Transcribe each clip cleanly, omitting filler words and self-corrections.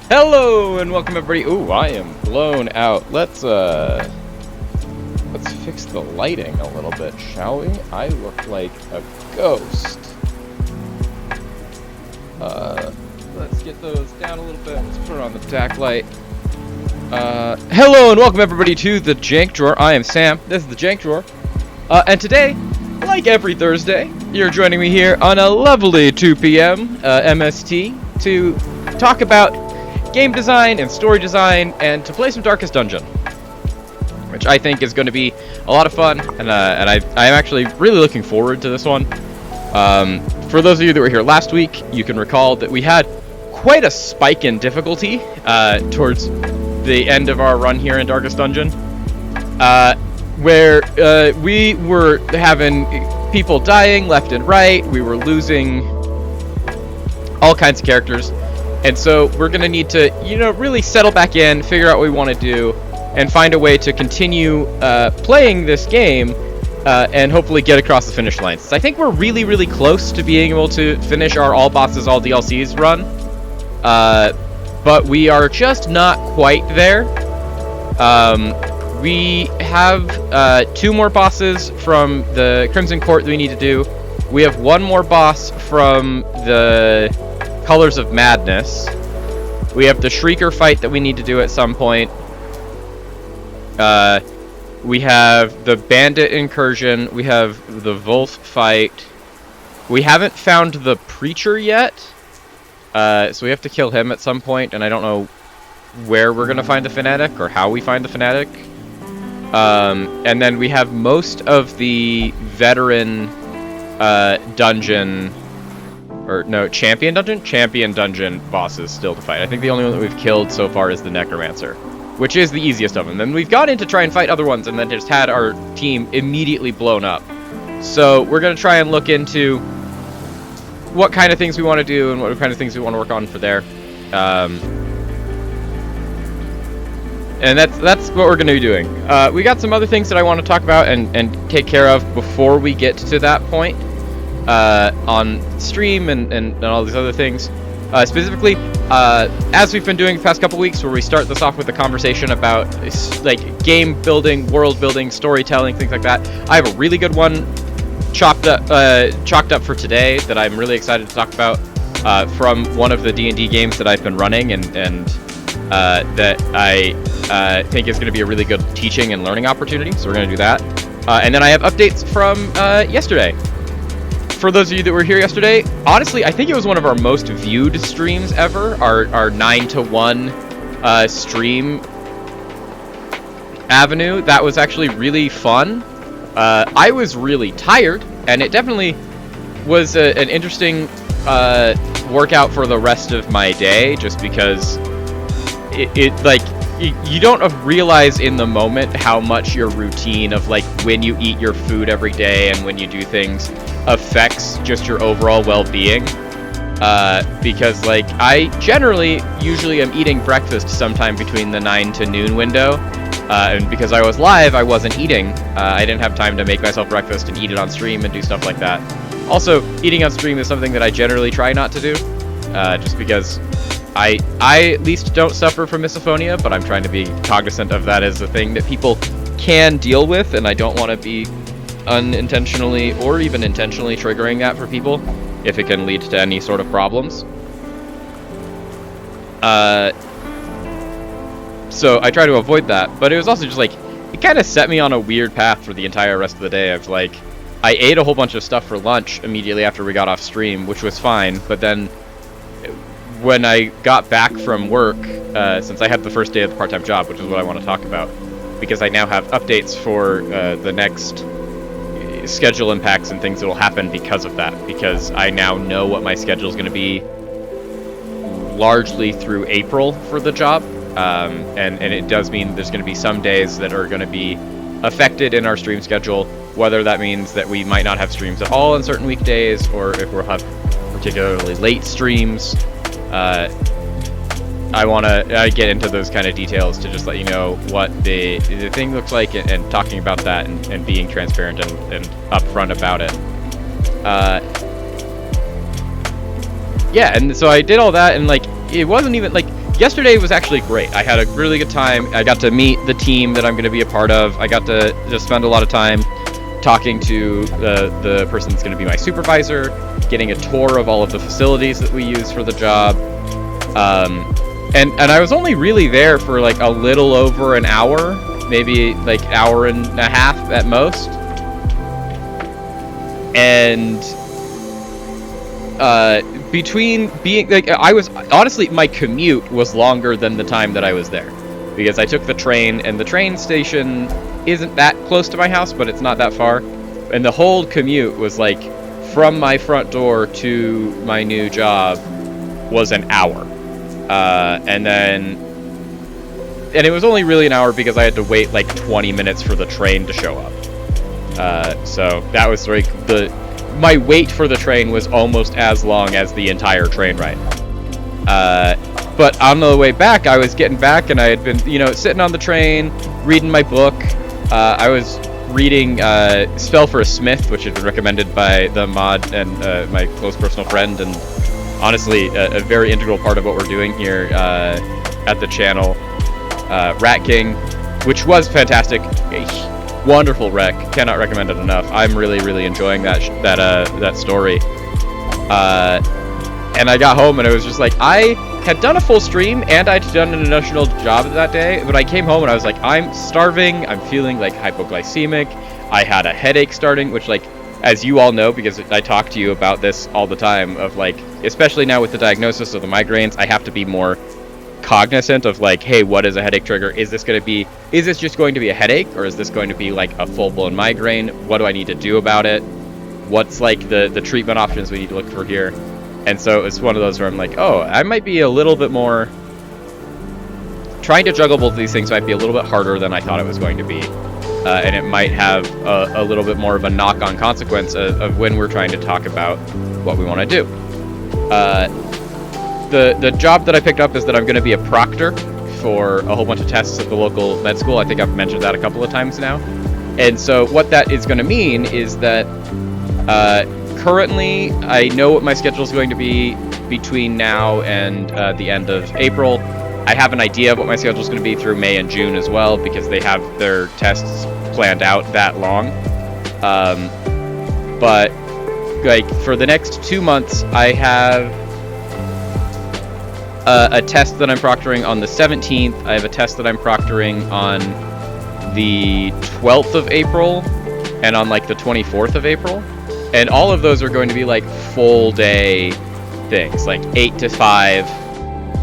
Hello and welcome everybody. Ooh, I am blown out. Let's fix the lighting a little bit, shall we? I look like a ghost. Let's get those down a little bit. Let's put it on the backlight. Hello and welcome everybody to the Jank Drawer. I am Sam. This is the Jank Drawer. And today, like every Thursday, you're joining me here on a lovely 2 p.m. MST to talk about game design and story design and to play some Darkest Dungeon, which I think is going to be a lot of fun, and I'm actually really looking forward to this one. For those of you that were here last week, you can recall that we had quite a spike in difficulty towards the end of our run here in Darkest Dungeon, where we were having people dying left and right, we were losing all kinds of characters, and so we're going to need to, really settle back in, figure out what we want to do, and find a way to continue playing this game and hopefully get across the finish line. So I think we're really, really close to being able to finish our all bosses, all DLCs run, but we are just not quite there. We have 2 more bosses from the Crimson Court that we need to do. We have 1 more boss from the Colors of Madness. We have the Shrieker fight that we need to do at some point. We have the Bandit incursion. We have the Wolf fight. We haven't found the Preacher yet, so we have to kill him at some point, and I don't know where we're going to find the Fanatic or how we find the Fanatic. And then we have most of the veteran dungeon, or no, champion dungeon bosses still to fight. I think the only one that we've killed so far is the Necromancer, which is the easiest of them. Then we've gone in to try and fight other ones and then just had our team immediately blown up. So we're going to try and look into what kind of things we want to do and what kind of things we want to work on for there. And that's what we're going to be doing. We got some other things that I want to talk about and take care of before we get to that point on stream and all these other things. Specifically, as we've been doing the past couple weeks, where we start this off with a conversation about like game building, world building, storytelling, things like that. I have a really good one chalked up for today that I'm really excited to talk about from one of the D&D games that I've been running and that I think is going to be a really good teaching and learning opportunity. So we're going to do that, and then I have updates from yesterday. For those of you that were here yesterday, honestly, I think it was one of our most viewed streams ever. Our 9 to 1 stream avenue. That was actually really fun. I was really tired, and it definitely was an interesting workout for the rest of my day, just because you don't realize in the moment how much your routine of like when you eat your food every day and when you do things affects just your overall well-being, because like I usually am eating breakfast sometime between the 9 to noon window, and because I was live I wasn't eating. I didn't have time to make myself breakfast and eat it on stream and do stuff like that. Also, eating on stream is something that I generally try not to do, just because I at least don't suffer from misophonia, but I'm trying to be cognizant of that as a thing that people can deal with, and I don't want to be unintentionally or even intentionally triggering that for people if it can lead to any sort of problems. So I try to avoid that, but it was also just like, it kind of set me on a weird path for the entire rest of the day of like, I ate a whole bunch of stuff for lunch immediately after we got off stream, which was fine, but then when I got back from work, since I had the first day of the part-time job, which is what I want to talk about, because I now have updates for the next schedule impacts and things that will happen because of that, because I now know what my schedule is going to be largely through April for the job, and it does mean there's going to be some days that are going to be affected in our stream schedule, whether that means that we might not have streams at all on certain weekdays, or if we'll have particularly late streams. I want to get into those kind of details to just let you know what the thing looks like, and talking about that and being transparent and upfront about it. Yeah, and so I did all that, and like it wasn't even like yesterday was actually great. I had a really good time. I got to meet the team that I'm going to be a part of. I got to just spend a lot of time talking to the person that's going to be my supervisor, getting a tour of all of the facilities that we use for the job, And I was only really there for like a little over an hour, maybe like hour and a half at most. And between being like, I was honestly, my commute was longer than the time that I was there, because I took the train, and the train station isn't that close to my house, but it's not that far. And the whole commute was like from my front door to my new job was an hour. And it was only really an hour because I had to wait like 20 minutes for the train to show up. So that was like my wait for the train was almost as long as the entire train ride. But on the way back, I was getting back, and I had been, sitting on the train, reading my book. I was reading Spell for a Smith, which had been recommended by the mod and my close personal friend, and honestly, a very integral part of what we're doing here at the channel. Rat King, which was fantastic. Wonderful rec, cannot recommend it enough. I'm really, really enjoying that story. And I got home and I was just like, I had done a full stream and I'd done an additional job that day, but I came home and I was like, I'm starving, I'm feeling like hypoglycemic, I had a headache starting, which, like, as you all know, because I talk to you about this all the time, of like, especially now with the diagnosis of the migraines, I have to be more cognizant of like, hey, what is a headache trigger? Is this just going to be a headache, or is this going to be like a full-blown migraine? What do I need to do about it? What's like the treatment options we need to look for here? And so it's one of those where I'm like, oh, I might be a little bit more trying to juggle both of these things might be a little bit harder than I thought it was going to be. And it might have a little bit more of a knock-on consequence of when we're trying to talk about what we want to do. The job that I picked up is that I'm going to be a proctor for a whole bunch of tests at the local med school. I think I've mentioned that a couple of times now. And so what that is going to mean is that currently I know what my schedule is going to be between now and the end of April. I have an idea of what my schedule is going to be through May and June as well, because they have their tests planned out that long. But like for the next 2 months, I have a test that I'm proctoring on the 17th. I have a test that I'm proctoring on the 12th of April and on like the 24th of April. And all of those are going to be like full day things, like 8 to 5.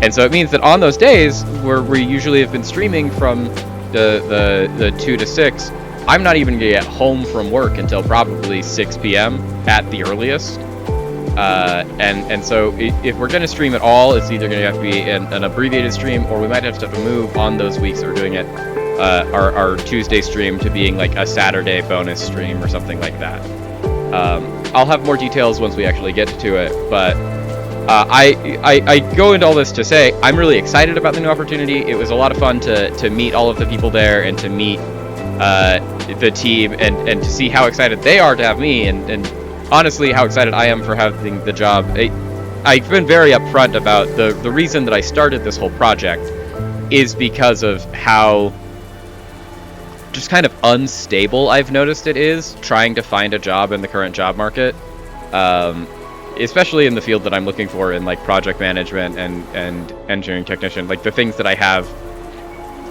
And so it means that on those days where we usually have been streaming from the 2 to 6, I'm not even going to get home from work until probably 6 p.m. at the earliest. And so if we're going to stream at all, it's either going to have to be an abbreviated stream, or we might have to move on those weeks that we're doing it, our Tuesday stream to being like a Saturday bonus stream or something like that. I'll have more details once we actually get to it, but I go into all this to say I'm really excited about the new opportunity. It was a lot of fun to meet all of the people there and to meet the team and to see how excited they are to have me, and honestly how excited I am for having the job. I've been very upfront about the reason that I started this whole project is because of how just kind of unstable I've noticed it is trying to find a job in the current job market, especially in the field that I'm looking for in like project management and engineering technician, like the things that I have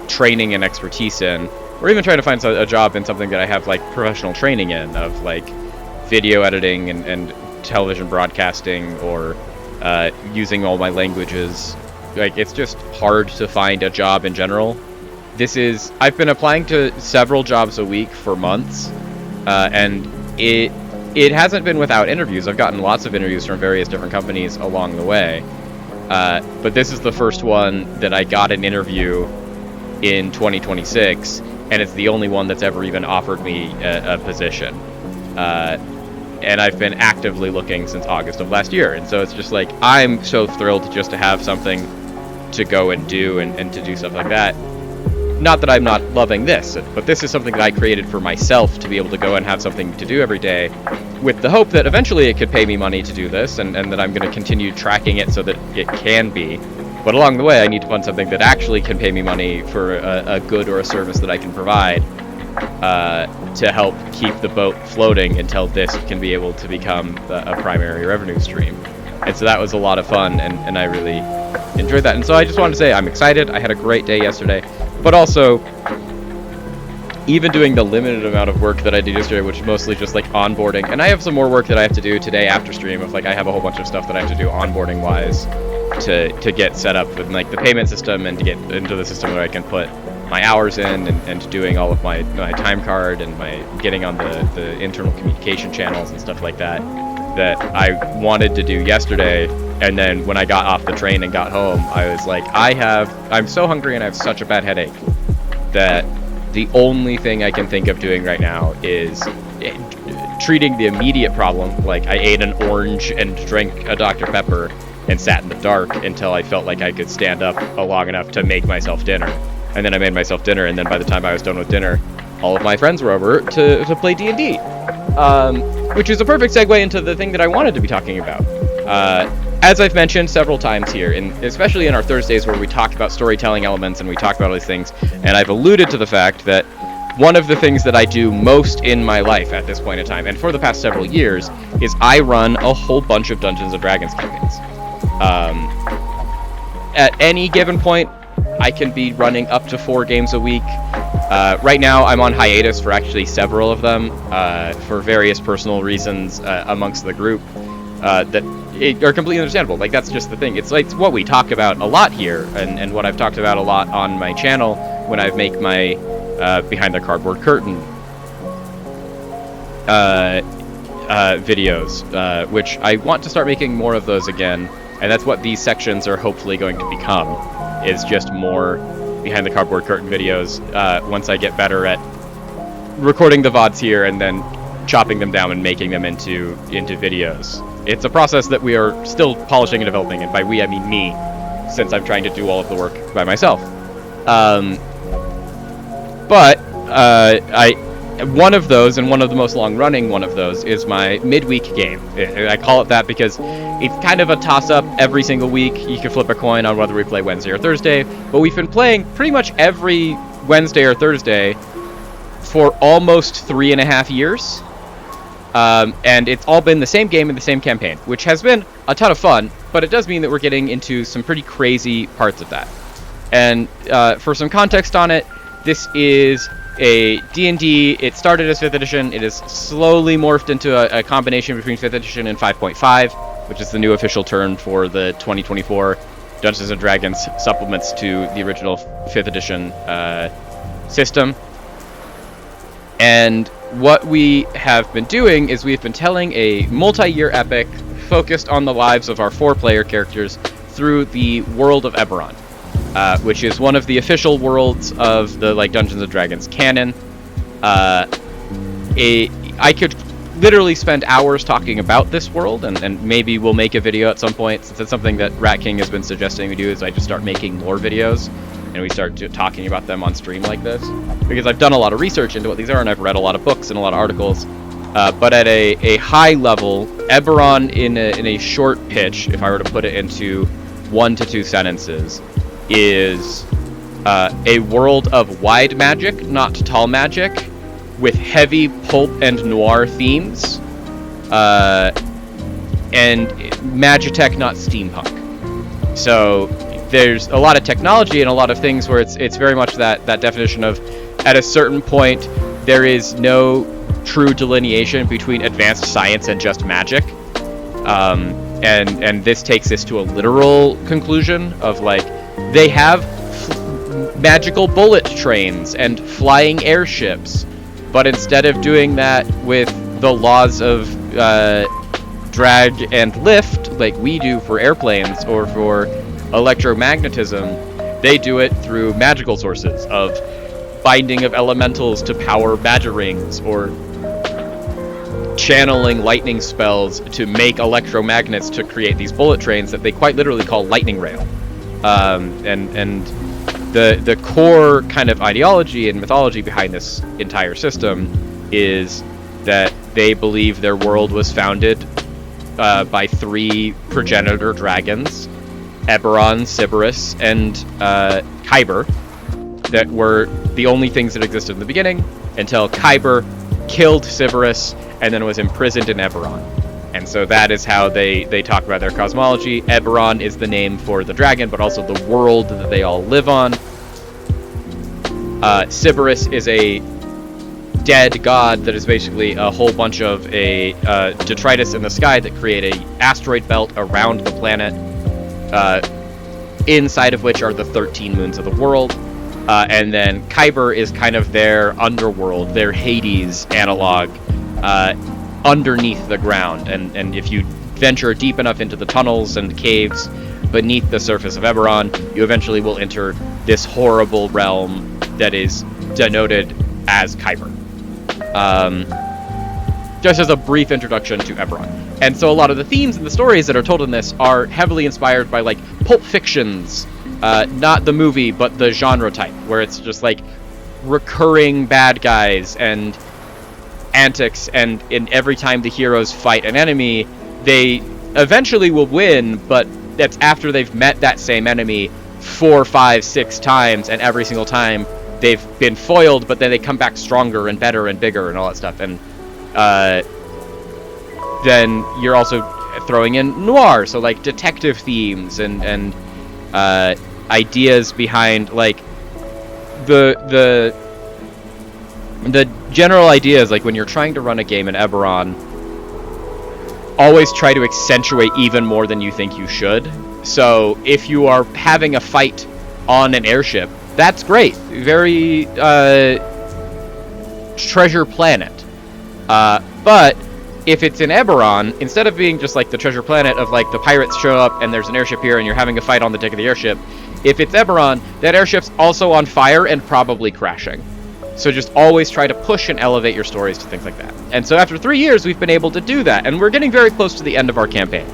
training and expertise in, or even trying to find a job in something that I have like professional training in, of like video editing and television broadcasting, or using all my languages. Like, it's just hard to find a job in general. I've been applying to several jobs a week for months, and it hasn't been without interviews. I've gotten lots of interviews from various different companies along the way, but this is the first one that I got an interview in 2026, and it's the only one that's ever even offered me a position. And I've been actively looking since August of last year, and so it's just like, I'm so thrilled just to have something to go and do and to do stuff like that. Not that I'm not loving this, but this is something that I created for myself to be able to go and have something to do every day, with the hope that eventually it could pay me money to do this, and that I'm going to continue tracking it so that it can be. But along the way, I need to find something that actually can pay me money for a good or a service that I can provide to help keep the boat floating until this can be able to become a primary revenue stream. And so that was a lot of fun, and I really enjoyed that. And so I just wanted to say I'm excited. I had a great day yesterday, but also even doing the limited amount of work that I did yesterday, which is mostly just like onboarding, and I have some more work that I have to do today after stream. Of like I have a whole bunch of stuff that I have to do onboarding wise to get set up with like the payment system and to get into the system where I can put my hours in and doing all of my time card and my getting on the internal communication channels and stuff like that I wanted to do yesterday. And then when I got off the train and got home, I was like, I'm so hungry and I have such a bad headache that the only thing I can think of doing right now is treating the immediate problem. Like I ate an orange and drank a Dr. Pepper and sat in the dark until I felt like I could stand up long enough to make myself dinner. And then I made myself dinner, and then by the time I was done with dinner, all of my friends were over to play D&D. Which is a perfect segue into the thing that I wanted to be talking about. As I've mentioned several times here, and especially in our Thursdays where we talk about storytelling elements and we talk about all these things, and I've alluded to the fact that one of the things that I do most in my life at this point in time, and for the past several years, is I run a whole bunch of Dungeons & Dragons campaigns. At any given point, I can be running up to 4 games a week. Right now, I'm on hiatus for actually several of them for various personal reasons amongst the group that are completely understandable. Like, that's just the thing. It's like what we talk about a lot here, and what I've talked about a lot on my channel when I make my Behind the Cardboard Curtain videos, which I want to start making more of those again, and that's what these sections are hopefully going to become, is just more Behind the Cardboard Curtain videos once I get better at recording the VODs here and then chopping them down and making them into videos. It's a process that we are still polishing and developing, and by we I mean me, since I'm trying to do all of the work by myself. But one of those, and one of the most long-running one of those, is my midweek game. I call it that because it's kind of a toss-up every single week. You can flip a coin on whether we play Wednesday or Thursday, but we've been playing pretty much every Wednesday or Thursday for almost 3.5 years. And it's all been the same game and the same campaign, which has been a ton of fun, but it does mean that we're getting into some pretty crazy parts of that. And for some context on it, this is a D&D. It started as 5th edition. It has slowly morphed into a combination between 5th edition and 5.5, which is the new official term for the 2024 Dungeons & Dragons supplements to the original 5th edition system. And what we have been doing is we've been telling a multi-year epic focused on the lives of our 4-player characters through the world of Eberron. Which is one of the official worlds of the Dungeons & Dragons canon. I could literally spend hours talking about this world, and maybe we'll make a video at some point, since it's something that Rat King has been suggesting we do, is I just start making more videos, and we start talking about them on stream like this. Because I've done a lot of research into what these are, and I've read a lot of books and a lot of articles. But at a high level, Eberron, in a short pitch, if I were to put it into 1 to 2 sentences, is a world of wide magic, not tall magic, with heavy pulp and noir themes, and Magitech, not steampunk. So there's a lot of technology and a lot of things where it's very much that definition of, at a certain point, there is no true delineation between advanced science and just magic. And this takes this to a literal conclusion of, like, they have magical bullet trains and flying airships, but instead of doing that with the laws of drag and lift, like we do for airplanes or for electromagnetism, they do it through magical sources of binding of elementals to power badger rings, or channeling lightning spells to make electromagnets to create these bullet trains that they quite literally call lightning rail. And the core kind of ideology and mythology behind this entire system is that they believe their world was founded by 3 progenitor dragons, Eberron, Sybaris, and Kyber, that were the only things that existed in the beginning, until Kyber killed Sybaris and then was imprisoned in Eberron. And And so that is how they talk about their cosmology. Eberron is the name for the dragon, but also the world that they all live on. Sybaris is a dead god that is basically a whole bunch of detritus in the sky that create a asteroid belt around the planet, inside of which are the 13 moons of the world. And then Kyber is kind of their underworld, their Hades analog, underneath the ground. And if you venture deep enough into the tunnels and caves beneath the surface of Eberron, you eventually will enter this horrible realm that is denoted as Kyber. Just as a brief introduction to Eberron. And so a lot of the themes and the stories that are told in this are heavily inspired by, like, Pulp Fiction's, not the movie, but the genre type, where it's just, like, recurring bad guys and antics, and in every time the heroes fight an enemy, they eventually will win, but that's after they've met that same enemy 4, 5, 6 times, and every single time they've been foiled, but then they come back stronger and better and bigger and all that stuff. And then you're also throwing in noir, so like detective themes and ideas behind, like, the general idea is, like, when you're trying to run a game in Eberron, always try to accentuate even more than you think you should. So if you are having a fight on an airship, that's great. Very Treasure Planet. But if it's in Eberron, instead of being just like the Treasure Planet of, like, the pirates show up and there's an airship here and you're having a fight on the deck of the airship, if it's Eberron, that airship's also on fire and probably crashing. So just always try to push and elevate your stories to things like that. And so after 3 years, we've been able to do that, and we're getting very close to the end of our campaign.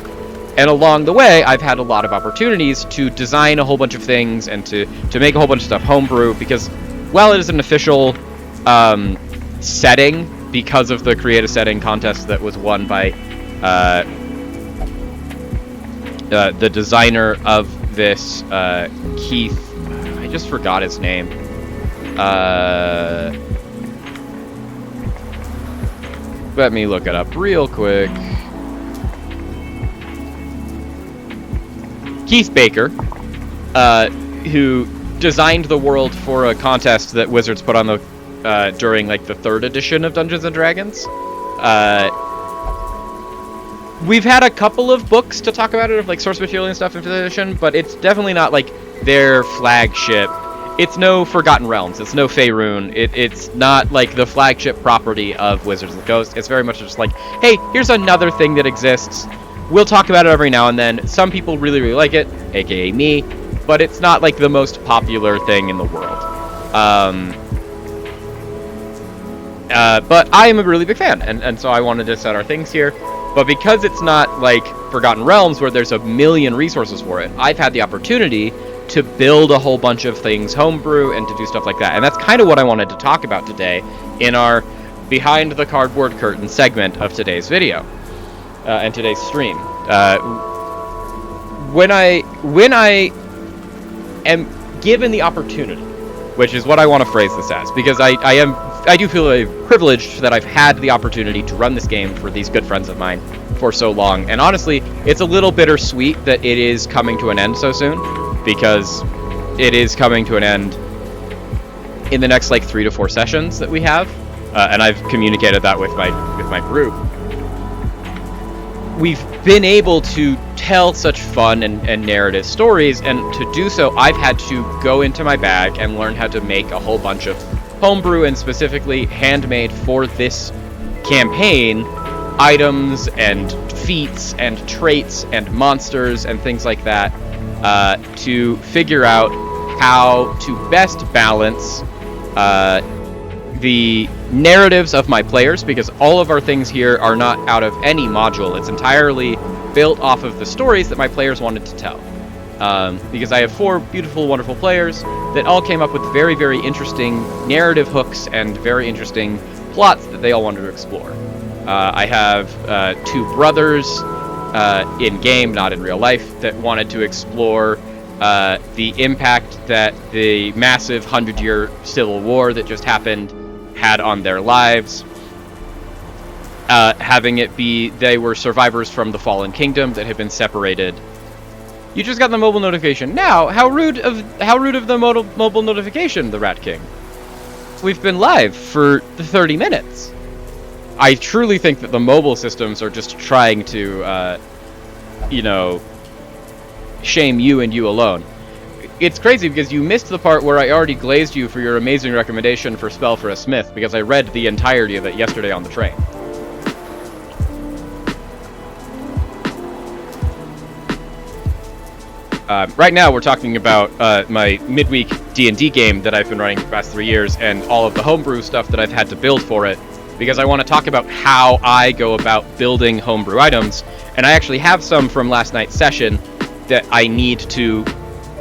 And along the way, I've had a lot of opportunities to design a whole bunch of things and to make a whole bunch of stuff homebrew, because while it is an official setting, because of the creative setting contest that was won by the designer of this, Keith, I just forgot his name. Let me look it up real quick. Keith Baker, who designed the world for a contest that Wizards put on the during, like, the 3rd edition of Dungeons and Dragons. We've had a couple of books to talk about it, of, like, source material and stuff in 5th edition, but it's definitely not, like, their flagship. It's no Forgotten Realms. It's no Faerun. It's not, like, the flagship property of Wizards of the Coast. It's very much just like, hey, here's another thing that exists. We'll talk about it every now and then. Some people really, really like it, aka me, but it's not, like, the most popular thing in the world. But I am a really big fan, and so I wanted to set our things here. But because it's not, like, Forgotten Realms, where there's a million resources for it, I've had the opportunity to build a whole bunch of things homebrew and to do stuff like that. And that's kind of what I wanted to talk about today in our Behind the Cardboard Curtain segment of today's video and today's stream. When I am given the opportunity, which is what I want to phrase this as, because I do feel privileged that I've had the opportunity to run this game for these good friends of mine for so long. And honestly, it's a little bittersweet that it is coming to an end so soon, because it is coming to an end in the next, like, 3 to 4 sessions that we have, and I've communicated that with my group. We've been able to tell such fun and narrative stories, and to do so, I've had to go into my bag and learn how to make a whole bunch of homebrew and specifically handmade for this campaign items and feats and traits and monsters and things like that, to figure out how to best balance the narratives of my players, because all of our things here are not out of any module. It's entirely built off of the stories that my players wanted to tell. Because I have 4 beautiful, wonderful players that all came up with very, very interesting narrative hooks and very interesting plots that they all wanted to explore. I have 2 brothers in game, not in real life, that wanted to explore the impact that the massive 100-year civil war that just happened had on their lives. having it be they were survivors from the Fallen Kingdom that had been separated. You just got the mobile notification. Now, how rude of the mobile notification, the Rat King. We've been live for 30 minutes. I truly think that the mobile systems are just trying to, shame you and you alone. It's crazy because you missed the part where I already glazed you for your amazing recommendation for Spell for a Smith, because I read the entirety of it yesterday on the train. Right now we're talking about my midweek D&D game that I've been running for the past 3 years, and all of the homebrew stuff that I've had to build for it, because I want to talk about how I go about building homebrew items, and I actually have some from last night's session that I need to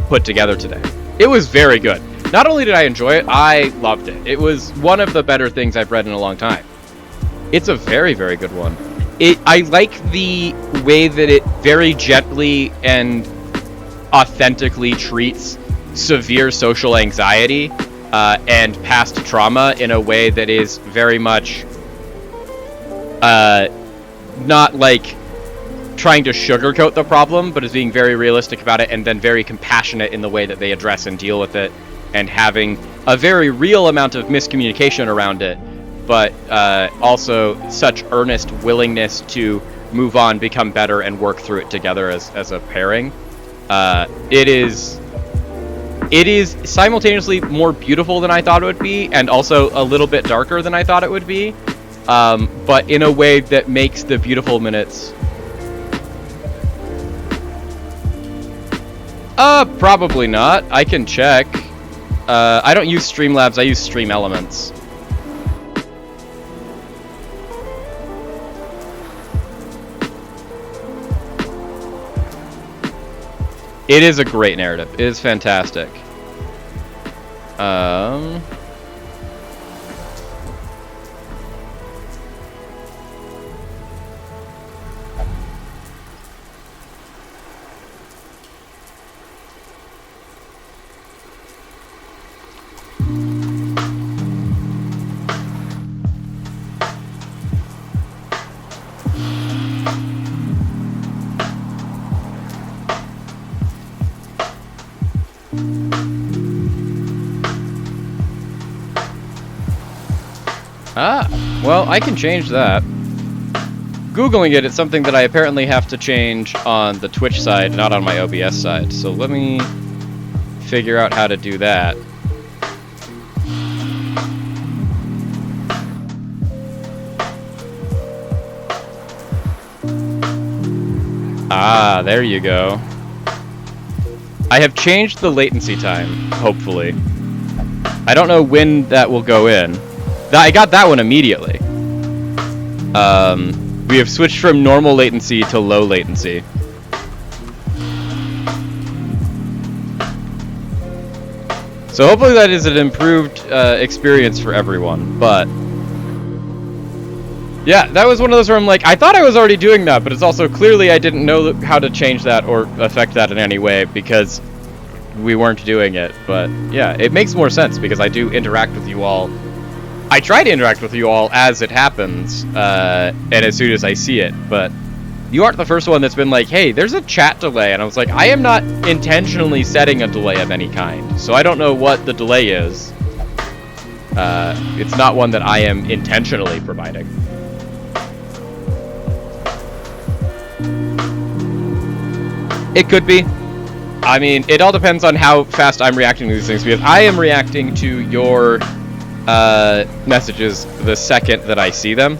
put together today. It was very good. Not only did I enjoy it, I loved it. It was one of the better things I've read in a long time. It's a very, very good one. I like the way that it very gently and authentically treats severe social anxiety and past trauma in a way that is very much not like trying to sugarcoat the problem, but is being very realistic about it, and then very compassionate in the way that they address and deal with it, and having a very real amount of miscommunication around it, but also such earnest willingness to move on, become better, and work through it together as a pairing. It is simultaneously more beautiful than I thought it would be, and also a little bit darker than I thought it would be, but in a way that makes the beautiful minutes... probably not. I can check. I don't use Streamlabs, I use Stream Elements. It is a great narrative. It is fantastic. Well, I can change that. Googling it, it's something that I apparently have to change on the Twitch side, not on my OBS side. So let me figure out how to do that. Ah, there you go. I have changed the latency time, hopefully. I don't know when that will go in. I got that one immediately. We have switched from normal latency to low latency. So hopefully that is an improved experience for everyone, but... yeah, that was one of those where I'm like, I thought I was already doing that, but it's also clearly I didn't know how to change that or affect that in any way because we weren't doing it. But yeah, it makes more sense because I do interact with you all. I try to interact with you all as it happens, and as soon as I see it, but you aren't the first one that's been like, hey, there's a chat delay, and I was like, I am not intentionally setting a delay of any kind, so I don't know what the delay is. It's not one that I am intentionally providing. It could be. I mean, it all depends on how fast I'm reacting to these things, because I am reacting to your messages the second that I see them.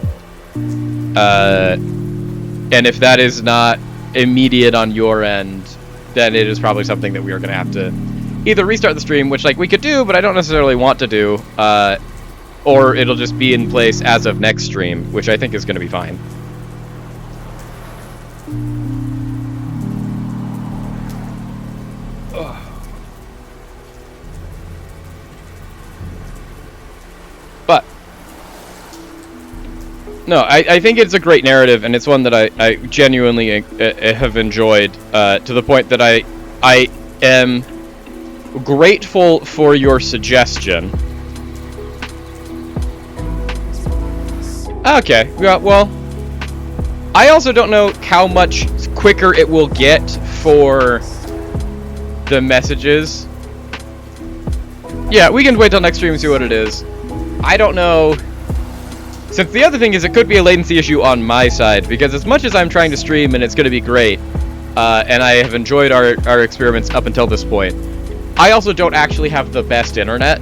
And if that is not immediate on your end, then it is probably something that we are going to have to either restart the stream, which like we could do, but I don't necessarily want to do, or it'll just be in place as of next stream, which I think is going to be fine. But no, I think it's a great narrative, and it's one that I genuinely have enjoyed to the point that I am grateful for your suggestion. Okay, well, I also don't know how much quicker it will get for the messages. Yeah, we can wait till next stream and see what it is. I don't know. Since the other thing is it could be a latency issue on my side, because as much as I'm trying to stream and it's going to be great, and I have enjoyed our experiments up until this point, I also don't actually have the best internet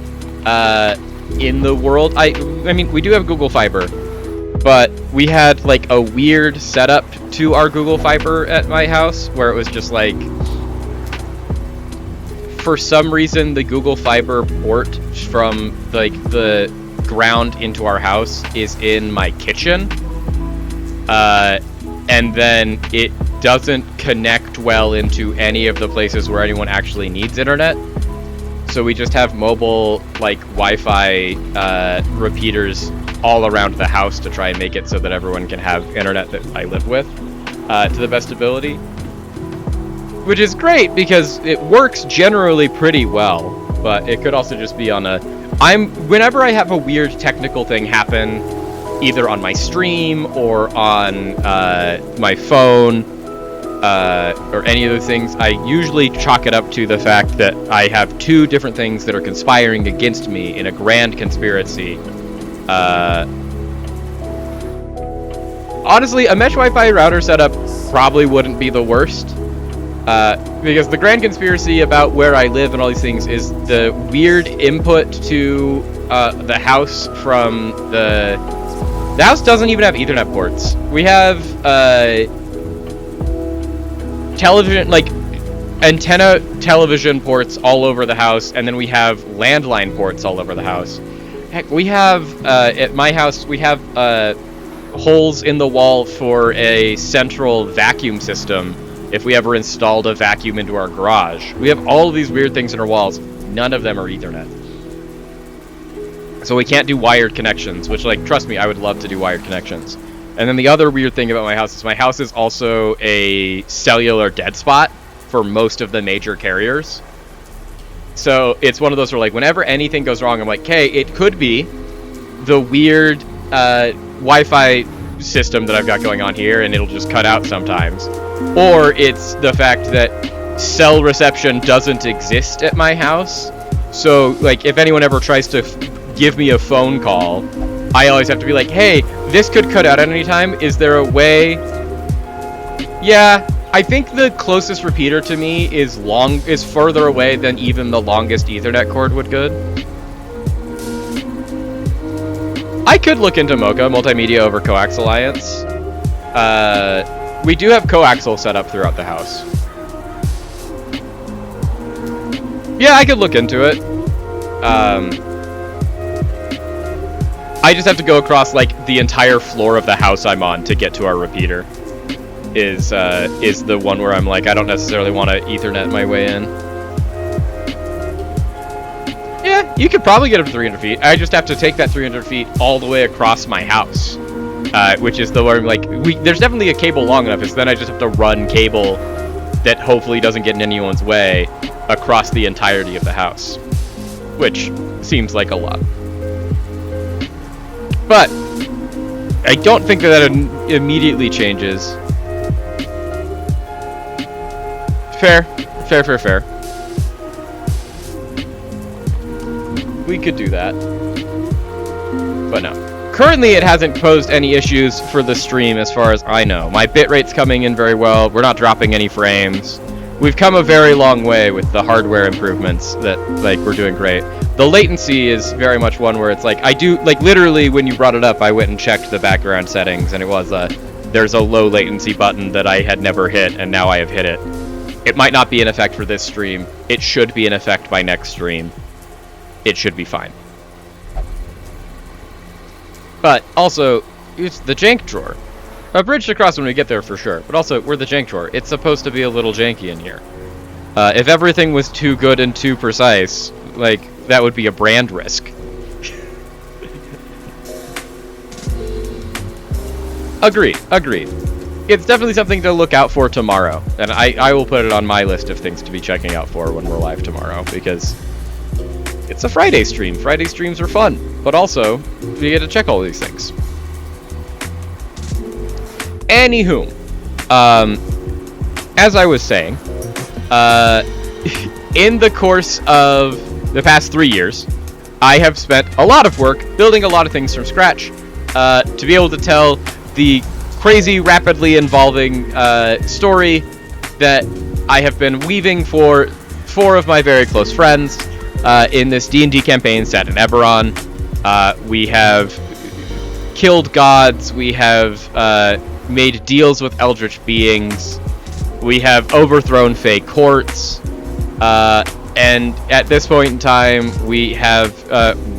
in the world. I mean, we do have Google Fiber, but we had like a weird setup to our Google Fiber at my house where it was just like, for some reason, the Google Fiber port from like the ground into our house is in my kitchen, and then it doesn't connect well into any of the places where anyone actually needs internet. So we just have mobile like Wi-Fi repeaters all around the house to try and make it so that everyone can have internet that I live with to the best ability, which is great because it works generally pretty well. But it could also just be on a whenever I have a weird technical thing happen, either on my stream or on my phone or any of those things, I usually chalk it up to the fact that I have two different things that are conspiring against me in a grand conspiracy. Honestly, a mesh Wi-Fi router setup probably wouldn't be the worst. Because the grand conspiracy about where I live and all these things is the weird input to the house from the house doesn't even have Ethernet ports. We have television, like antenna television ports all over the house, and then we have landline ports all over the house. Heck, we have at my house we have holes in the wall for a central vacuum system. If we ever installed a vacuum into our garage, we have all of these weird things in our walls. None of them are Ethernet. So we can't do wired connections, which, like, trust me, I would love to do wired connections. And then the other weird thing about my house is also a cellular dead spot for most of the major carriers. So it's one of those where, like, whenever anything goes wrong, I'm like, hey, it could be the weird Wi-Fi system that I've got going on here, and it'll just cut out sometimes. Or it's the fact that cell reception doesn't exist at my house. So, like, if anyone ever tries to give me a phone call, I always have to be like, hey, this could cut out at any time. Is there a way? Yeah, I think the closest repeater to me is further away than even the longest Ethernet cord would could. I could look into Mocha Multimedia over Coax Alliance. We do have coaxial set up throughout the house. Yeah, I could look into it. I just have to go across like the entire floor of the house I'm on to get to our repeater. Is the one where I'm like, I don't necessarily want to Ethernet my way in. Yeah, you could probably get up to 300 feet. I just have to take that 300 feet all the way across my house. Which is the where I'm like, there's definitely a cable long enough. It's then I just have to run cable that hopefully doesn't get in anyone's way across the entirety of the house, which seems like a lot. But I don't think that immediately changes. Fair. We could do that, but no. Currently, it hasn't posed any issues for the stream as far as I know. My bitrate's coming in very well. We're not dropping any frames. We've come a very long way with the hardware improvements that, like, we're doing great. The latency is very much one where it's like, literally when you brought it up, I went and checked the background settings, and it was, there's a low latency button that I had never hit, and now I have hit it. It might not be in effect for this stream. It should be in effect by next stream. It should be fine. But also, it's the jank drawer. A bridge to cross when we get there for sure, but also, we're the jank drawer. It's supposed to be a little janky in here. If everything was too good and too precise, like, that would be a brand risk. Agreed. It's definitely something to look out for tomorrow, and I will put it on my list of things to be checking out for when we're live tomorrow, because it's a Friday stream. Friday streams are fun, but also, you get to check all these things. Anywho, as I was saying, in the course of the past 3 years, I have spent a lot of work building a lot of things from scratch to be able to tell the crazy, rapidly evolving story that I have been weaving for 4 of my very close friends in this D&D campaign set in Eberron. We have killed gods, we have made deals with eldritch beings, we have overthrown fey courts, and at this point in time, we have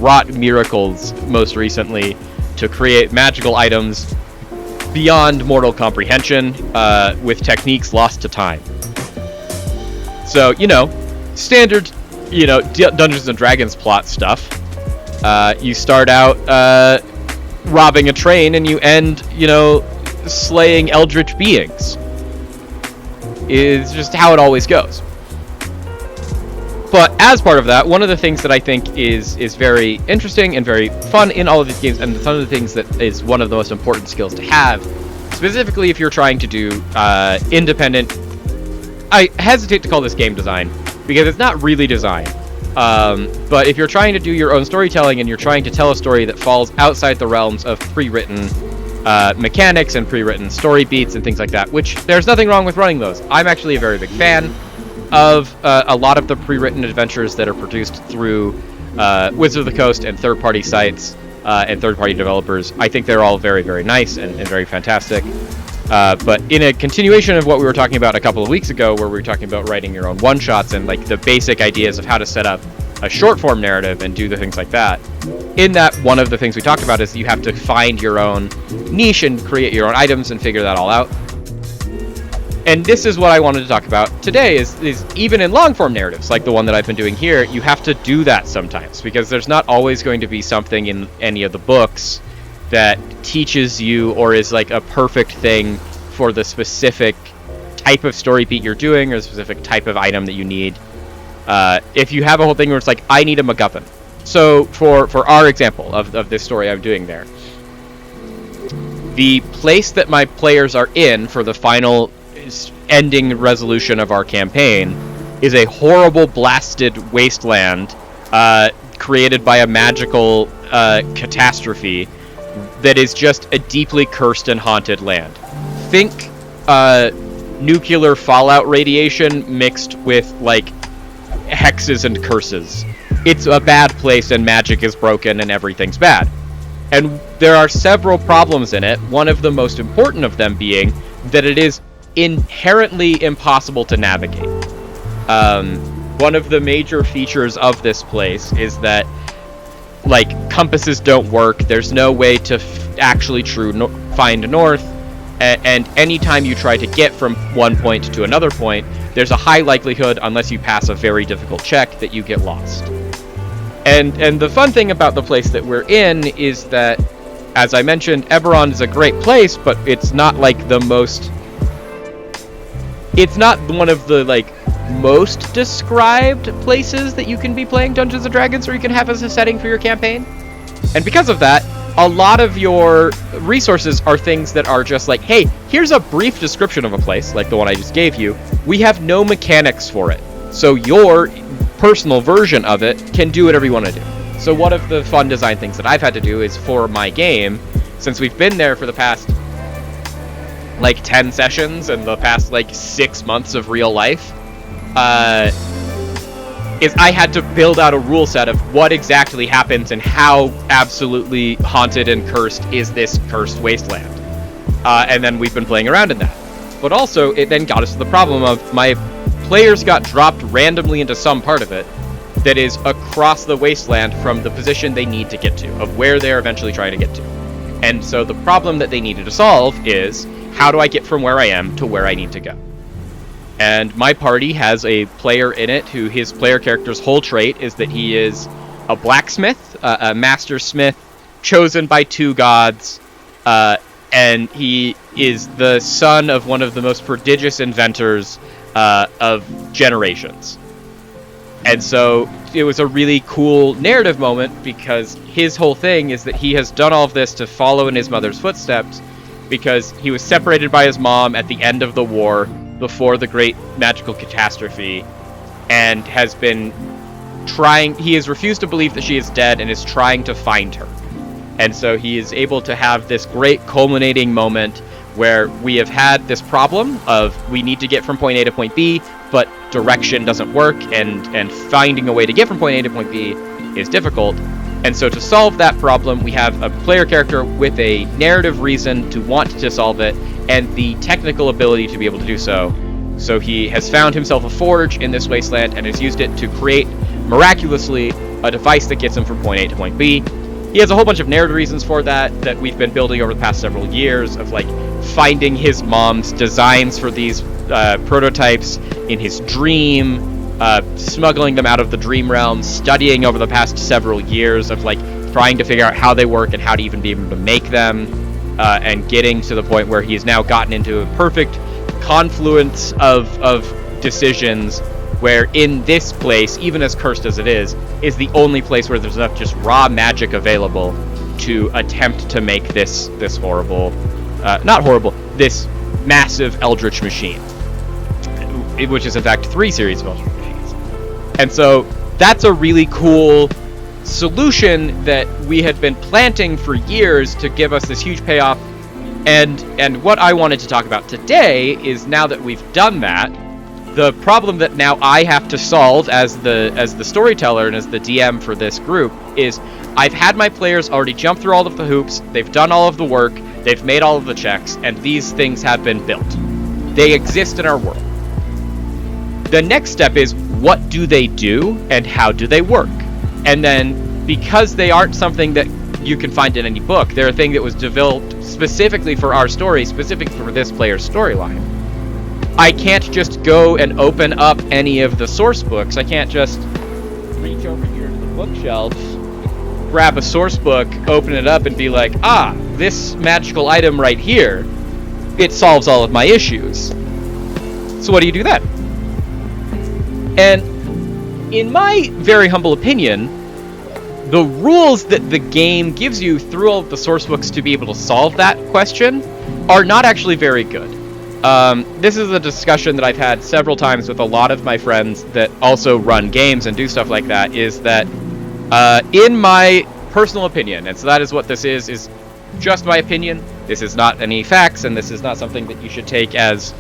wrought miracles, most recently, to create magical items beyond mortal comprehension, with techniques lost to time. So, standard, Dungeons & Dragons plot stuff. You start out robbing a train, and you end, slaying eldritch beings. Is just how it always goes. But as part of that, one of the things that I think is very interesting and very fun in all of these games, and some of the things that is one of the most important skills to have, specifically if you're trying to do independent... I hesitate to call this game design, because it's not really design. But if you're trying to do your own storytelling and you're trying to tell a story that falls outside the realms of pre-written mechanics and pre-written story beats and things like that, which there's nothing wrong with running those. I'm actually a very big fan of a lot of the pre-written adventures that are produced through Wizards of the Coast and third-party sites and third-party developers. I think they're all very, very nice and very fantastic. But in a continuation of what we were talking about a couple of weeks ago, where we were talking about writing your own one-shots and like the basic ideas of how to set up a short-form narrative and do the things like that, in that, one of the things we talked about is you have to find your own niche and create your own items and figure that all out. And this is what I wanted to talk about today, is even in long-form narratives, like the one that I've been doing here, you have to do that sometimes, because there's not always going to be something in any of the books that teaches you or is like a perfect thing for the specific type of story beat you're doing or the specific type of item that you need. If you have a whole thing where it's like, I need a MacGuffin. So for our example of this story I'm doing there, the place that my players are in for the final ending resolution of our campaign is a horrible blasted wasteland created by a magical catastrophe that is just a deeply cursed and haunted land. Think nuclear fallout radiation mixed with like hexes and curses. It's a bad place and magic is broken and everything's bad. And there are several problems in it, one of the most important of them being that it is inherently impossible to navigate. One of the major features of this place is that like compasses don't work. There's no way to actually find north, and anytime you try to get from one point to another point, there's a high likelihood, unless you pass a very difficult check, that you get lost. And the fun thing about the place that we're in is that, as I mentioned, Eberron is a great place, but it's not like the most... It's not one of the like most described places that you can be playing Dungeons & Dragons or you can have as a setting for your campaign. And because of that, a lot of your resources are things that are just like, hey, here's a brief description of a place, like the one I just gave you. We have no mechanics for it. So your personal version of it can do whatever you want to do. So one of the fun design things that I've had to do is for my game, since we've been there for the past like 10 sessions and the past like 6 months of real life, is I had to build out a rule set of what exactly happens and how absolutely haunted and cursed is this cursed wasteland. And then we've been playing around in that. But also, it then got us to the problem of my players got dropped randomly into some part of it that is across the wasteland from the position they need to get to, of where they're eventually trying to get to. And so the problem that they needed to solve is, how do I get from where I am to where I need to go? And my party has a player in it who his player character's whole trait is that he is a blacksmith, a master smith, chosen by 2 gods, and he is the son of one of the most prodigious inventors of generations. And so it was a really cool narrative moment because his whole thing is that he has done all of this to follow in his mother's footsteps, because he was separated by his mom at the end of the war before the great magical catastrophe, and has been he has refused to believe that she is dead and is trying to find her. And so he is able to have this great culminating moment where we have had this problem of we need to get from point A to point B, but direction doesn't work, and finding a way to get from point A to point B is difficult. And so to solve that problem, we have a player character with a narrative reason to want to solve it, and the technical ability to be able to do so. So he has found himself a forge in this wasteland and has used it to create, miraculously, a device that gets him from point A to point B. He has a whole bunch of narrative reasons for that we've been building over the past several years, of like finding his mom's designs for these prototypes in his dream, smuggling them out of the dream realm, studying over the past several years of like trying to figure out how they work and how to even be able to make them, and getting to the point where he's now gotten into a perfect confluence of decisions where in this place, even as cursed as it is the only place where there's enough just raw magic available to attempt to make this horrible, this massive eldritch machine, which is in fact 3 series of eldritch machines. And so that's a really cool solution that we had been planting for years to give us this huge payoff. And what I wanted to talk about today is, now that we've done that, the problem that now I have to solve as the storyteller and as the DM for this group is I've had my players already jump through all of the hoops, they've done all of the work, they've made all of the checks, and these things have been built. They exist in our world. The next step is, what do they do and how do they work? And then, because they aren't something that you can find in any book, they're a thing that was developed specifically for our story, specifically for this player's storyline. I can't just go and open up any of the source books. I can't just reach over here to the bookshelf, grab a source book, open it up, and be like, this magical item right here, it solves all of my issues. So what do you do then? And in my very humble opinion, the rules that the game gives you through all of the source books to be able to solve that question are not actually very good. This is a discussion that I've had several times with a lot of my friends that also run games and do stuff like that, is that, in my personal opinion, and so that is what this is just my opinion, this is not any facts, and this is not something that you should take as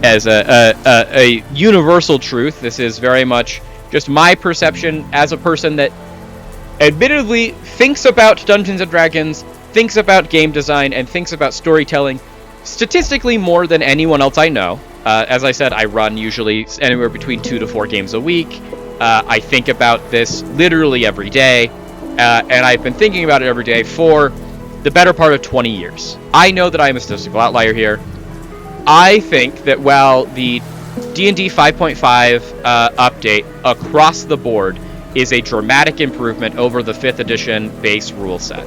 a universal truth. This is very much just my perception as a person that admittedly thinks about Dungeons & Dragons, thinks about game design, and thinks about storytelling statistically more than anyone else I know. As I said, I run usually anywhere between 2 to 4 games a week. I think about this literally every day, and I've been thinking about it every day for the better part of 20 years. I know that I'm a statistical outlier here. I think that while the D&D 5.5 update across the board is a dramatic improvement over the 5th edition base rule set,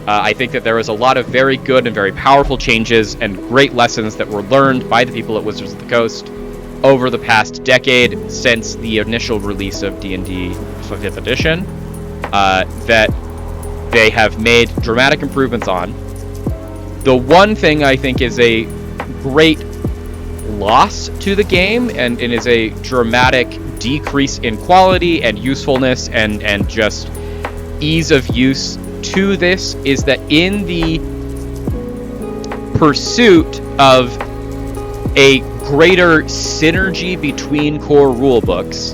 I think that there was a lot of very good and very powerful changes and great lessons that were learned by the people at Wizards of the Coast over the past decade since the initial release of D&D 5th edition, that they have made dramatic improvements on. The one thing I think is a great loss to the game and is a dramatic decrease in quality and usefulness and just ease of use to this is that in the pursuit of a greater synergy between core rulebooks,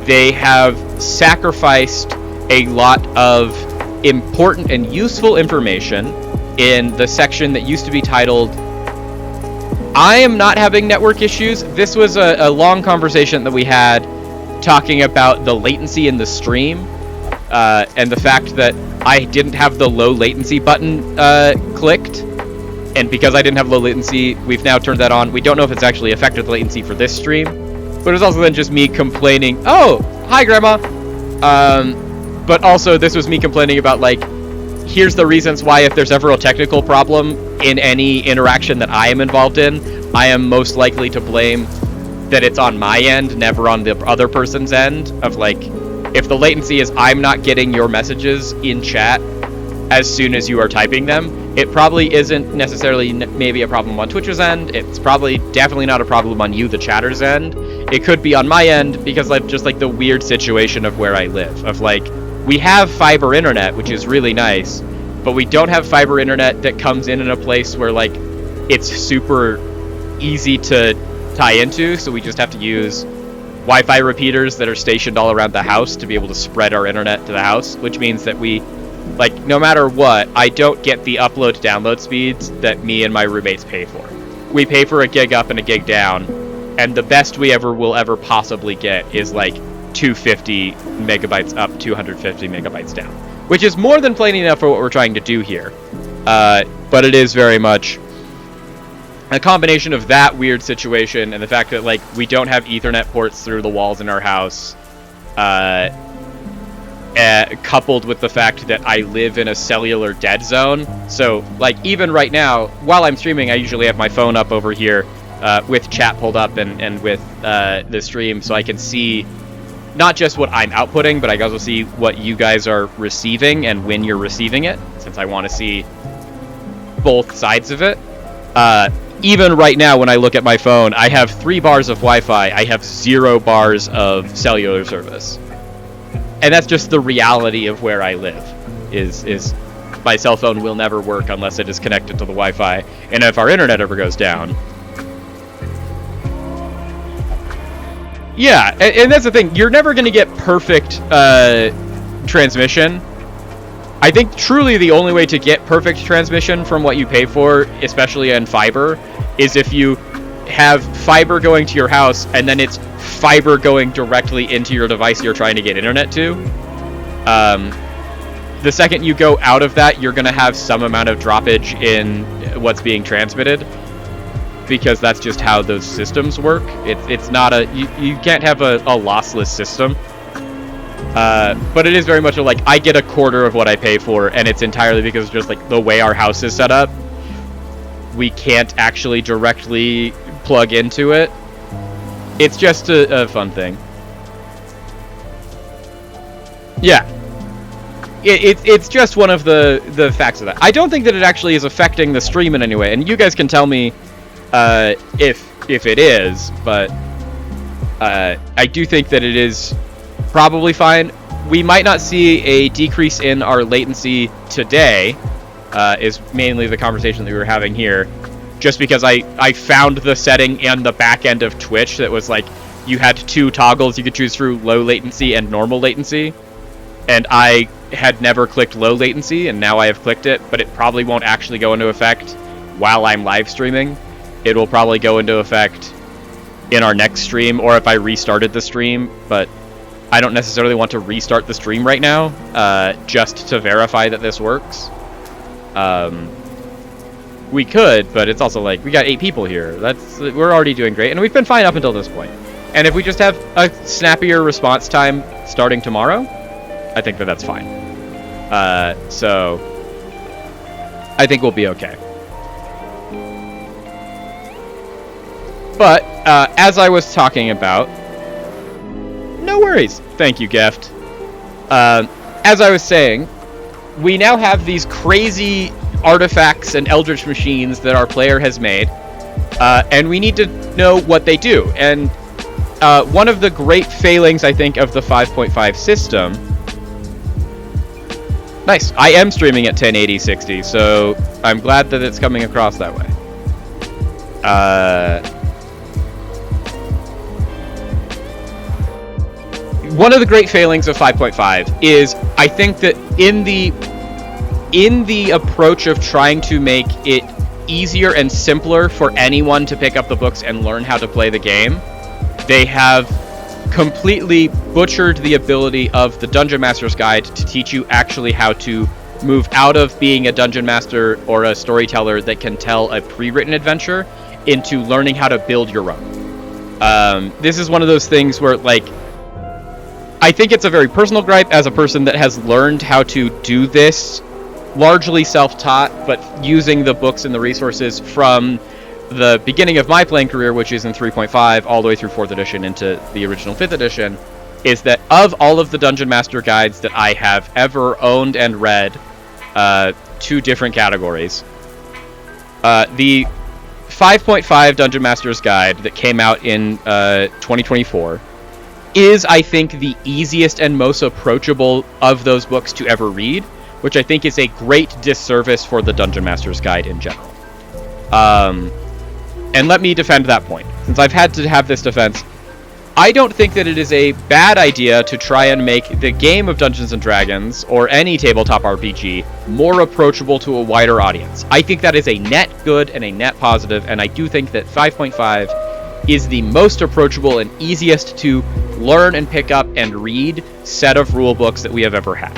they have sacrificed a lot of important and useful information in the section that used to be titled I am not having network issues. This was a long conversation that we had talking about the latency in the stream, and the fact that I didn't have the low latency button clicked. And because I didn't have low latency, we've now turned that on. We don't know if it's actually affected the latency for this stream, but it's also then just me complaining, oh, hi, Grandma. But also this was me complaining about, like, here's the reasons why if there's ever a technical problem in any interaction that I am involved in, I am most likely to blame that it's on my end, never on the other person's end. Of like, if the latency is I'm not getting your messages in chat as soon as you are typing them. It probably isn't necessarily maybe a problem on Twitch's end. It's probably definitely not a problem on you, the chatter's end. It could be on my end because of just like the weird situation of where I live. Of like, we have fiber internet, which is really nice, but we don't have fiber internet that comes in a place where like it's super easy to tie into. So we just have to use Wi-Fi repeaters that are stationed all around the house to be able to spread our internet to the house, which means that we, like, no matter what, I don't get the upload download speeds that me and my roommates pay for. We pay for a gig up and a gig down, and the best we will ever possibly get is like 250 megabytes up, 250 megabytes down, which is more than plenty enough for what we're trying to do here. But it is very much a combination of that weird situation and the fact that like we don't have Ethernet ports through the walls in our house, coupled with the fact that I live in a cellular dead zone. So like even right now, while I'm streaming, I usually have my phone up over here with chat pulled up and with the stream, so I can see not just what I'm outputting, but I can also see what you guys are receiving and when you're receiving it, since I want to see both sides of it. Even right now, when I look at my phone, I have 3 bars of Wi-Fi. I have 0 bars of cellular service. And that's just the reality of where I live, is my cell phone will never work unless it is connected to the Wi-Fi. And if our internet ever goes down... Yeah, and that's the thing. You're never going to get perfect transmission. I think truly the only way to get perfect transmission from what you pay for, especially in fiber, is if you have fiber going to your house and then it's fiber going directly into your device you're trying to get internet to. The second you go out of that, you're going to have some amount of droppage in what's being transmitted, because that's just how those systems work. It's not a... You can't have a lossless system. But it is very much like I get a quarter of what I pay for, and it's entirely because just like the way our house is set up, we can't actually directly plug into it. It's just a fun thing. Yeah. It's just one of the facts of that. I don't think that it actually is affecting the stream in any way, and you guys can tell me if it is, but I do think that it is probably fine. We might not see a decrease in our latency today, is mainly the conversation that we were having here, just because I found the setting and the back end of Twitch that was like, you had 2 toggles you could choose through low latency and normal latency, and I had never clicked low latency, and now I have clicked it, but it probably won't actually go into effect while I'm live streaming. It will probably go into effect in our next stream, or if I restarted the stream, but I don't necessarily want to restart the stream right now, just to verify that this works. We could, but it's also like, we got 8 people here. We're already doing great, and we've been fine up until this point. And if we just have a snappier response time starting tomorrow, I think that that's fine. So I think we'll be okay. But as I was talking about, no worries. Thank you, Geft. As I was saying, we now have these crazy artifacts and eldritch machines that our player has made, and we need to know what they do. And one of the great failings, I think, of the 5.5 system... Nice. I am streaming at 1080-60, so I'm glad that it's coming across that way. One of the great failings of 5.5 is, I think that in the approach of trying to make it easier and simpler for anyone to pick up the books and learn how to play the game, they have completely butchered the ability of the Dungeon Master's Guide to teach you actually how to move out of being a Dungeon Master or a storyteller that can tell a pre-written adventure into learning how to build your own. This is one of those things where, like, I think it's a very personal gripe as a person that has learned how to do this largely self-taught, but using the books and the resources from the beginning of my playing career, which is in 3.5 all the way through 4th edition into the original 5th edition, is that of all of the Dungeon Master guides that I have ever owned and read, two different categories. The 5.5 Dungeon Master's Guide that came out in 2024 is, I think, the easiest and most approachable of those books to ever read, which I think is a great disservice for the Dungeon Master's Guide in general. And let me defend that point. Since I've had to have this defense, I don't think that it is a bad idea to try and make the game of Dungeons & Dragons, or any tabletop RPG, more approachable to a wider audience. I think that is a net good and a net positive, and I do think that 5.5 is the most approachable and easiest to learn and pick up and read set of rule books that we have ever had.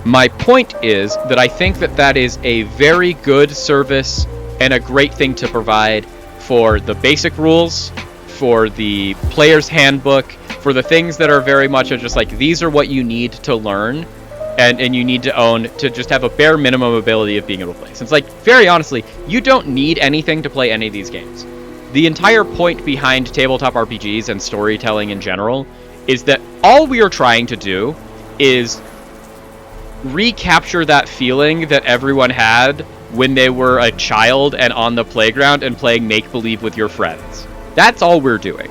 My point is that I think that that is a very good service and a great thing to provide for the basic rules, for the player's handbook, for the things that are very much just like, these are what you need to learn and you need to own to just have a bare minimum ability of being able to play. Since, like, very honestly, you don't need anything to play any of these games. The entire point behind tabletop RPGs and storytelling in general is that all we are trying to do is recapture that feeling that everyone had when they were a child and on the playground and playing make-believe with your friends. That's all we're doing.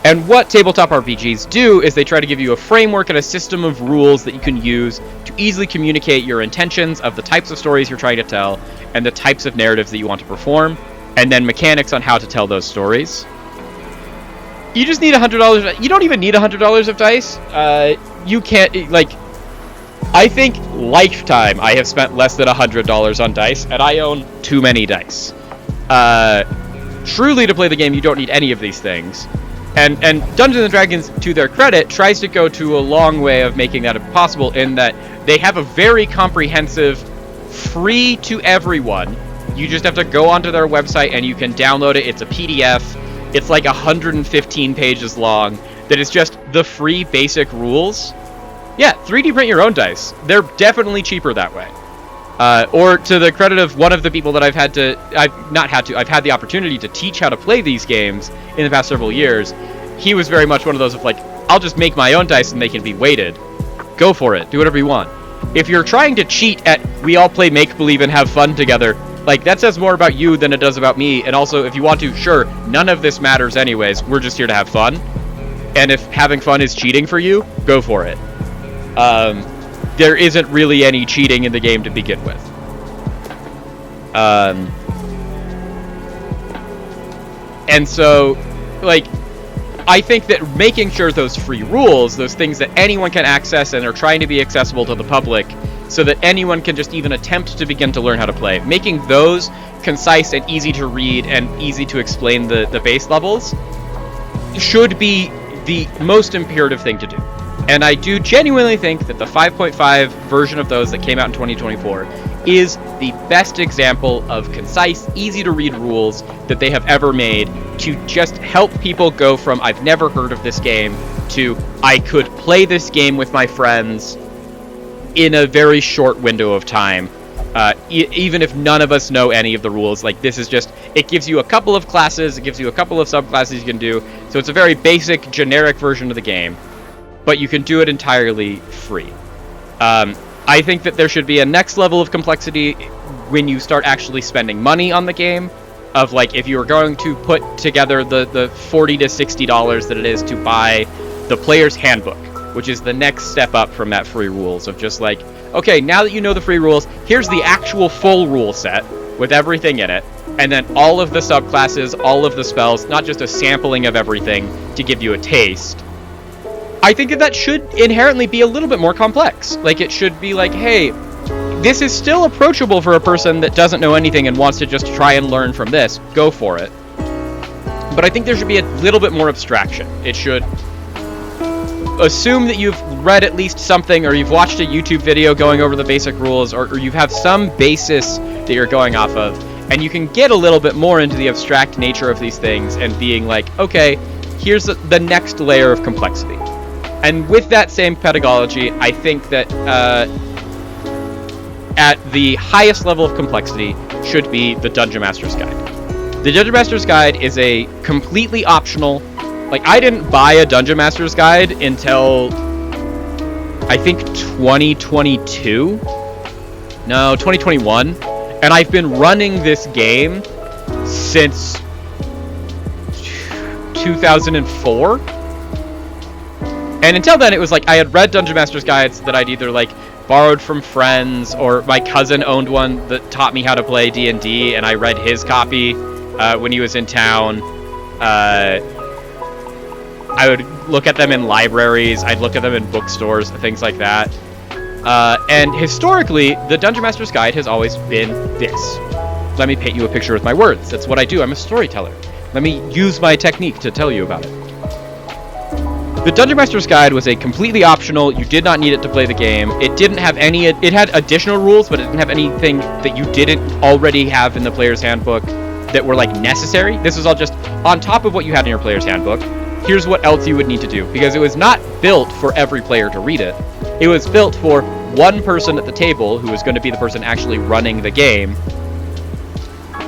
And what tabletop RPGs do is they try to give you a framework and a system of rules that you can use to easily communicate your intentions of the types of stories you're trying to tell and the types of narratives that you want to perform, and then mechanics on how to tell those stories. You just need $100. You don't even need $100 of dice. You can't, like, I think lifetime I have spent less than $100 on dice, and I own too many dice. Truly, to play the game, you don't need any of these things. And Dungeons & Dragons, to their credit, tries to go to a long way of making that possible, in that they have a very comprehensive, free to everyone. You just have to go onto their website and you can download it. It's a PDF. It's like 115 pages long. That is just the free basic rules. Yeah, 3D print your own dice. They're definitely cheaper that way. Or to the credit of one of the people that I've had the opportunity to teach how to play these games in the past several years, he was very much one of those of like, I'll just make my own dice and they can be weighted. Go for it. Do whatever you want. If you're trying to cheat at, we all play make-believe and have fun together, like, that says more about you than it does about me. And also, if you want to, sure, none of this matters anyways. We're just here to have fun. And if having fun is cheating for you, go for it. There isn't really any cheating in the game to begin with. And so, like, I think that making sure those free rules, those things that anyone can access and are trying to be accessible to the public, so that anyone can just even attempt to begin to learn how to play, making those concise and easy to read and easy to explain the base levels should be the most imperative thing to do. And I do genuinely think that the 5.5 version of those that came out in 2024 is the best example of concise, easy-to-read rules that they have ever made to just help people go from, I've never heard of this game, to, I could play this game with my friends in a very short window of time. Even if none of us know any of the rules, like, this is just, it gives you a couple of classes, it gives you a couple of subclasses you can do, so it's a very basic, generic version of the game. But you can do it entirely free. I think that there should be a next level of complexity when you start actually spending money on the game. Of, like, if you were going to put together the $40 to $60 that it is to buy the player's handbook, which is the next step up from that free rules of just like, okay, now that you know the free rules, here's the actual full rule set with everything in it, and then all of the subclasses, all of the spells, not just a sampling of everything to give you a taste. I think that should inherently be a little bit more complex. Like, it should be like, hey, this is still approachable for a person that doesn't know anything and wants to just try and learn from this. Go for it. But I think there should be a little bit more abstraction. It should assume that you've read at least something, or you've watched a YouTube video going over the basic rules, or you have some basis that you're going off of, and you can get a little bit more into the abstract nature of these things and being like, okay, here's the next layer of complexity. And with that same pedagogy, I think that at the highest level of complexity should be the Dungeon Master's Guide. The Dungeon Master's Guide is a completely optional, like, I didn't buy a Dungeon Master's Guide until I think 2022. No, 2021. And I've been running this game since 2004. And until then, it was like I had read Dungeon Master's guides that I'd either like borrowed from friends, or my cousin owned one that taught me how to play D&D, and I read his copy when he was in town. I would look at them in libraries, I'd look at them in bookstores, things like that. And historically, the Dungeon Master's Guide has always been this. Let me paint you a picture with my words. That's what I do. I'm a storyteller. Let me use my technique to tell you about it. The Dungeon Master's Guide was a completely optional, you did not need it to play the game. It didn't have any, it had additional rules, but it didn't have anything that you didn't already have in the player's handbook that were like necessary. This was all just on top of what you had in your player's handbook. Here's what else you would need to do, because it was not built for every player to read it. It was built for one person at the table, who was going to be the person actually running the game,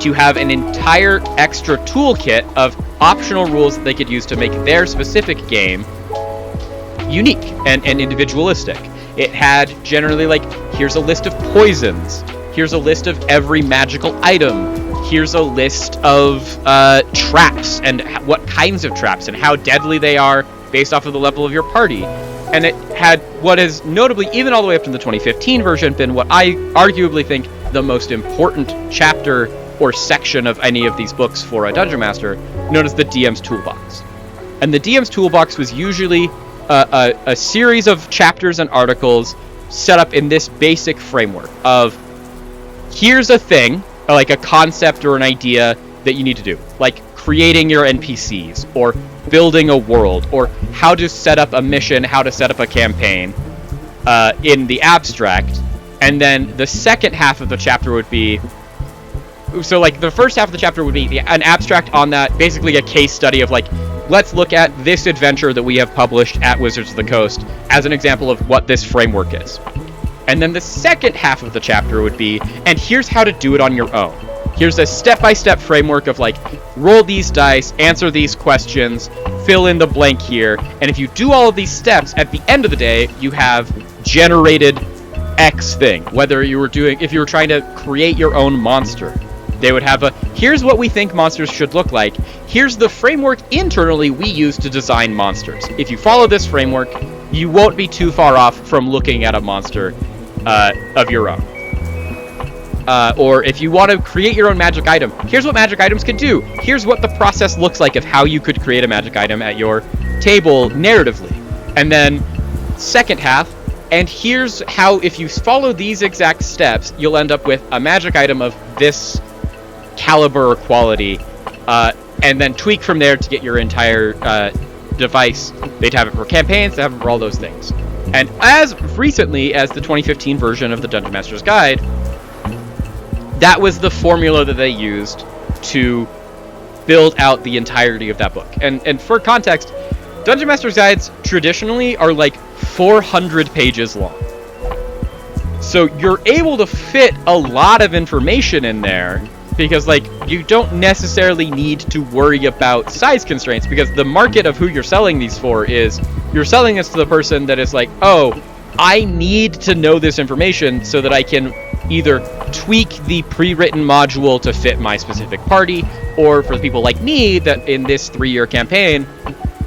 to have an entire extra toolkit of optional rules that they could use to make their specific game unique and individualistic. It had generally like, here's a list of poisons, here's a list of every magical item, here's a list of traps and what kinds of traps and how deadly they are based off of the level of your party. And it had what is notably, even all the way up to the 2015 version, been what I arguably think the most important chapter or section of any of these books for a Dungeon Master, known as the DM's Toolbox. And the DM's Toolbox was usually a series of chapters and articles set up in this basic framework of, here's a thing, like a concept or an idea that you need to do, like creating your NPCs, or building a world, or how to set up a mission, how to set up a campaign in the abstract. And then the second half of the chapter would be, so like the first half of the chapter would be an abstract on that, basically a case study of like, let's look at this adventure that we have published at Wizards of the Coast as an example of what this framework is. And then the second half of the chapter would be, and here's how to do it on your own. Here's a step-by-step framework of like, roll these dice, answer these questions, fill in the blank here, and if you do all of these steps, at the end of the day, you have generated X thing. Whether you were doing, if you were trying to create your own monster, they would have a, here's what we think monsters should look like, here's the framework internally we use to design monsters. If you follow this framework, you won't be too far off from looking at a monster of your own. Or if you want to create your own magic item, here's what magic items can do. Here's what the process looks like of how you could create a magic item at your table narratively. And then second half, and here's how, if you follow these exact steps, you'll end up with a magic item of this caliber or quality, and then tweak from there to get your entire device. They'd have it for campaigns, they have it for all those things. And as recently as the 2015 version of the Dungeon Master's Guide, that was the formula that they used to build out the entirety of that book. And for context, Dungeon Master's Guides traditionally are like 400 pages long. So you're able to fit a lot of information in there, because like, you don't necessarily need to worry about size constraints, because the market of who you're selling these for is, you're selling this to the person that is like, oh, I need to know this information so that I can either tweak the pre-written module to fit my specific party, or for people like me that in this 3-year campaign,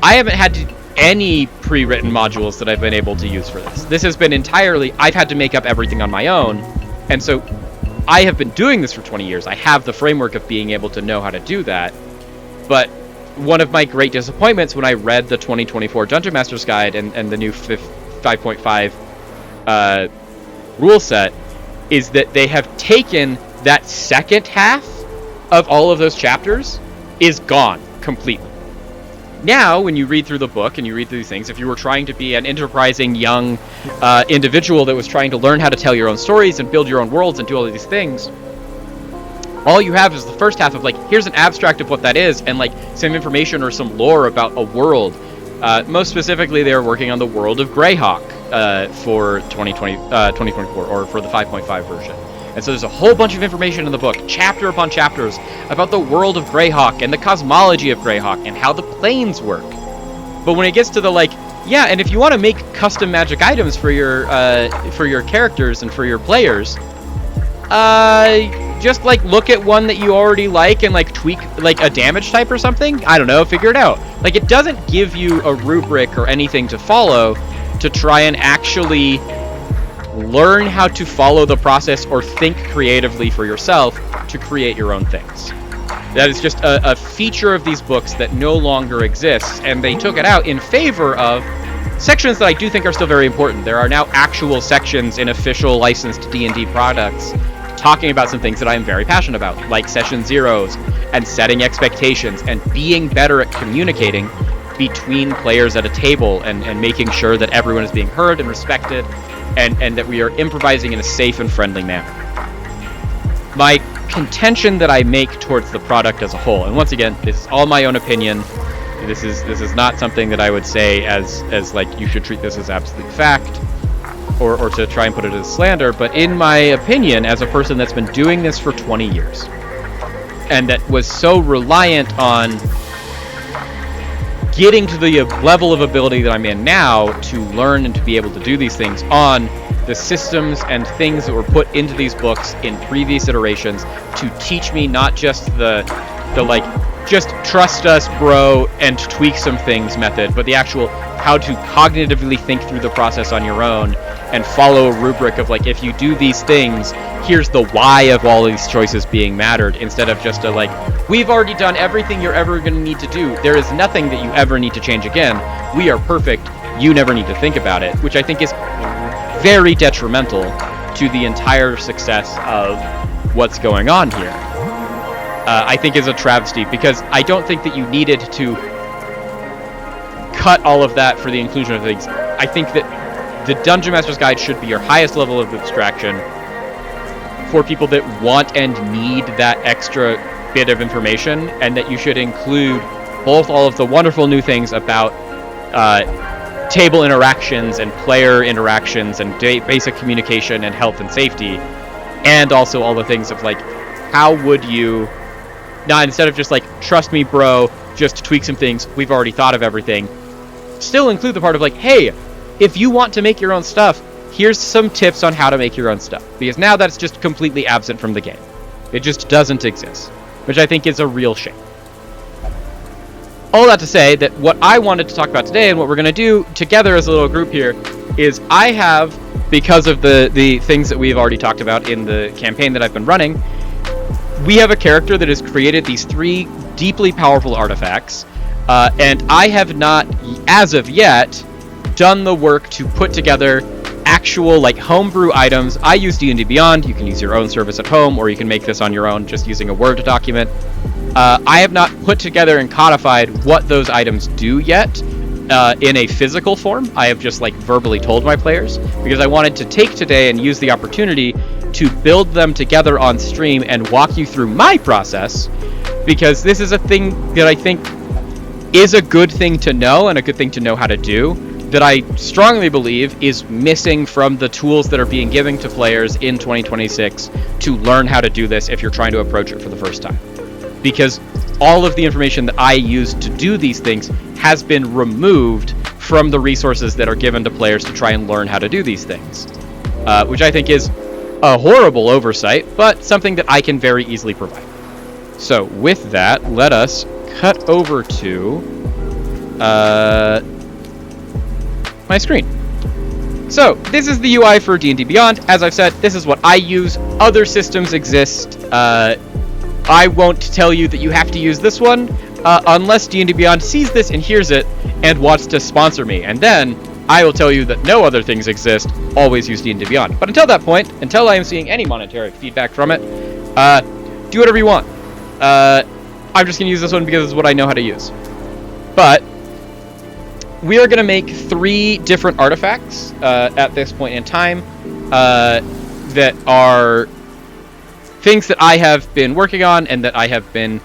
I haven't had any pre-written modules that I've been able to use for this. This has been entirely, I've had to make up everything on my own, and so I have been doing this for 20 years. I have the framework of being able to know how to do that. But one of my great disappointments when I read the 2024 Dungeon Master's Guide and the new 5.5 rule set is that they have taken that second half of all of those chapters is gone completely. Now, when you read through the book and you read through these things, if you were trying to be an enterprising young individual that was trying to learn how to tell your own stories and build your own worlds and do all of these things, all you have is the first half of like, here's an abstract of what that is, and like some information or some lore about a world. Most specifically, they were working on the world of Greyhawk for 2024, or for the 5.5 version. And so there's a whole bunch of information in the book, chapter upon chapters, about the world of Greyhawk and the cosmology of Greyhawk and how the planes work. But when it gets to the like, Yeah, and if you want to make custom magic items for your characters and for your players, just like look at one that you already like and like tweak like a damage type or something. I don't know, figure it out. Like, it doesn't give you a rubric or anything to follow to try and actually learn how to follow the process or think creatively for yourself to create your own things. That is just a feature of these books that no longer exists, and they took it out in favor of sections that I do think are still very important. There are now actual sections in official licensed D&D products talking about some things that I am very passionate about, like session zeros and setting expectations and being better at communicating between players at a table and making sure that everyone is being heard and respected and that we are improvising in a safe and friendly manner. My contention that I make towards the product as a whole, and once again, this is all my own opinion. This is not something that I would say as like you should treat this as absolute fact or to try and put it as slander, but in my opinion, as a person that's been doing this for 20 years and that was so reliant on getting to the level of ability that I'm in now to learn and to be able to do these things on the systems and things that were put into these books in previous iterations to teach me not just the like just trust us bro and tweak some things method, but the actual how to cognitively think through the process on your own and follow a rubric of like, if you do these things, here's the why of all these choices being mattered, instead of just a like, we've already done everything you're ever going to need to do, there is nothing that you ever need to change again, we are perfect, you never need to think about it, which I think is very detrimental to the entire success of what's going on here. I think is a travesty, because I don't think that you needed to cut all of that for the inclusion of things. I think that the Dungeon Master's Guide should be your highest level of abstraction for people that want and need that extra bit of information, and that you should include both all of the wonderful new things about table interactions and player interactions and basic communication and health and safety, and also all the things of like, how would you, not instead of just like, trust me bro, just tweak some things, we've already thought of everything, still include the part of like, hey, if you want to make your own stuff, here's some tips on how to make your own stuff, because now that's just completely absent from the game. It just doesn't exist, which I think is a real shame. All that to say that what I wanted to talk about today and what we're going to do together as a little group here is I have, because of the things that we've already talked about in the campaign that I've been running, we have a character that has created these 3 deeply powerful artifacts, and I have not, as of yet, done the work to put together actual like homebrew items. I use D&D Beyond. You can use your own service at home, or you can make this on your own just using a Word document. I have not put together and codified what those items do yet in a physical form. I have just like verbally told my players, because I wanted to take today and use the opportunity to build them together on stream and walk you through my process, because this is a thing that I think is a good thing to know and a good thing to know how to do, that I strongly believe is missing from the tools that are being given to players in 2026 to learn how to do this if you're trying to approach it for the first time. Because all of the information that I use to do these things has been removed from the resources that are given to players to try and learn how to do these things, which I think is a horrible oversight, but something that I can very easily provide. So with that, let us cut over to my screen. So this is the UI for D&D Beyond. As I've said, this is what I use. Other systems exist. I won't tell you that you have to use this one unless D&D Beyond sees this and hears it and wants to sponsor me, and then I will tell you that no other things exist. Always use D&D Beyond. But until that point, until I am seeing any monetary feedback from it, do whatever you want. I'm just going to use this one because it's what I know how to use. But we are going to make 3 different artifacts at this point in time that are things that I have been working on and that I have been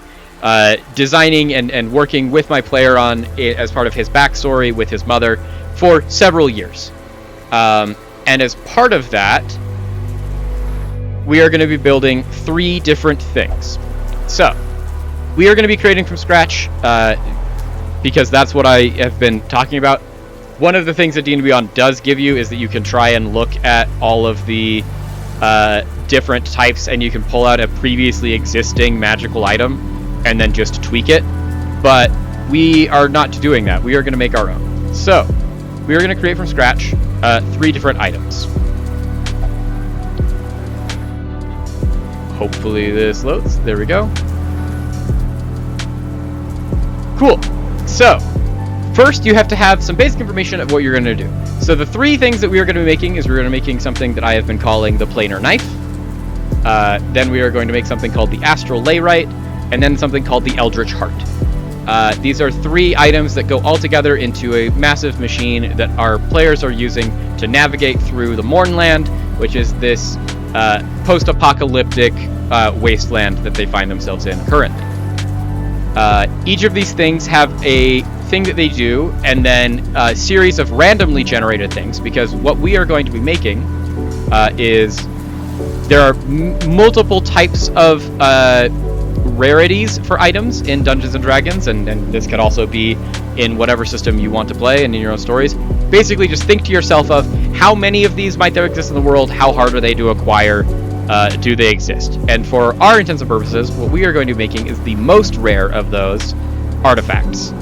designing and working with my player on as part of his backstory with his mother for several years. And as part of that, we are going to be building 3 different things. So, we are going to be creating from scratch because that's what I have been talking about one of the things that D&D Beyond does give you is that you can try and look at all of the different types, and you can pull out a previously existing magical item and then just tweak it. But we are not doing that. We are going to make our own. So we are going to create from scratch 3 different items. Hopefully this loads. There we go. Cool. So first, you have to have some basic information of what you're going to do. So the 3 things that we are going to be making is we're going to be making something that I have been calling the Planar Knife. Then we are going to make something called the Astral Layrite, and then something called the Eldritch Heart. These are 3 items that go all together into a massive machine that our players are using to navigate through the Mournland, which is this post-apocalyptic wasteland that they find themselves in currently. Each of these things have a thing that they do, and then a series of randomly generated things, because what we are going to be making is there are multiple types of rarities for items in Dungeons & Dragons, and this could also be in whatever system you want to play and in your own stories. Basically, just think to yourself of how many of these might there exist in the world, how hard are they to acquire, do they exist? And for our intents and purposes, what we are going to be making is the most rare of those artifacts,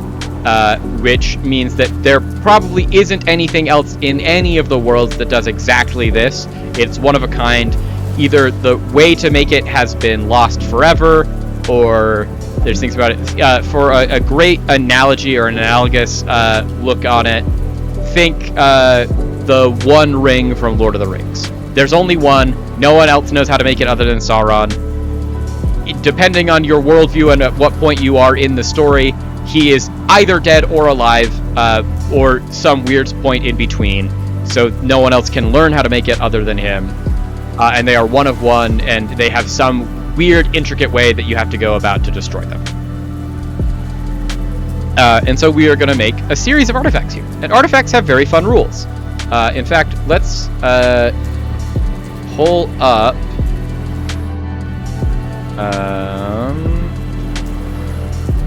which means that there probably isn't anything else in any of the worlds that does exactly this. It's one of a kind. Either the way to make it has been lost forever, or there's things about it. For a great analogy or an analogous look on it, think the One Ring from Lord of the Rings. There's only one. No one else knows how to make it other than Sauron. Depending on your worldview and at what point you are in the story, he is either dead or alive, or some weird point in between. So no one else can learn how to make it other than him. And they are one of one, and they have some weird, intricate way that you have to go about to destroy them. And so we are going to make a series of artifacts here. And artifacts have very fun rules. In fact, let's pull up...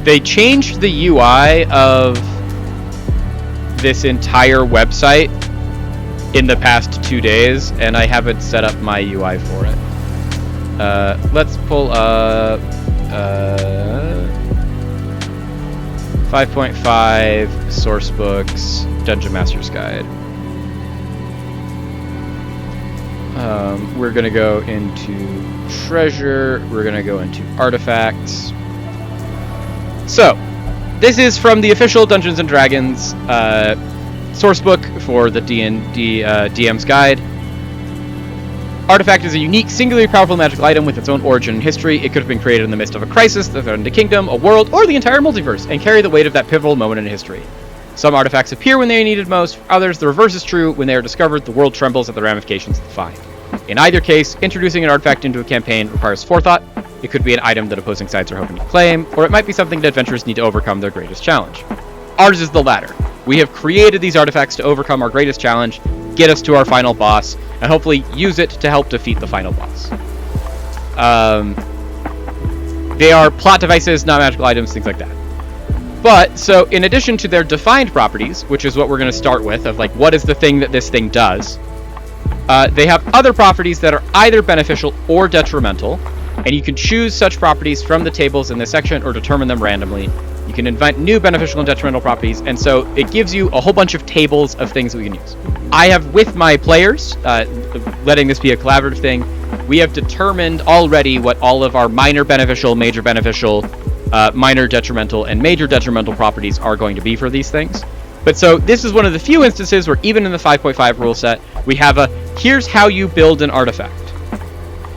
they changed the UI of this entire website in the past 2 days, and I haven't set up my UI for it. Let's pull up 5.5 Sourcebooks Dungeon Master's Guide. We're going to go into Treasure. We're going to go into Artifacts. So, this is from the official Dungeons & Dragons sourcebook for the D&D DM's Guide. Artifact is a unique, singularly powerful magical item with its own origin and history. It could have been created in the midst of a crisis that threatened a kingdom, a world, or the entire multiverse, and carry the weight of that pivotal moment in history. Some artifacts appear when they are needed most. For others, the reverse is true. When they are discovered, the world trembles at the ramifications of the find. In either case, introducing an artifact into a campaign requires forethought. It could be an item that opposing sides are hoping to claim, or it might be something that adventurers need to overcome their greatest challenge. Ours is the latter. We have created these artifacts to overcome our greatest challenge, get us to our final boss, and hopefully use it to help defeat the final boss. They are plot devices, not magical items, things like that. But, so, in addition to their defined properties, which is what we're going to start with, of like, what is the thing that this thing does, they have other properties that are either beneficial or detrimental, and you can choose such properties from the tables in this section or determine them randomly. You can invent new beneficial and detrimental properties, and so it gives you a whole bunch of tables of things that we can use. I have, with my players, letting this be a collaborative thing, we have determined already what all of our minor beneficial, major beneficial, minor detrimental, and major detrimental properties are going to be for these things. But so this is one of the few instances where even in the 5.5 rule set, we have a, here's how you build an artifact.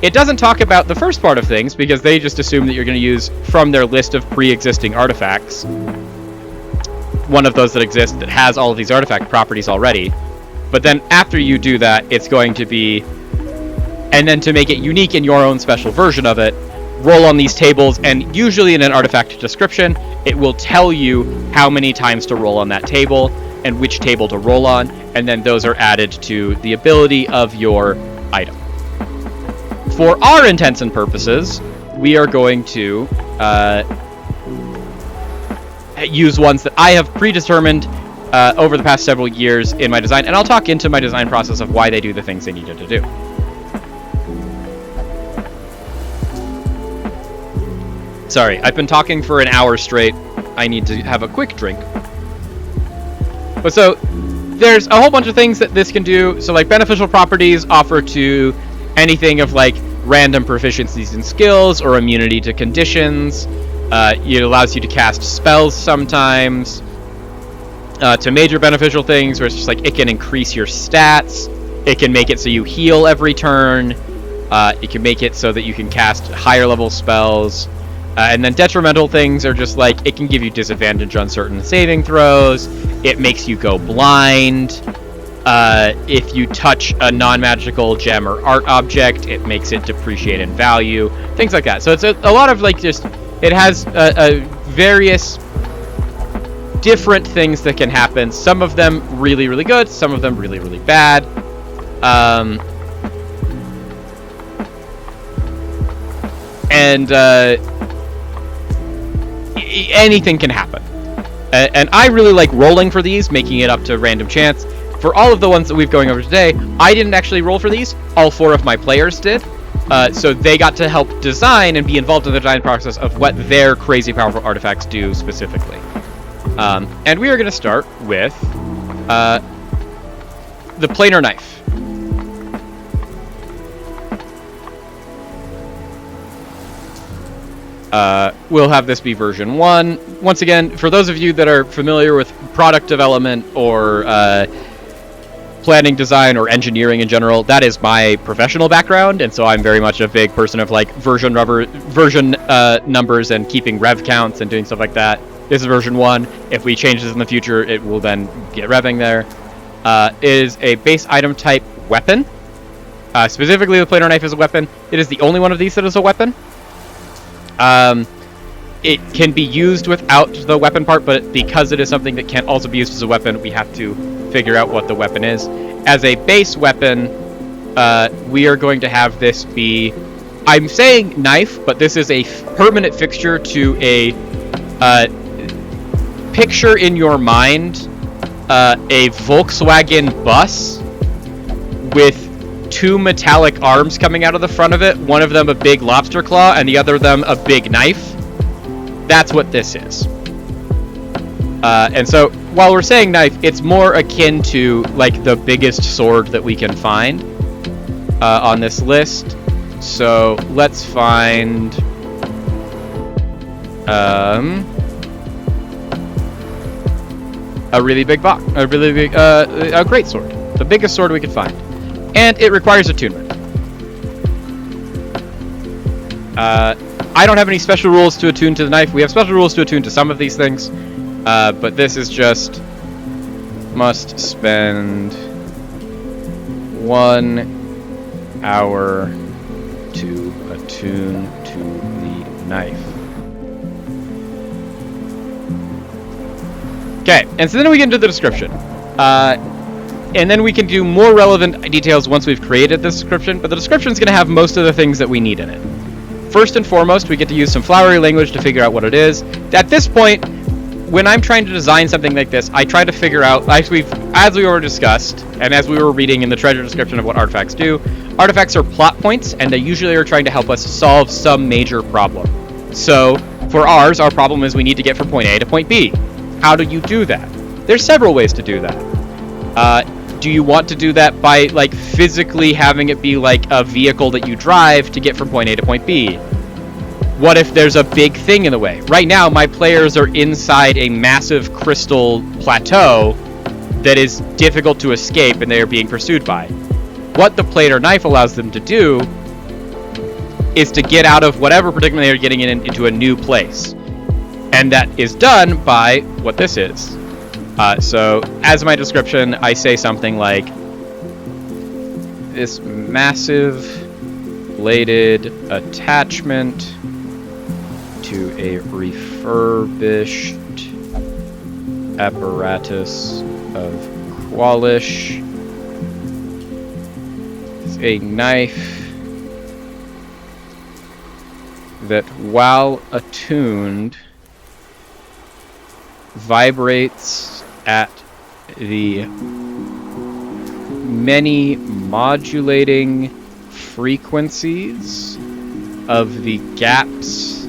It doesn't talk about the first part of things, because they just assume that you're going to use from their list of pre-existing artifacts one of those that exist that has all of these artifact properties already. But then after you do that, it's going to be, and then to make it unique in your own special version of it, roll on these tables, and usually in an artifact description, it will tell you how many times to roll on that table and which table to roll on, and then those are added to the ability of your item. For our intents and purposes, we are going to use ones that I have predetermined over the past several years in my design, and I'll talk into my design process of why they do the things they needed to do. Sorry, I've been talking for an hour straight. I need to have a quick drink. But so, there's a whole bunch of things that this can do. So like beneficial properties offer to anything of like random proficiencies in skills or immunity to conditions. It allows you to cast spells sometimes. To major beneficial things where it's just like it can increase your stats. It can make it so you heal every turn. It can make it so that you can cast higher level spells. And then detrimental things are just like it can give you disadvantage on certain saving throws. It makes you go blind. If you touch a non-magical gem or art object, it makes it depreciate in value. Things like that. So it's a lot of like just it has various different things that can happen. Some of them really, really good. Some of them really, really bad. Anything can happen. And I really like rolling for these, making it up to random chance. For all of the ones that we've going over today, I didn't actually roll for these. All 4 of my players did. So they got to help design and be involved in the design process of what their crazy powerful artifacts do specifically. And we are going to start with the planar knife. We'll have this be version 1. Once again, for those of you that are familiar with product development or planning, design, or engineering in general, that is my professional background, and so I'm very much a big person of like version numbers and keeping rev counts and doing stuff like that. This is version 1. If we change this in the future, it will then get revving there. It is a base item type weapon. Specifically, the planar knife is a weapon. It is the only one of these that is a weapon. It can be used without the weapon part, but because it is something that can also be used as a weapon, we have to figure out what the weapon is. As a base weapon, we are going to have this be... I'm saying knife, but this is a permanent fixture to a... picture in your mind a Volkswagen bus with 2 metallic arms coming out of the front of it, one of them a big lobster claw and the other of them a big knife. That's what this is. And so while we're saying knife, it's more akin to like the biggest sword that we can find on this list. So let's find a really big box, a great sword, the biggest sword we could find. And it requires attunement. I don't have any special rules to attune to the knife. We have special rules to attune to some of these things. But this is just... must spend 1 hour to attune to the knife. Okay, and so then we get into the description. And then we can do more relevant details once we've created the description, but the description is going to have most of the things that we need in it. First and foremost, we get to use some flowery language to figure out what it is. At this point, when I'm trying to design something like this, I try to figure out, as we already discussed, and as we were reading in the treasure description of what artifacts do, artifacts are plot points, and they usually are trying to help us solve some major problem. So, for ours, our problem is we need to get from point A to point B. How do you do that? There's several ways to do that. Do you want to do that by like physically having it be like a vehicle that you drive to get from point A to point B? What if there's a big thing in the way? Right now, my players are inside a massive crystal plateau that is difficult to escape and they are being pursued by. What the planar knife allows them to do is to get out of whatever predicament they are getting into a new place. And that is done by what this is. So, as my description, I say something like, this massive bladed attachment to a refurbished apparatus of Qualish is a knife that, while attuned, vibrates at the many modulating frequencies of the gaps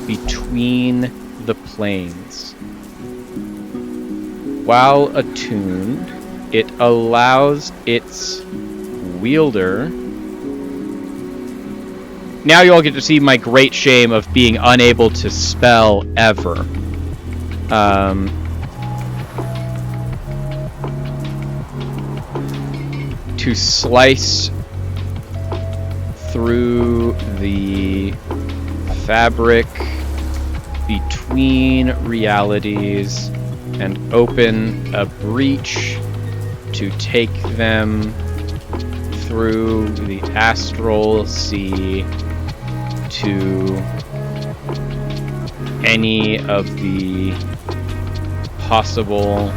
between the planes. While attuned, it allows its wielder... Now you all get to see my great shame of being unable to spell ever. To slice through the fabric between realities and open a breach to take them through the astral sea to any of the possible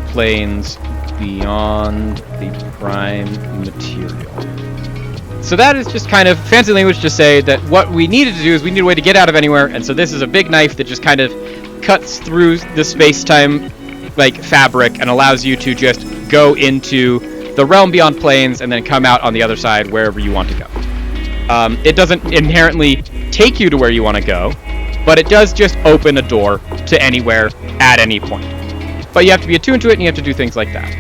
planes beyond the prime material. So that is just kind of fancy language to say that what we needed to do is we need a way to get out of anywhere, and so this is a big knife that just kind of cuts through the space-time like fabric and allows you to just go into the realm beyond planes and then come out on the other side wherever you want to go. It doesn't inherently take you to where you want to go, but it does just open a door to anywhere at any point. But you have to be attuned to it, and you have to do things like that.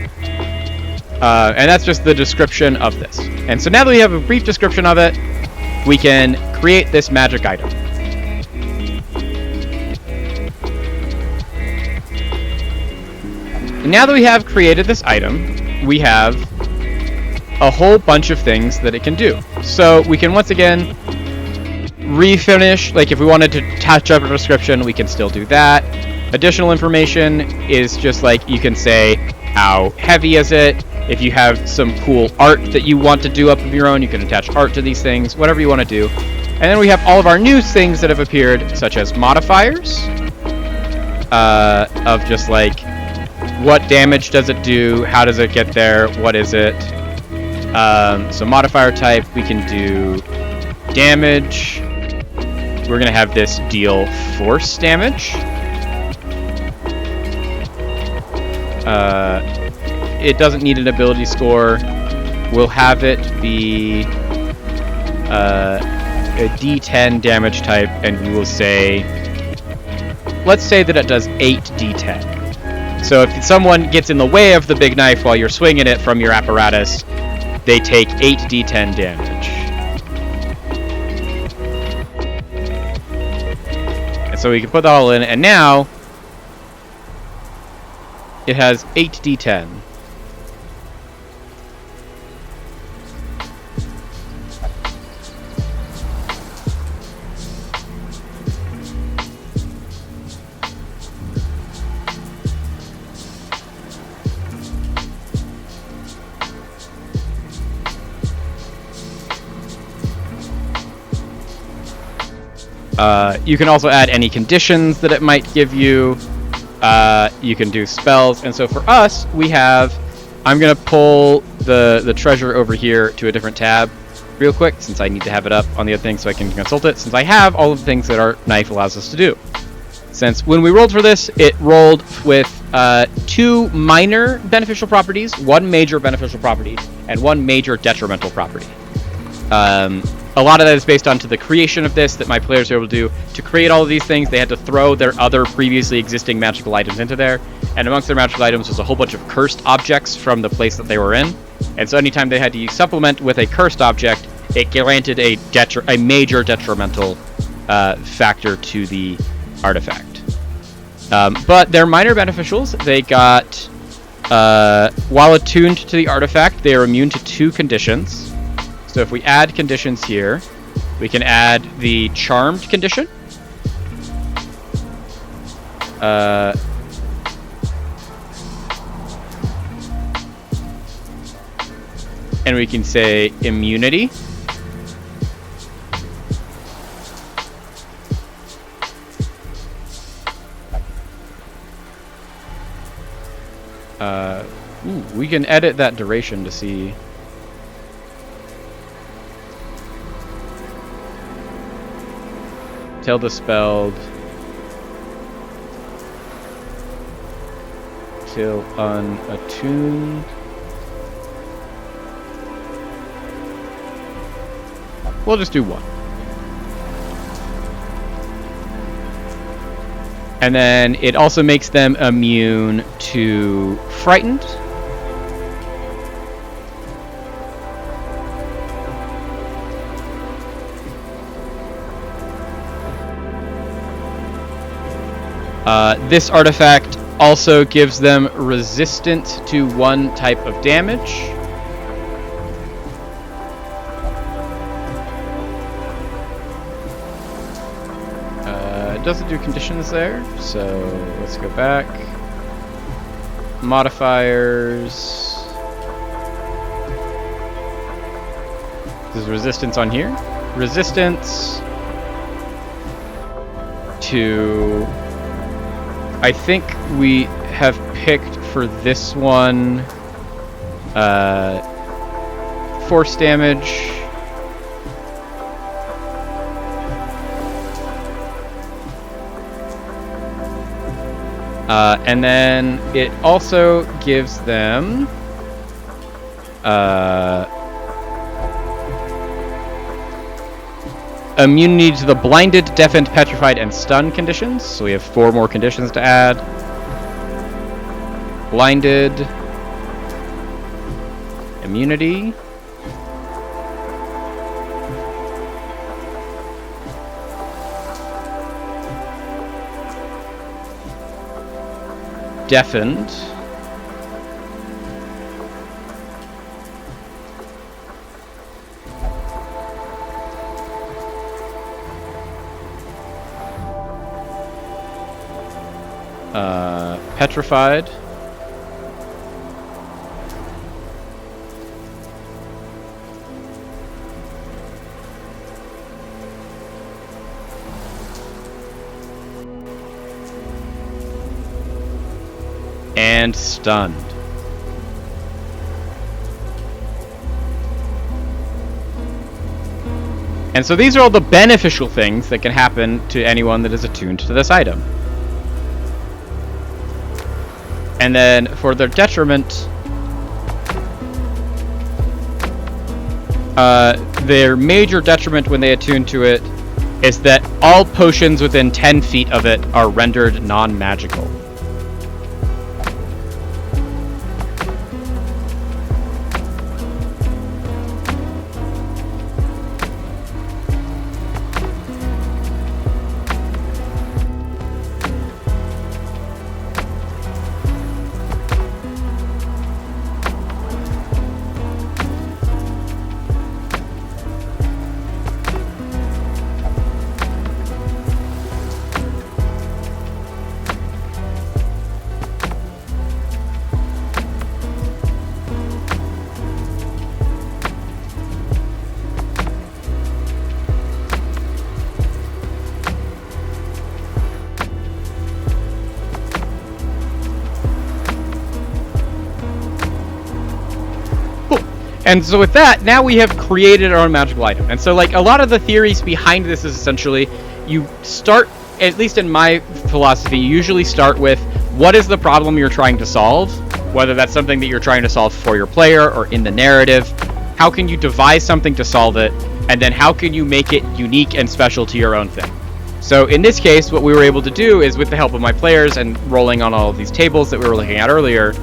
And that's just the description of this. And so now that we have a brief description of it, we can create this magic item. And now that we have created this item, we have a whole bunch of things that it can do. So we can once again refinish, like if we wanted to touch up a description, we can still do that. Additional information is just like, you can say how heavy is it. If you have some cool art that you want to do up of your own, you can attach art to these things, whatever you want to do. And then we have all of our new things that have appeared, such as modifiers, of just like, what damage does it do, how does it get there, what is it. So modifier type, we can do damage. We're going to have this deal force damage. It doesn't need an ability score. We'll have it be a D10 damage type, and we will say, let's say that it does 8 D10. So if someone gets in the way of the big knife while you're swinging it from your apparatus, they take 8 D10 damage. And so we can put that all in, and now it has 8 D10. You can also add any conditions that it might give you. You can do spells, and so for us, we have... I'm going to pull the treasure over here to a different tab real quick, since I need to have it up on the other thing so I can consult it, since I have all of the things that our knife allows us to do. Since when we rolled for this, it rolled with 2 minor beneficial properties, 1 major beneficial property, and 1 major detrimental property. A lot of that is based onto the creation of this that my players were able to do. To create all of these things, they had to throw their other previously existing magical items into there. And amongst their magical items was a whole bunch of cursed objects from the place that they were in. And so anytime they had to supplement with a cursed object, it granted a major detrimental factor to the artifact. But their minor beneficials, they got, while attuned to the artifact, they are immune to 2 conditions. So if we add conditions here, we can add the charmed condition. And we can say immunity. We can edit that duration to see. Till dispelled. until unattuned. We'll just do 1. And then it also makes them immune to frightened. This artifact also gives them resistance to 1 type of damage. It doesn't do conditions there, so let's go back. Modifiers. There's resistance on here. Resistance to... I think we have picked for this one force damage. And then it also gives them immunity to the blinded, deafened, petrified, and stunned conditions. So we have 4 more conditions to add. Blinded, immunity, deafened, petrified, and stunned. And so these are all the beneficial things that can happen to anyone that is attuned to this item. And then for their detriment, their major detriment when they attune to it is that all potions within 10 feet of it are rendered non-magical. And so with that, now we have created our own magical item. And so like a lot of the theories behind this is essentially you start, at least in my philosophy, you usually start with what is the problem you're trying to solve, whether that's something that you're trying to solve for your player or in the narrative. How can you devise something to solve it? And then how can you make it unique and special to your own thing? So in this case, what we were able to do is with the help of my players and rolling on all of these tables that we were looking at earlier,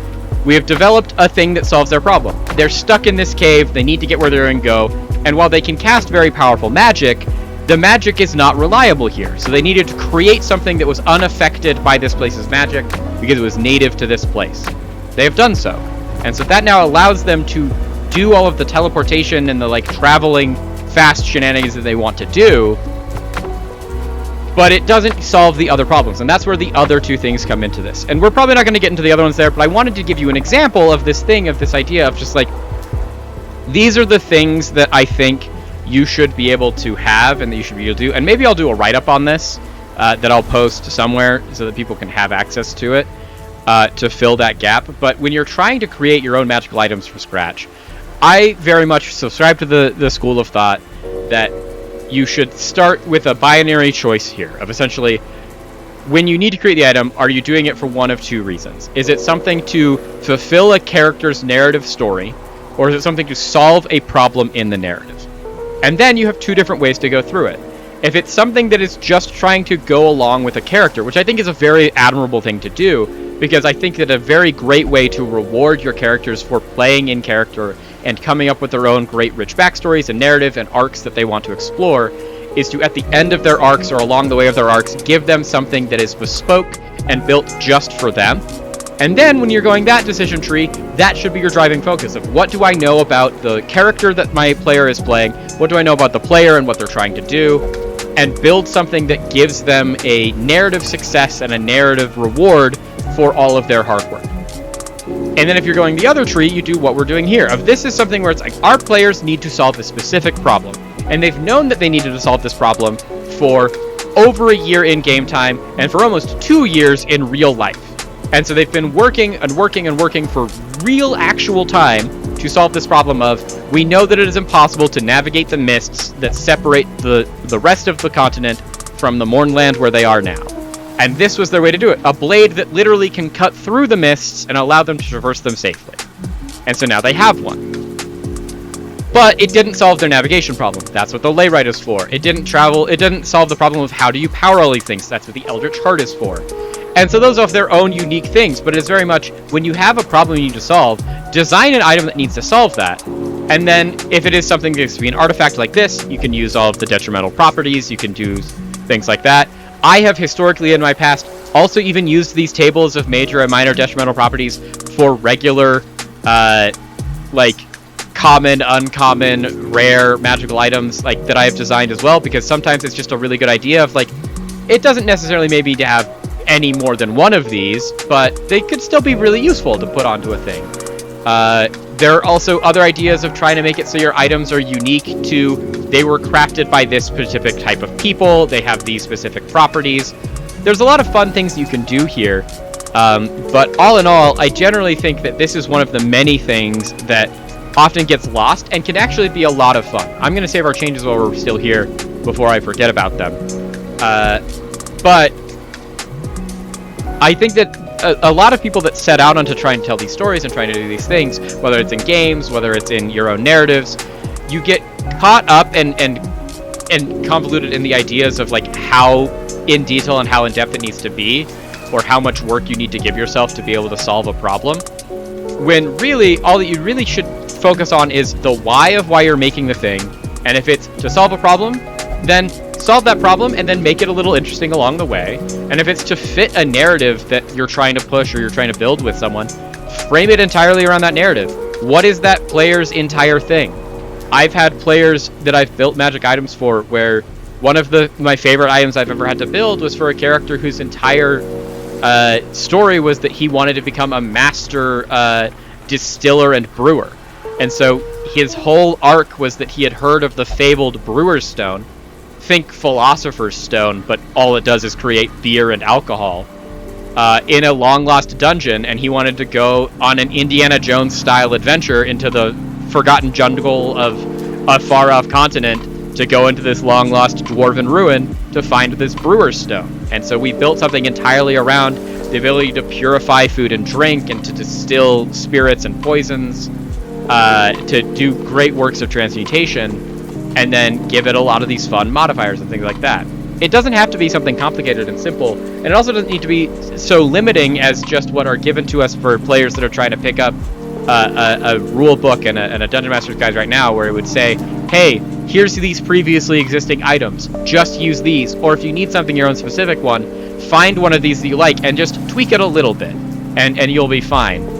we have developed a thing that solves their problem. They're stuck in this cave, they need to get where they're going to go, and while they can cast very powerful magic, the magic is not reliable here. So they needed to create something that was unaffected by this place's magic because it was native to this place. They have done so. And so that now allows them to do all of the teleportation and the like traveling fast shenanigans that they want to do, but it doesn't solve the other problems, and that's where the other 2 things come into this. And we're probably not going to get into the other ones there, but I wanted to give you an example of this thing, of this idea of just like, these are the things that I think you should be able to have and that you should be able to do. And maybe I'll do a write-up on this that I'll post somewhere so that people can have access to it to fill that gap. But when you're trying to create your own magical items from scratch, I very much subscribe to the school of thought that you should start with a binary choice here of essentially when you need to create the item, are you doing it for one of two reasons? Is it something to fulfill a character's narrative story, or is it something to solve a problem in the narrative? And then you have two different ways to go through it. If it's something that is just trying to go along with a character, which I think is a very admirable thing to do, because I think that a very great way to reward your characters for playing in character and coming up with their own great rich backstories and narrative and arcs that they want to explore is to, at the end of their arcs or along the way of their arcs, give them something that is bespoke and built just for them. And then when you're going that decision tree, that should be your driving focus of what do I know about the character that my player is playing, what do I know about the player and what they're trying to do, and build something that gives them a narrative success and a narrative reward for all of their hard work. And then if you're going the other tree, you do what we're doing here. Of this is something where it's like our players need to solve a specific problem. And they've known that they needed to solve this problem for over a year in game time and for almost 2 years in real life. And so they've been working and working and working for real actual time to solve this problem of, we know that it is impossible to navigate the mists that separate the rest of the continent from the Mournland where they are now. And this was their way to do it. A blade that literally can cut through the mists and allow them to traverse them safely. And so now they have one. But it didn't solve their navigation problem. That's what the Layrite is for. It didn't solve the problem of how do you power all these things. That's what the Eldritch Heart is for. And so those are their own unique things, but it's very much, when you have a problem you need to solve, design an item that needs to solve that. And then, if it is something that needs to be an artifact like this, you can use all of the detrimental properties, you can do things like that. I have historically in my past also even used these tables of major and minor detrimental properties for regular, common, uncommon, rare magical items that I have designed as well, because sometimes it's just a really good idea of it doesn't necessarily maybe to have any more than one of these, but they could still be really useful to put onto a thing. There are also other ideas of trying to make it so your items are unique to, they were crafted by this specific type of people, they have these specific properties. There's a lot of fun things you can do here, but all in all, I generally think that this is one of the many things that often gets lost and can actually be a lot of fun. I'm going to save our changes while we're still here before I forget about them. But I think that a lot of people that set out on to try and tell these stories and trying to do these things, whether it's in games, whether it's in your own narratives, you get caught up and convoluted in the ideas of how in detail and how in depth it needs to be, or how much work you need to give yourself to be able to solve a problem. When really, all that you really should focus on is the why of why you're making the thing, and if it's to solve a problem, then solve that problem and then make it a little interesting along the way. And if it's to fit a narrative that you're trying to push or you're trying to build with someone, frame it entirely around that narrative. What is that player's entire thing? I've had players that I've built magic items for where one of my favorite items I've ever had to build was for a character whose entire story was that he wanted to become a master distiller and brewer. And so his whole arc was that he had heard of the fabled Brewer's Stone. Think Philosopher's Stone, but all it does is create beer and alcohol in a long-lost dungeon, and he wanted to go on an Indiana Jones-style adventure into the forgotten jungle of a far-off continent to go into this long-lost dwarven ruin to find this Brewer's Stone. And so we built something entirely around the ability to purify food and drink and to distill spirits and poisons, to do great works of transmutation, and then give it a lot of these fun modifiers and things like that. It doesn't have to be something complicated and simple, and it also doesn't need to be so limiting as just what are given to us for players that are trying to pick up a rule book and a Dungeon Master's Guide right now, where it would say, hey, here's these previously existing items, just use these, or if you need something, your own specific one, find one of these that you like and just tweak it a little bit, and you'll be fine.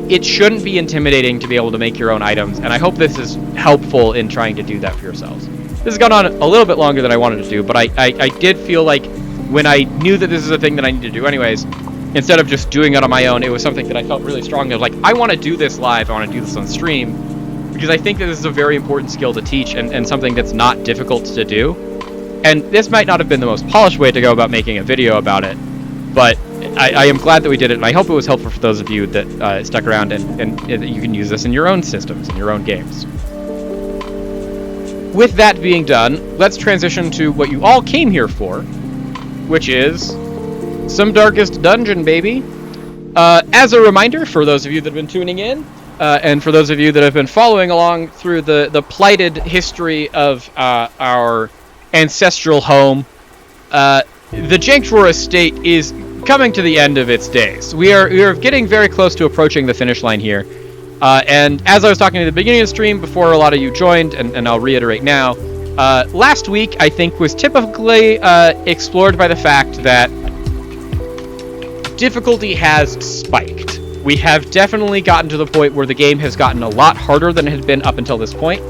It shouldn't be intimidating to be able to make your own items, and I hope this is helpful in trying to do that for yourselves. This has gone on a little bit longer than I wanted to do, but I did feel like when I knew that this is a thing that I need to do anyways, instead of just doing it on my own, it was something that I felt really strongly like, I want to do this live, I want to do this on stream, because I think that this is a very important skill to teach and something that's not difficult to do. And this might not have been the most polished way to go about making a video about it, but I am glad that we did it, and I hope it was helpful for those of you that stuck around and that you can use this in your own systems, in your own games. With that being done, let's transition to what you all came here for, which is some Darkest Dungeon, baby. As a reminder, for those of you that have been tuning in, and for those of you that have been following along through the plighted history of our ancestral home, the Jankdrawer Estate is coming to the end of its days. We are getting very close to approaching the finish line here. And as I was talking at the beginning of the stream, before a lot of you joined, and I'll reiterate now, last week, I think, was typically explored by the fact that difficulty has spiked. We have definitely gotten to the point where the game has gotten a lot harder than it had been up until this point.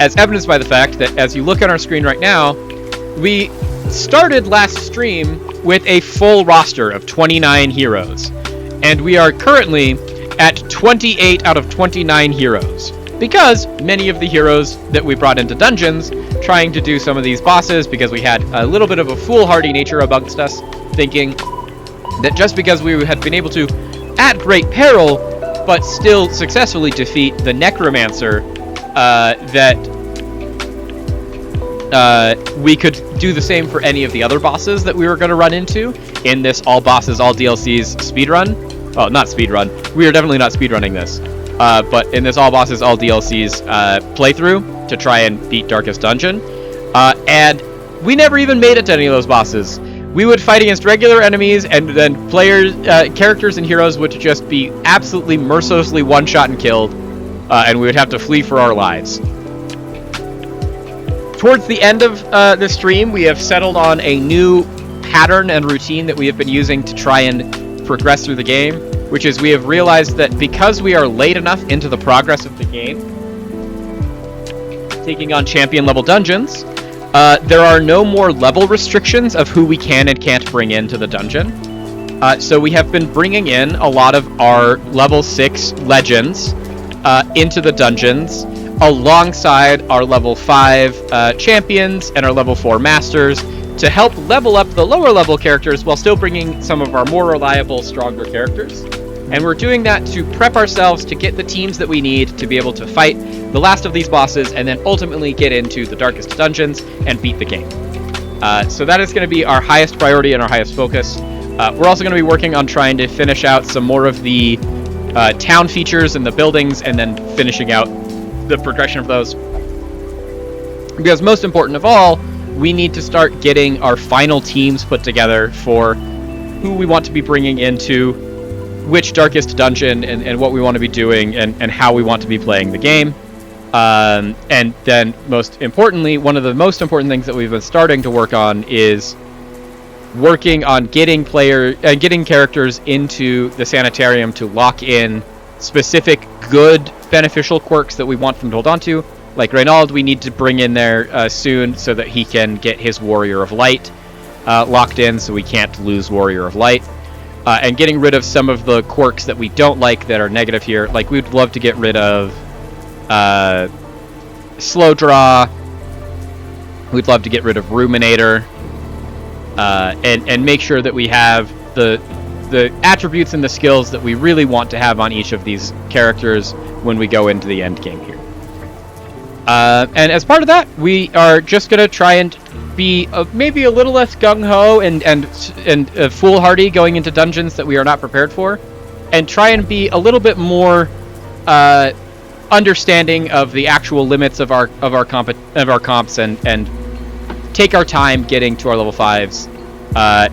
As evidenced by the fact that, as you look on our screen right now, we started last stream with a full roster of 29 heroes. And we are currently at 28 out of 29 heroes. Because many of the heroes that we brought into dungeons, trying to do some of these bosses, because we had a little bit of a foolhardy nature amongst us, thinking that just because we had been able to, at great peril, but still successfully defeat the Necromancer, that we could do the same for any of the other bosses that we were going to run into in this all bosses, all DLCs speedrun. Well, not speedrun. We are definitely not speedrunning this. But in this all bosses, all DLCs playthrough to try and beat Darkest Dungeon. And we never even made it to any of those bosses. We would fight against regular enemies, and then characters and heroes would just be absolutely mercilessly one-shot and killed, and we would have to flee for our lives. Towards the end of the stream, we have settled on a new pattern and routine that we have been using to try and progress through the game, which is we have realized that because we are late enough into the progress of the game, taking on champion level dungeons, there are no more level restrictions of who we can and can't bring into the dungeon. So we have been bringing in a lot of our level 6 legends into the dungeons, alongside our level 5 champions and our level 4 masters, to help level up the lower level characters while still bringing some of our more reliable, stronger characters. And we're doing that to prep ourselves to get the teams that we need to be able to fight the last of these bosses and then ultimately get into the Darkest Dungeons and beat the game. So that is going to be our highest priority and our highest focus. We're also going to be working on trying to finish out some more of the town features and the buildings, and then finishing out the progression of those. Because most important of all, we need to start getting our final teams put together for who we want to be bringing into which Darkest Dungeon, and what we want to be doing, and how we want to be playing the game. And then, most importantly, one of the most important things that we've been starting to work on is working on getting characters into the Sanitarium to lock in specific good beneficial quirks that we want them to hold on to. Like Reynald, we need to bring in there soon so that he can get his Warrior of Light locked in, so we can't lose Warrior of Light. And getting rid of some of the quirks that we don't like that are negative here. Like, we'd love to get rid of Slow Draw. We'd love to get rid of Ruminator. And make sure that we have the attributes and the skills that we really want to have on each of these characters when we go into the end game here. And as part of that, we are just going to try and be maybe a little less gung-ho and foolhardy going into dungeons that we are not prepared for, and try and be a little bit more understanding of the actual limits of our comps, and take our time getting to our level 5s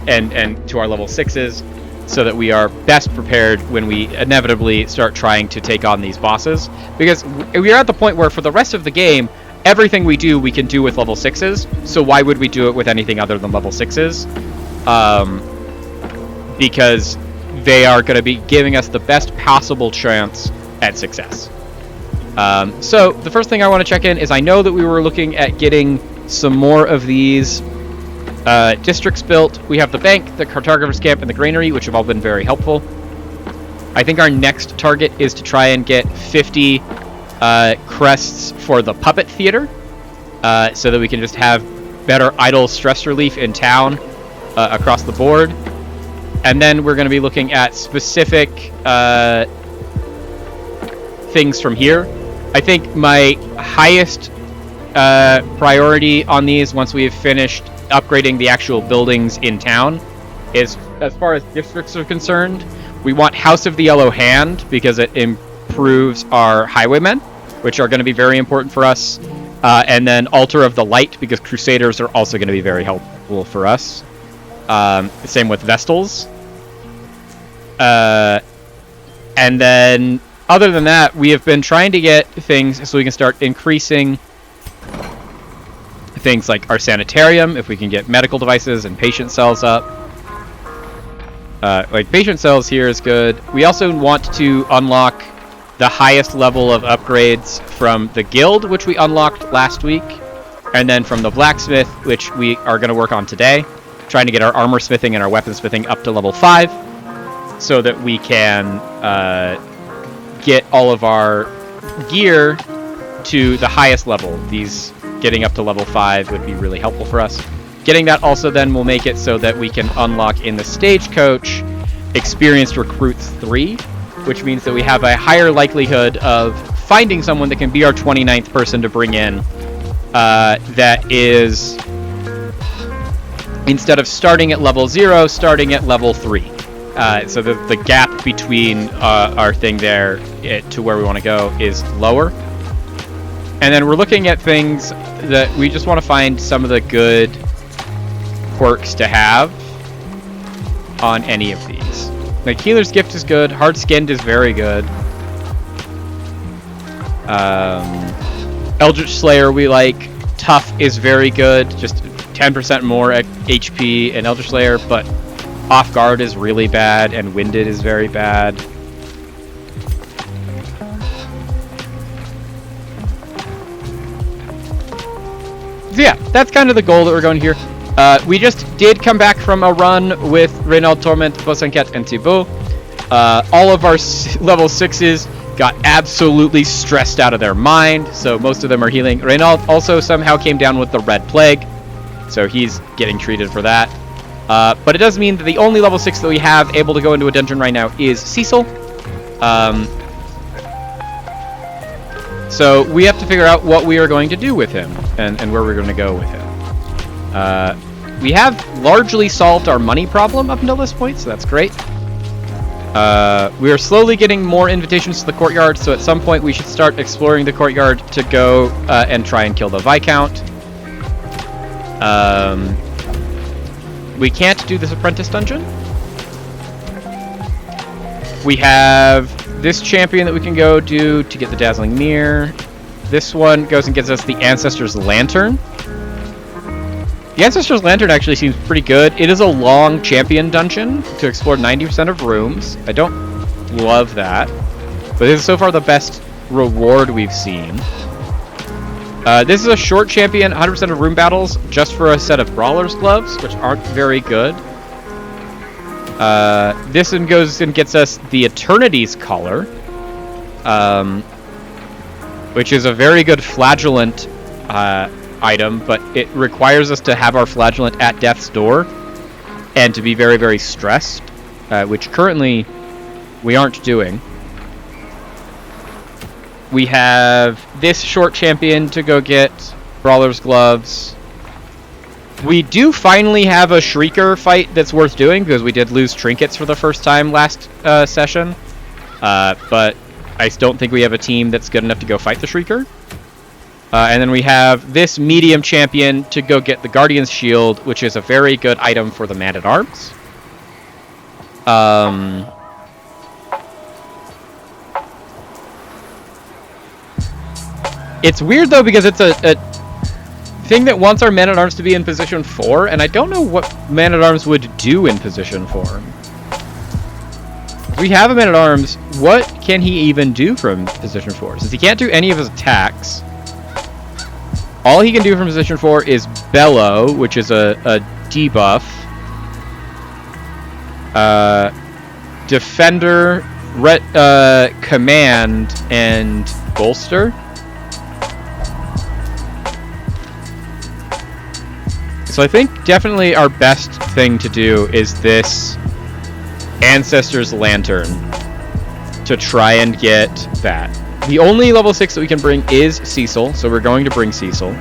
and to our level 6s, so that we are best prepared when we inevitably start trying to take on these bosses. Because we are at the point where for the rest of the game, everything we do, we can do with level 6s, so why would we do it with anything other than level 6s? Because they are going to be giving us the best possible chance at success. So the first thing I want to check in is, I know that we were looking at getting some more of these districts built. We have the bank, the cartographer's camp, and the granary, which have all been very helpful. I think our next target is to try and get 50 crests for the puppet theater, so that we can just have better idle stress relief in town across the board. And then we're going to be looking at specific things from here. I think my highest priority on these once we have finished upgrading the actual buildings in town is, as far as districts are concerned, we want House of the Yellow Hand because it improves our highwaymen, which are going to be very important for us. And then Altar of the Light because Crusaders are also going to be very helpful for us. Same with Vestals. And then, other than that, we have been trying to get things so we can start increasing things like our sanitarium, if we can get medical devices and patient cells up. Like patient cells here is good. We also want to unlock the highest level of upgrades from the guild, which we unlocked last week, and then from the blacksmith, which we are going to work on today, trying to get our armor smithing and our weapon smithing up to level 5 so that we can get all of our gear to the highest level. These getting up to level 5 would be really helpful for us. Getting that also then will make it so that we can unlock in the stagecoach experienced recruits 3, which means that we have a higher likelihood of finding someone that can be our 29th person to bring in, that is, instead of starting at level 0, starting at level 3. So the gap between our thing there to where we want to go is lower. And then we're looking at things that we just want to find some of the good quirks to have on any of these. Like Healer's Gift is good, Hard Skinned is very good. Eldritch Slayer we like, Tough is very good, just 10% more at HP in Eldritch Slayer, but Off Guard is really bad, and Winded is very bad. So yeah, that's kind of the goal that we're going here. We just did come back from a run with Reynald, Torment, Bosanket, and Thibaut. All of our level 6s got absolutely stressed out of their mind, so most of them are healing. Reynald also somehow came down with the Red Plague, so he's getting treated for that. But it does mean that the only level 6 that we have able to go into a dungeon right now is Cecil. So we have to figure out what we are going to do with him and where we're going to go with him. We have largely solved our money problem up until this point, so that's great. We are slowly getting more invitations to the courtyard, so at some point we should start exploring the courtyard to go and try and kill the Viscount. We can't do this apprentice dungeon. We have this champion that we can go do to get the Dazzling Mirror. This one goes and gets us the Ancestor's Lantern. The Ancestor's Lantern actually seems pretty good. It is a long champion dungeon to explore 90% of rooms. I don't love that, but this is so far the best reward we've seen. This is a short champion, 100% of room battles, just for a set of Brawler's Gloves, which aren't very good. This one goes and gets us the Eternity's Collar, which is a very good flagellant item, but it requires us to have our flagellant at death's door and to be very, very stressed, which currently we aren't doing. We have this short champion to go get Brawler's Gloves. We do finally have a Shrieker fight that's worth doing, because we did lose trinkets for the first time last session. But I don't think we have a team that's good enough to go fight the Shrieker. And then we have this medium champion to go get the Guardian's Shield, which is a very good item for the Man-at-Arms. It's weird, though, because it's a thing that wants our Man-at-Arms to be in position 4, and I don't know what Man-at-Arms would do in position 4. If we have a Man-at-Arms, what can he even do from position 4? Since he can't do any of his attacks, all he can do from position 4 is Bellow, which is a debuff. Defender, Command, and Bolster. So I think definitely our best thing to do is this Ancestor's Lantern to try and get that. The only level 6 that we can bring is Cecil, so we're going to bring Cecil.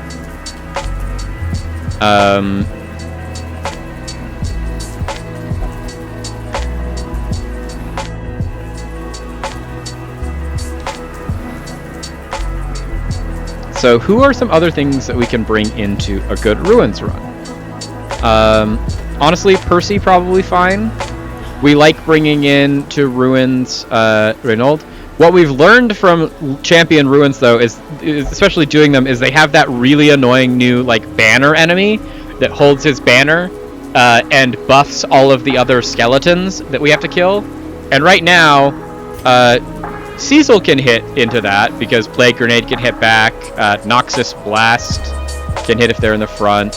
So who are some other things that we can bring into a good Ruins run? Honestly, Percy probably fine. We like bringing in to Ruins Reynold. What we've learned from Champion Ruins, though, is especially doing them, is they have that really annoying new like banner enemy that holds his banner and buffs all of the other skeletons that we have to kill. And right now, Cecil can hit into that because Plague Grenade can hit back. Noxus Blast can hit if they're in the front.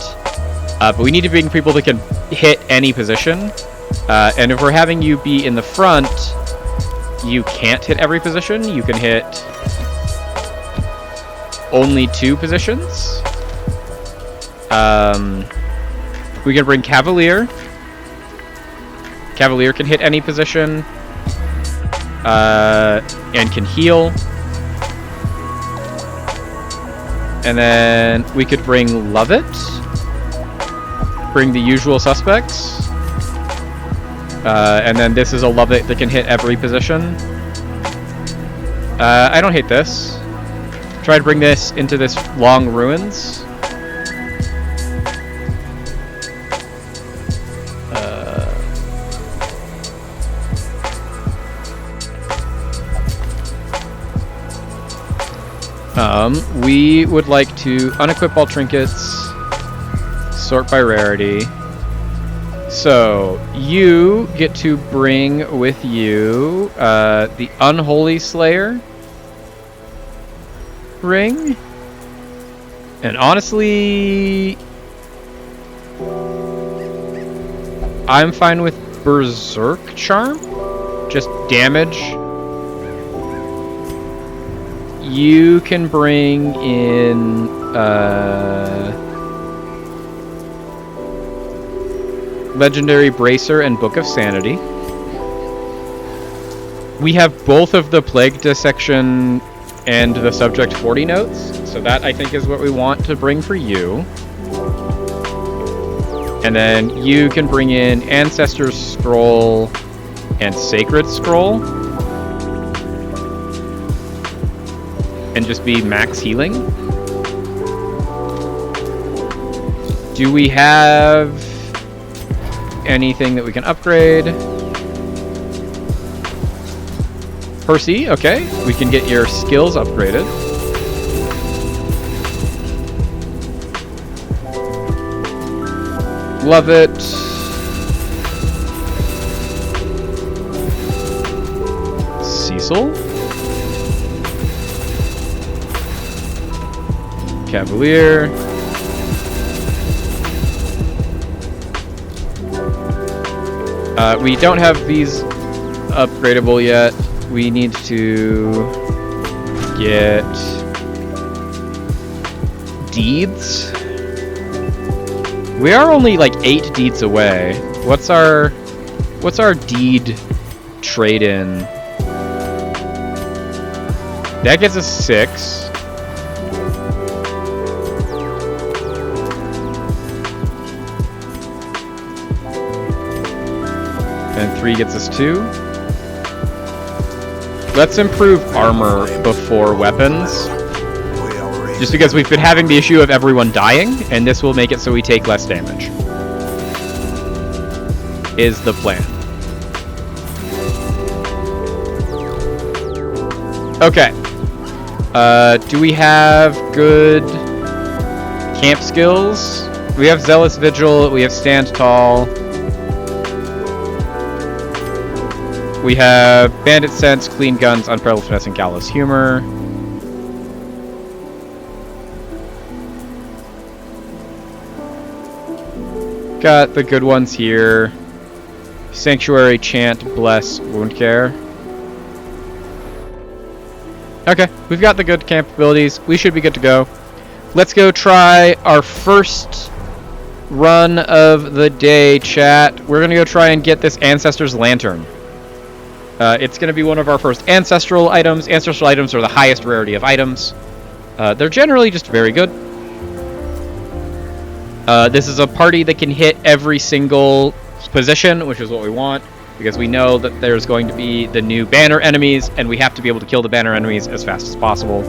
But we need to bring people that can hit any position. And if we're having you be in the front, you can't hit every position. You can hit only 2 positions. We can bring Cavalier. Cavalier can hit any position. And can heal. And then we could bring Lovett. Bring the usual suspects. And then this is a Lovett that can hit every position. I don't hate this. Try to bring this into this long Ruins. We would like to unequip all trinkets, sort by rarity. So, you get to bring with you the Unholy Slayer ring. And honestly, I'm fine with Berserk Charm. Just damage. You can bring in Legendary Bracer and Book of Sanity. We have both of the Plague Dissection and the Subject 40 notes, so that I think is what we want to bring for you. And then you can bring in Ancestor's Scroll and Sacred Scroll. And just be max healing. Do we have anything that we can upgrade? Percy, okay. We can get your skills upgraded. Love it. Cecil. Cavalier. We don't have these upgradable yet. We need to get deeds. We are only like 8 deeds away. What's our deed trade-in? That gets us 6. And 3 gets us 2. Let's improve armor before weapons. Just because we've been having the issue of everyone dying, and this will make it so we take less damage. Is the plan. Okay. Do we have good camp skills? We have Zealous Vigil, we have Stand Tall. We have Bandit Sense, Clean Guns, Unparalleled Finesse, and Gallows Humor. Got the good ones here. Sanctuary, Chant, Bless, Wound Care. Okay, we've got the good camp abilities. We should be good to go. Let's go try our first run of the day, chat. We're gonna go try and get this Ancestor's Lantern. It's going to be one of our first ancestral items. Ancestral items are the highest rarity of items. They're generally just very good. This is a party that can hit every single position, which is what we want, because we know that there's going to be the new banner enemies, and we have to be able to kill the banner enemies as fast as possible.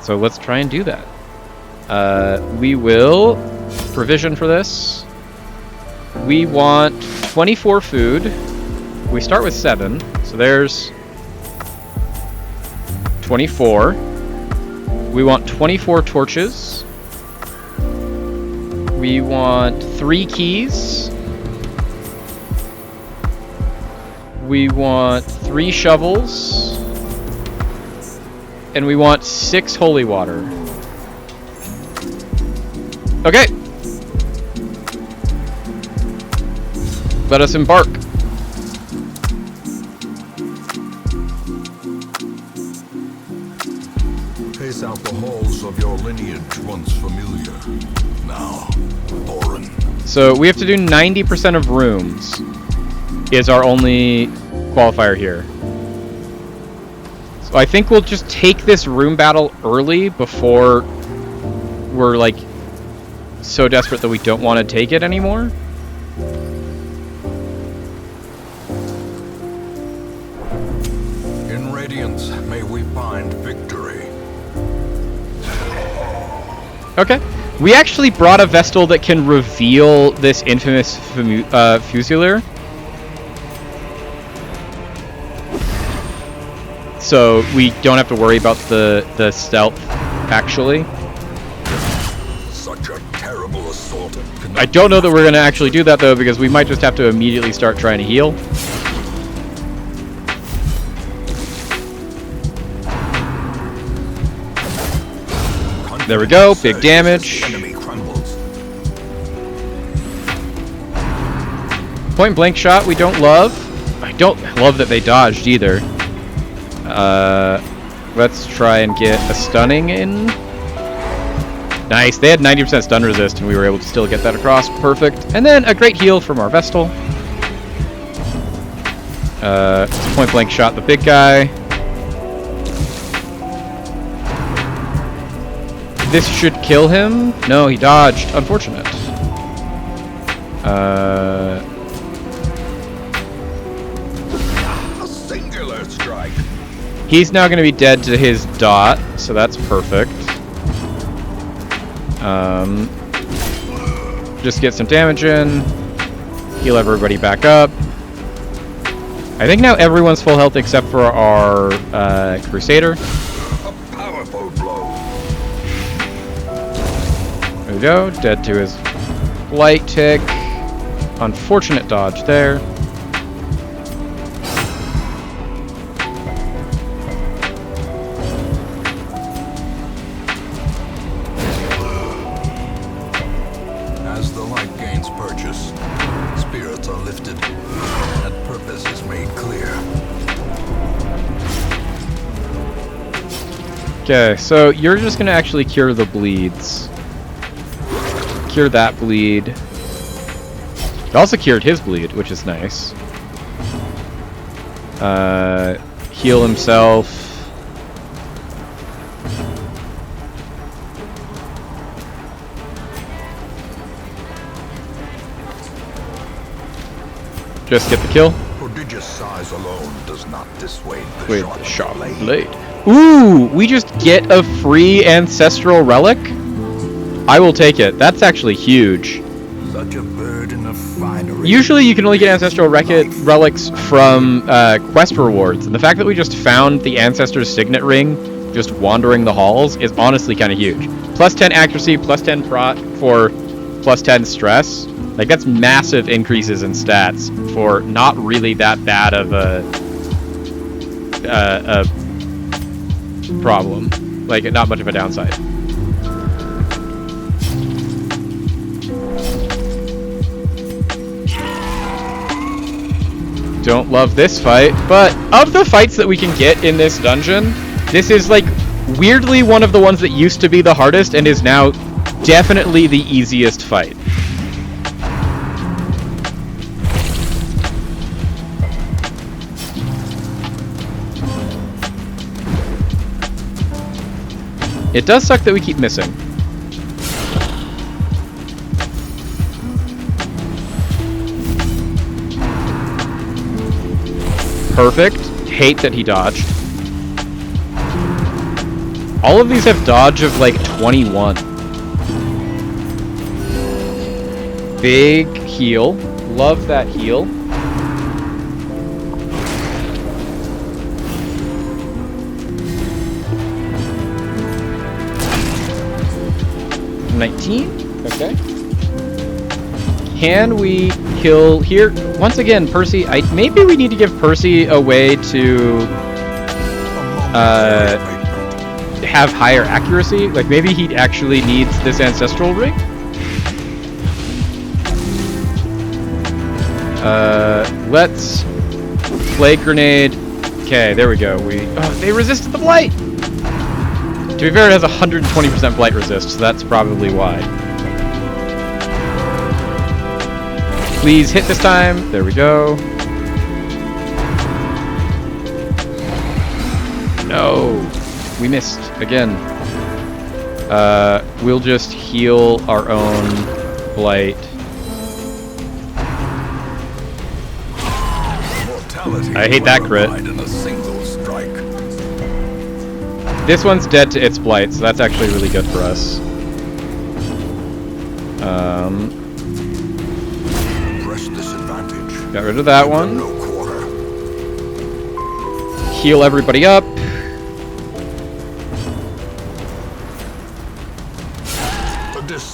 So let's try and do that. We will provision for this. We want 24 food. We start with 7, so there's 24. We want 24 torches. We want 3 keys. We want 3 shovels. And we want 6 holy water. Okay. Let us embark. Pace out the halls of your lineage once familiar. Now, foreign. So we have to do 90% of rooms is our only qualifier here. So I think we'll just take this room battle early before we're like so desperate that we don't want to take it anymore. In Radiance, may we find victory. Okay. We actually brought a Vestal that can reveal this infamous Fusilier. So we don't have to worry about the stealth, actually. Such a terrible assault. I don't know that we're going to actually do that, though, because we might just have to immediately start trying to heal. There we go, big damage. Point blank shot we don't love. I don't love that they dodged either. Let's try and get a stunning in. Nice, they had 90% stun resist and we were able to still get that across. Perfect. And then a great heal from our Vestal. Point blank shot the big guy. This should kill him. No, he dodged. Unfortunate. A singular strike. He's now going to be dead to his dot, so that's perfect. Just get some damage in. Heal everybody back up. I think now everyone's full health except for our Crusader. A powerful blow. There we go. Dead to his light tick. Unfortunate dodge there. As the light gains purchase, spirits are lifted, and purpose is made clear. Okay, so you're just gonna actually cure the bleeds. Cure that bleed. It also cured his bleed, which is nice. Heal himself. Just get the kill. Prodigious size alone does not dissuade the With the sharp sharp blade. Ooh, we just get a free ancestral relic? I will take it. That's actually huge. Such a burden of finery. Usually you can only get ancestral relics from quest rewards, and the fact that we just found the Ancestor's Signet Ring just wandering the halls is honestly kind of huge. Plus 10 accuracy, plus 10 prot for plus 10 stress. Like, that's massive increases in stats for not really that bad of a problem. Like, not much of a downside. Don't love this fight, but of the fights that we can get in this dungeon, this is like weirdly one of the ones that used to be the hardest and is now definitely the easiest fight. It does suck that we keep missing. Perfect. Hate that he dodged. All of these have dodge of like 21. Big heal. Love that heal. Okay. Can we kill here? Once again, Percy, maybe we need to give Percy a way to have higher accuracy. Like maybe he actually needs this ancestral ring. Let's plague grenade. Okay, there we go. They resisted the blight. To be fair, it has 120% blight resist, so that's probably why. Please hit this time. There we go. No, we missed again. We'll just heal our own blight. I hate that crit. This one's dead to its blight, so that's actually really good for us. Got rid of that one. Heal everybody up.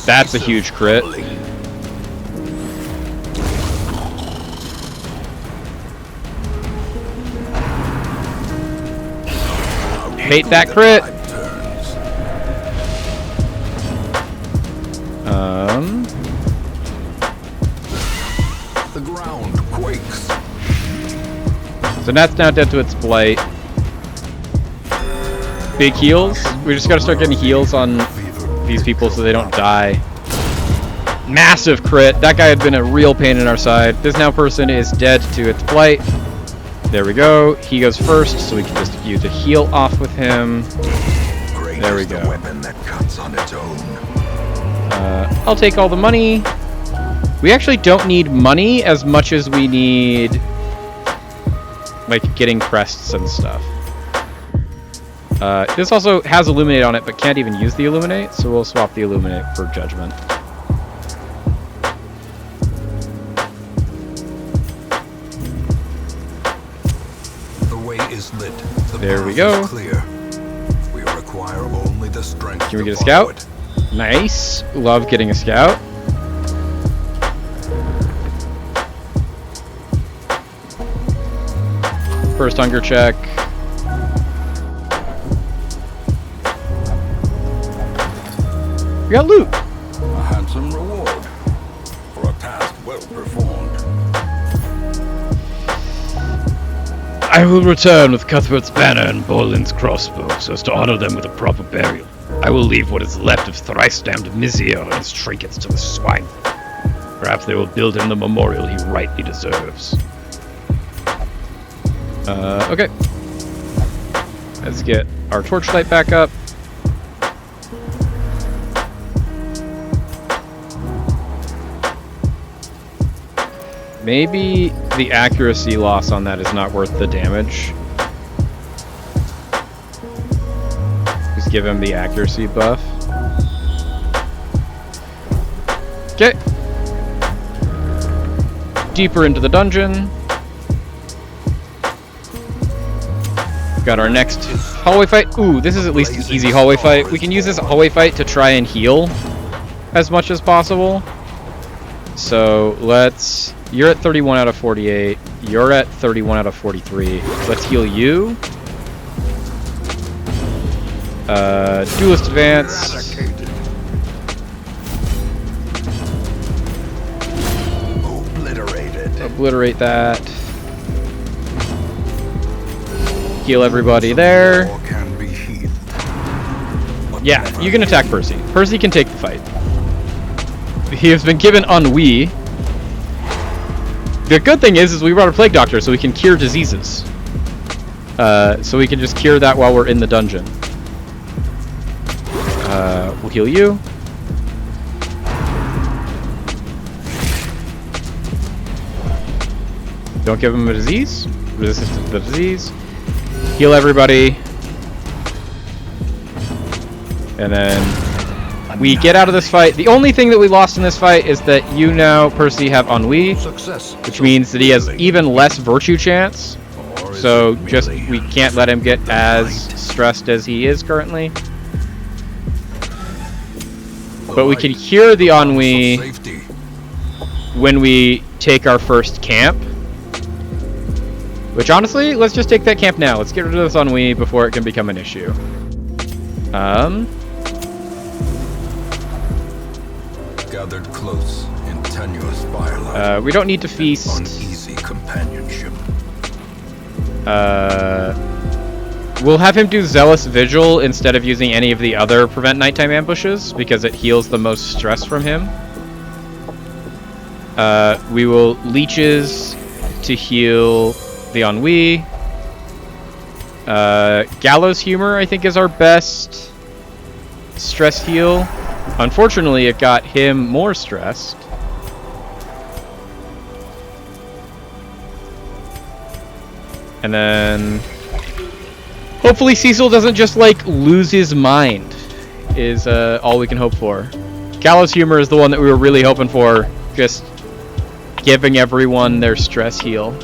That's a huge crit. Hate that crit. The ground quakes. So that's now dead to its blight. Big heals. We just gotta start getting heals on these people so they don't die. Massive crit. That guy had been a real pain in our side. This now person is dead to its blight. There we go. He goes first, so we can just use a heal off with him. There we go. I'll take all the money. We actually don't need money as much as we need, like, getting crests and stuff. This also has Illuminate on it, but can't even use the Illuminate, so we'll swap the Illuminate for Judgment. There we go. We require only the strength. Can we get a scout? Nice. Love getting a scout. First hunger check. We got loot. A handsome reward for a task well performed. I will return with Cuthbert's banner and Borland's crossbow, so as to honor them with a proper burial. I will leave what is left of thrice-damned Mizio and his trinkets to the swine. Perhaps they will build him the memorial he rightly deserves. Okay. Let's get our torchlight back up. Maybe the accuracy loss on that is not worth the damage. Just give him the accuracy buff. Okay. Deeper into the dungeon. Got our next hallway fight. Ooh, this is at least an easy hallway fight. We can use this hallway fight to try and heal as much as possible. So let's... You're at 31 out of 48. You're at 31 out of 43. Let's heal you. Duelist advance. Obliterate that. Heal everybody there. Yeah, you can attack Percy. Percy can take the fight. He has been given ennui. The good thing is we brought a plague doctor, so we can cure diseases. So we can just cure that while we're in the dungeon. We'll heal you. Don't give him a disease. Resistance to the disease. Heal everybody. And then we get out of this fight. The only thing that we lost in this fight is that you now, Percy, have ennui, Success. which means that he has even less virtue chance. Or is So it just merely we can't let him get as stressed as he is currently. But we can cure the ennui safety? when we take our first camp. Which honestly, let's just take that camp now. Let's get rid of this ennui before it can become an issue. Gathered close in tenuous firelight. We don't need to feast. Uneasy companionship. We'll have him do Zealous Vigil instead of using any of the other Prevent Nighttime Ambushes, because it heals the most stress from him. We will Leeches to heal the ennui. Gallows Humor, I think, is our best stress heal. Unfortunately, it got him more stressed. And then hopefully Cecil doesn't just like lose his mind is all we can hope for. Gallows Humor is the one that we were really hoping for, just giving everyone their stress heal.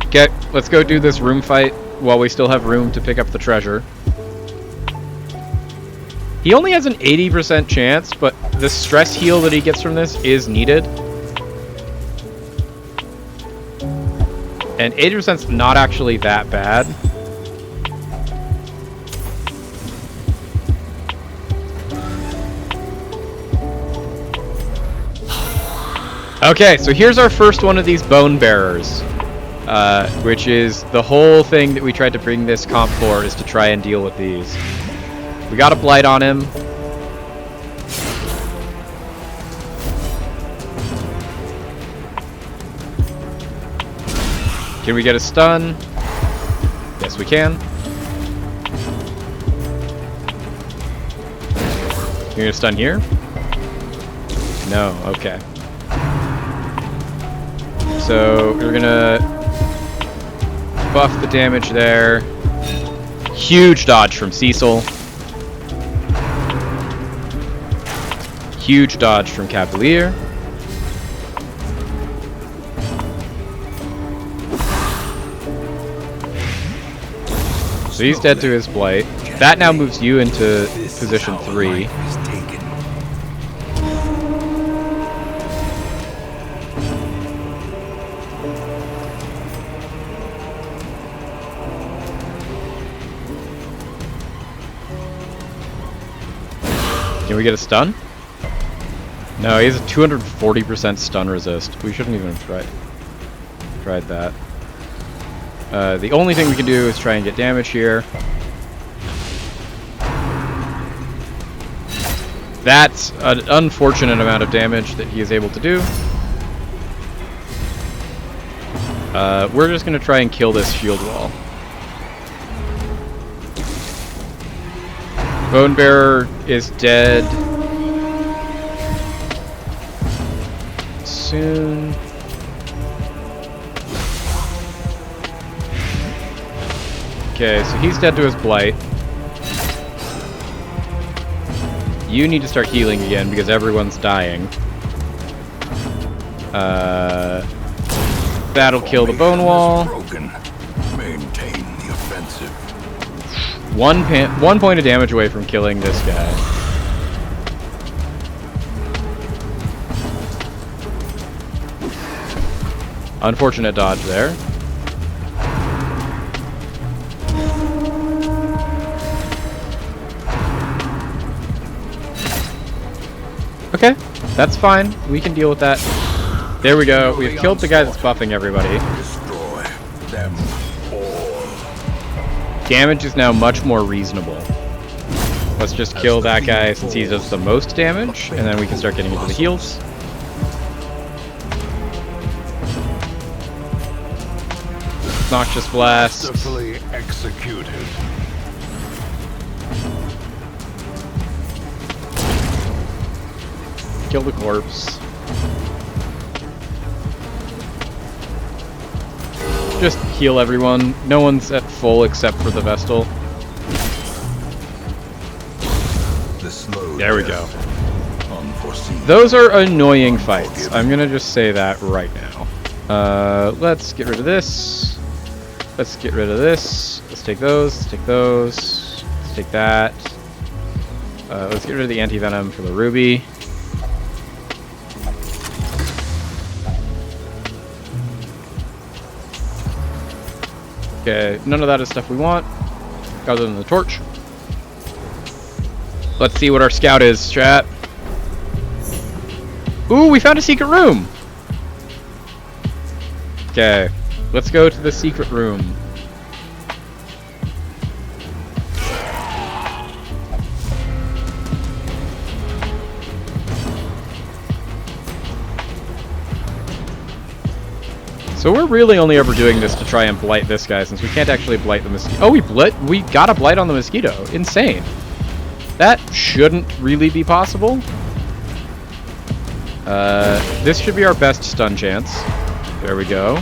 Okay, let's go do this room fight while we still have room to pick up the treasure. He only has an 80% chance, but the stress heal that he gets from this is needed. And 80% is not actually that bad. Okay, so here's our first one of these Bone Bearers. Which is the whole thing that we tried to bring this comp for, is to try and deal with these. We got a blight on him. Can we get a stun? Yes, we can. Can we get a stun here? No, okay. So we're gonna buff the damage there. Huge dodge from Cecil. Huge dodge from Cavalier. So he's dead to his blight. That now moves you into position 3. Can we get a stun? No, he has a 240% stun resist. We shouldn't even have tried that. The only thing we can do is try and get damage here. That's an unfortunate amount of damage that he is able to do. We're just going to try and kill this shield wall. Bone Bearer is dead soon. Okay, so he's dead to his blight. You need to start healing again because everyone's dying. That'll kill the bone wall. Maintain the offensive. One point of damage away from killing this guy. Unfortunate dodge there. Okay, that's fine. We can deal with that. There we go. We've killed the guy that's buffing everybody. Destroy them all. Damage is now much more reasonable. Let's just kill that guy since he does the most damage, and then we can start getting into the heals. Noxious Blast. Masterfully executed. Kill the corpse. Just heal everyone. No one's at full except for the Vestal. The slow There we death, unforeseen. Those are annoying fights. I'm gonna just say that right now. Let's get rid of this. Let's get rid of this. Let's take those. Let's take those. Let's take that. Let's get rid of the anti-venom for the ruby. Okay, none of that is stuff we want, other than the torch. Let's see what our scout is, chat. Ooh, we found a secret room! Okay, let's go to the secret room. So we're really only ever doing this to try and blight this guy, since we can't actually blight the mosquito. Oh, we got a blight on the mosquito. Insane. That shouldn't really be possible. This should be our best stun chance. There we go.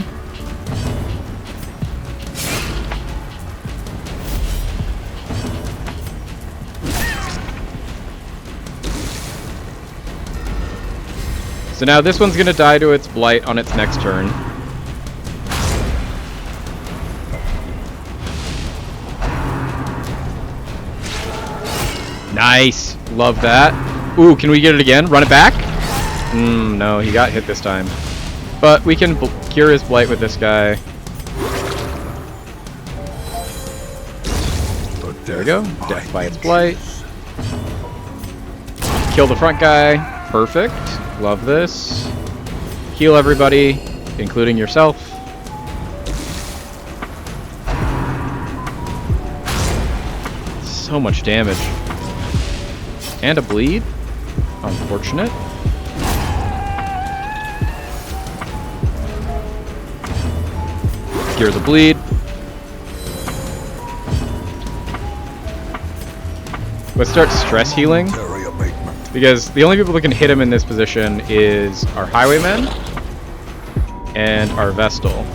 So now this one's gonna die to its blight on its next turn. Nice. Love that. Ooh, can we get it again? Run it back? No, he got hit this time. But we can cure his blight with this guy. There we go. Death by its blight. Kill the front guy. Perfect. Love this. Heal everybody, including yourself. So much damage. And a bleed. Unfortunate. Cure the bleed. Let's start stress healing. Momentary abatement. Because the only people that can hit him in this position is our highwaymen and our Vestal.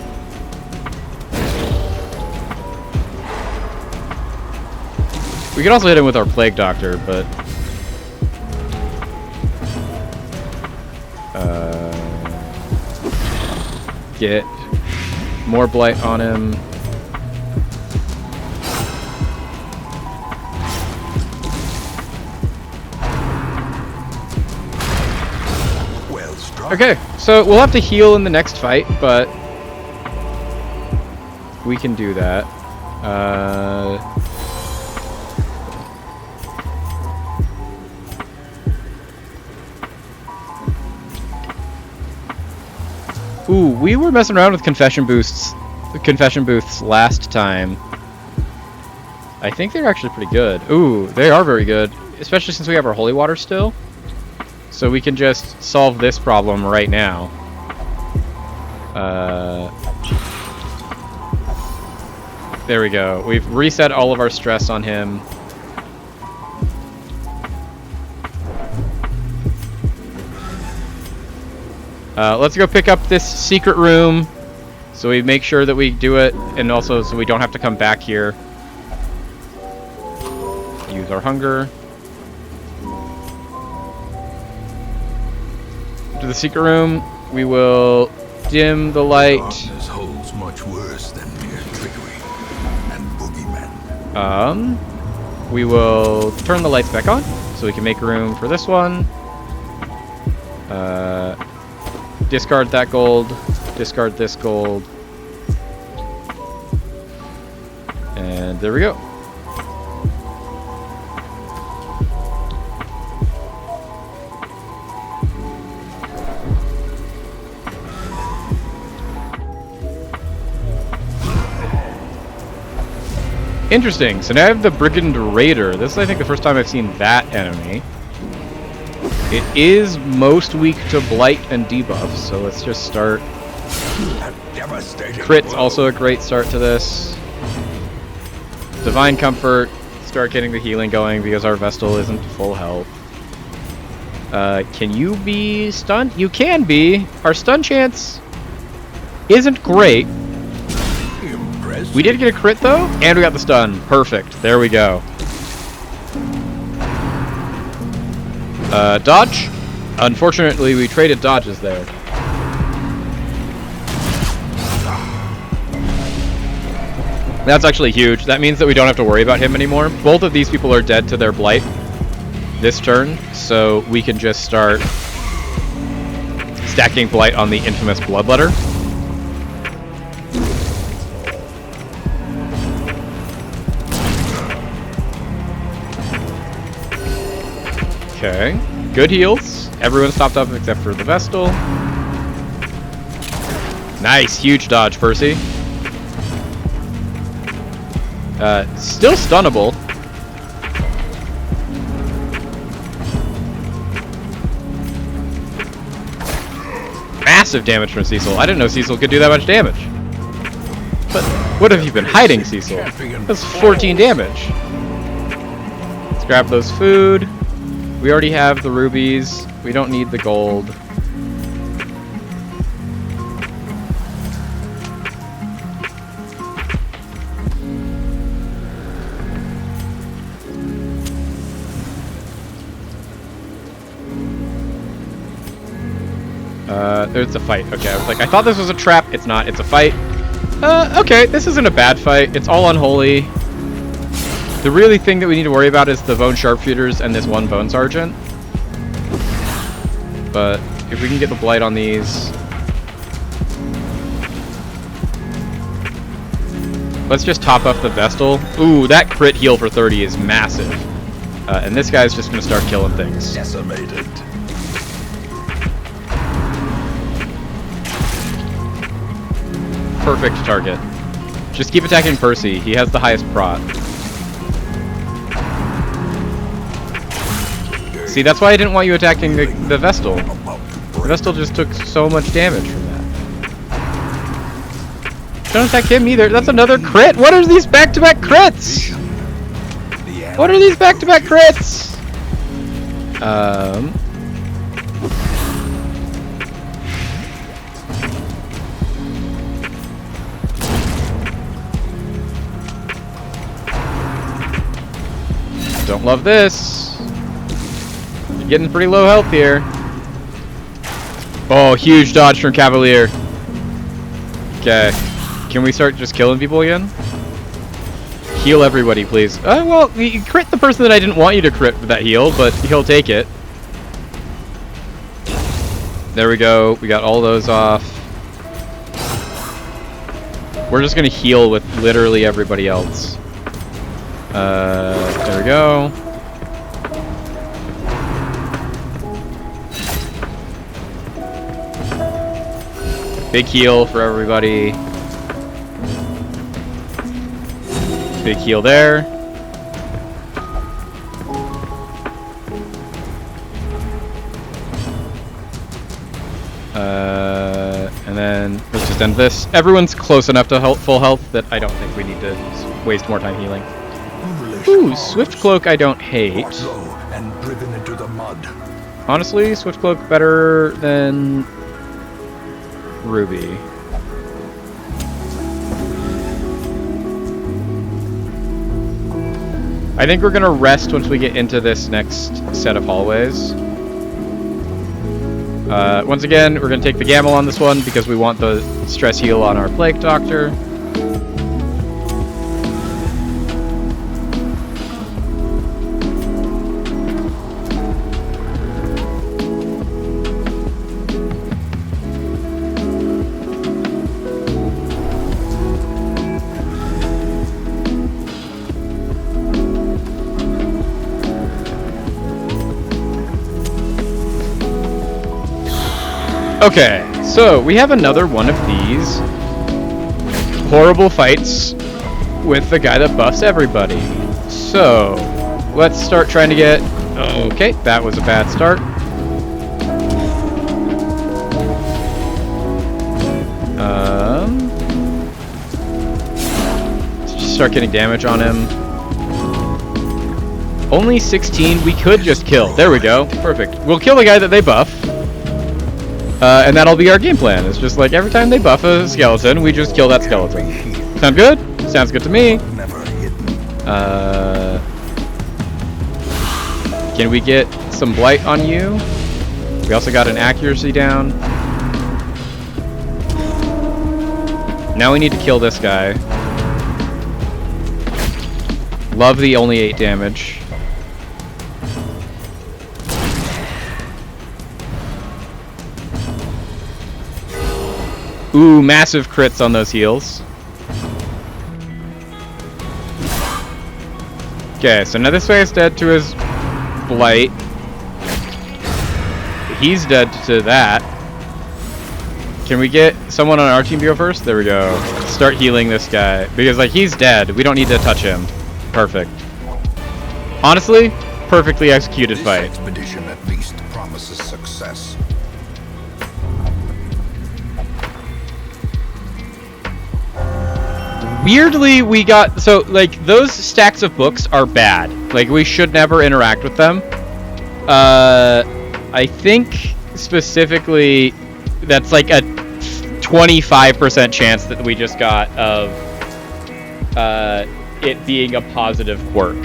We could also hit him with our Plague Doctor, but get more blight on him. Well struck. Okay, so we'll have to heal in the next fight, but we can do that. Ooh, we were messing around with confession booths last time. I think they're actually pretty good. Ooh, they are very good, especially since we have our holy water still. So we can just solve this problem right now. There we go. We've reset all of our stress on him. Let's go pick up this secret room, so we make sure that we do it, and also so we don't have to come back here. Use our hunger. To the secret room, we will dim the light. Darkness holds much worse than mere trickery and boogeymen. We will turn the lights back on, so we can make room for this one. Discard that gold, discard this gold, and there we go. Interesting, so now I have the Brigand Raider. This is, I think, the first time I've seen that enemy. It is most weak to blight and debuff, so let's just start Devastating. Crit's also a great start to this. Divine Comfort, start getting the healing going because our Vestal isn't full health. Can you be stunned? You can be. Our stun chance isn't great. Impressive. We did get a crit though, and we got the stun. Perfect. There we go. Dodge. Unfortunately, we traded dodges there. That's actually huge. That means that we don't have to worry about him anymore. Both of these people are dead to their blight this turn, so we can just start stacking blight on the infamous Bloodletter. Okay, good heals. Everyone's topped up except for the Vestal. Nice, huge dodge, Percy. Still stunnable. Massive damage from Cecil. I didn't know Cecil could do that much damage. But what have you been hiding, Cecil? That's 14 damage. Let's grab those food. We already have the rubies. We don't need the gold. There's a fight. Okay, I was like, I thought this was a trap. It's not. It's a fight. Okay, this isn't a bad fight. It's all unholy. The really thing that we need to worry about is the Bone Sharpshooters and this one Bone Sergeant. But if we can get the blight on these... Let's just top up the Vestal. Ooh, that crit heal for 30 is massive. And this guy's just going to start killing things. Decimated. Perfect target. Just keep attacking Percy. He has the highest prot. See, that's why I didn't want you attacking the Vestal. The Vestal just took so much damage from that. Don't attack him either. That's another crit. What are these back-to-back crits? What are these back-to-back crits? Don't love this. You're getting pretty low health here. Oh, huge dodge from Cavalier. Okay. Can we start just killing people again? Heal everybody, please. Well, you crit the person that I didn't want you to crit with that heal, but he'll take it. There we go. We got all those off. We're just gonna heal with literally everybody else. There we go. Big heal for everybody. Big heal there. And then let's just end this. Everyone's close enough to full health that I don't think we need to waste more time healing. Ooh, Swift Cloak I don't hate. And driven into the mud. Honestly, Swift Cloak better than Ruby. I think we're gonna rest once we get into this next set of hallways. Once again, we're gonna take the Gamel on this one because we want the stress heal on our Plague Doctor. Okay, so we have another one of these horrible fights with the guy that buffs everybody. So, let's start trying to get... Okay, that was a bad start. start getting damage on him. Only 16. We could just kill. There we go. Perfect. We'll kill the guy that they buff. And that'll be our game plan. It's just like every time they buff a skeleton, we just kill that skeleton. Sound good? Sounds good to me. Never hidden. Can we get some blight on you? We also got an accuracy down. Now we need to kill this guy. Love the only 8 damage. Ooh, massive crits on those heals. Okay, so now this guy is dead to his blight. He's dead to that. Can we get someone on our team to go first? There we go. Start healing this guy. Because, like, he's dead. We don't need to touch him. Perfect. Honestly, perfectly executed This fight. expedition at least promises success. Weirdly, we got... So, like, those stacks of books are bad. Like, we should never interact with them. I think, specifically, that's like a 25% chance that we just got of it being a positive quirk.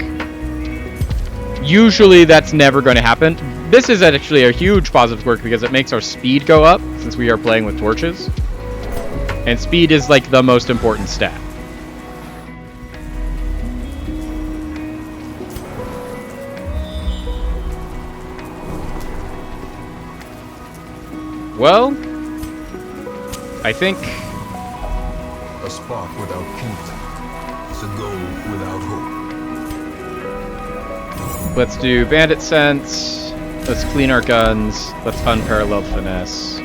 Usually, that's never going to happen. This is actually a huge positive quirk because it makes our speed go up, since we are playing with torches. And speed is, like, the most important stat. Well, I think... A spark without kindling is a goal without hope. Let's do bandit sense. Let's clean our guns. Let's unparalleled finesse.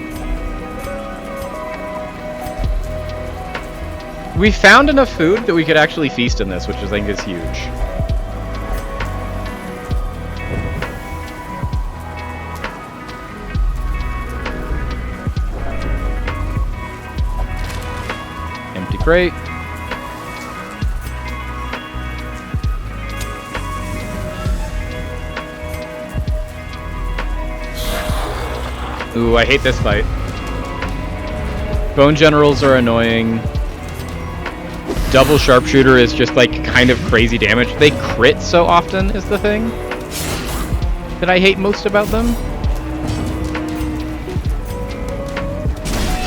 We found enough food that we could actually feast in this, which I think is huge. Empty crate. Ooh, I hate this fight. Bone generals are annoying. Double sharpshooter is just like kind of crazy damage. They crit so often is the thing that I hate most about them.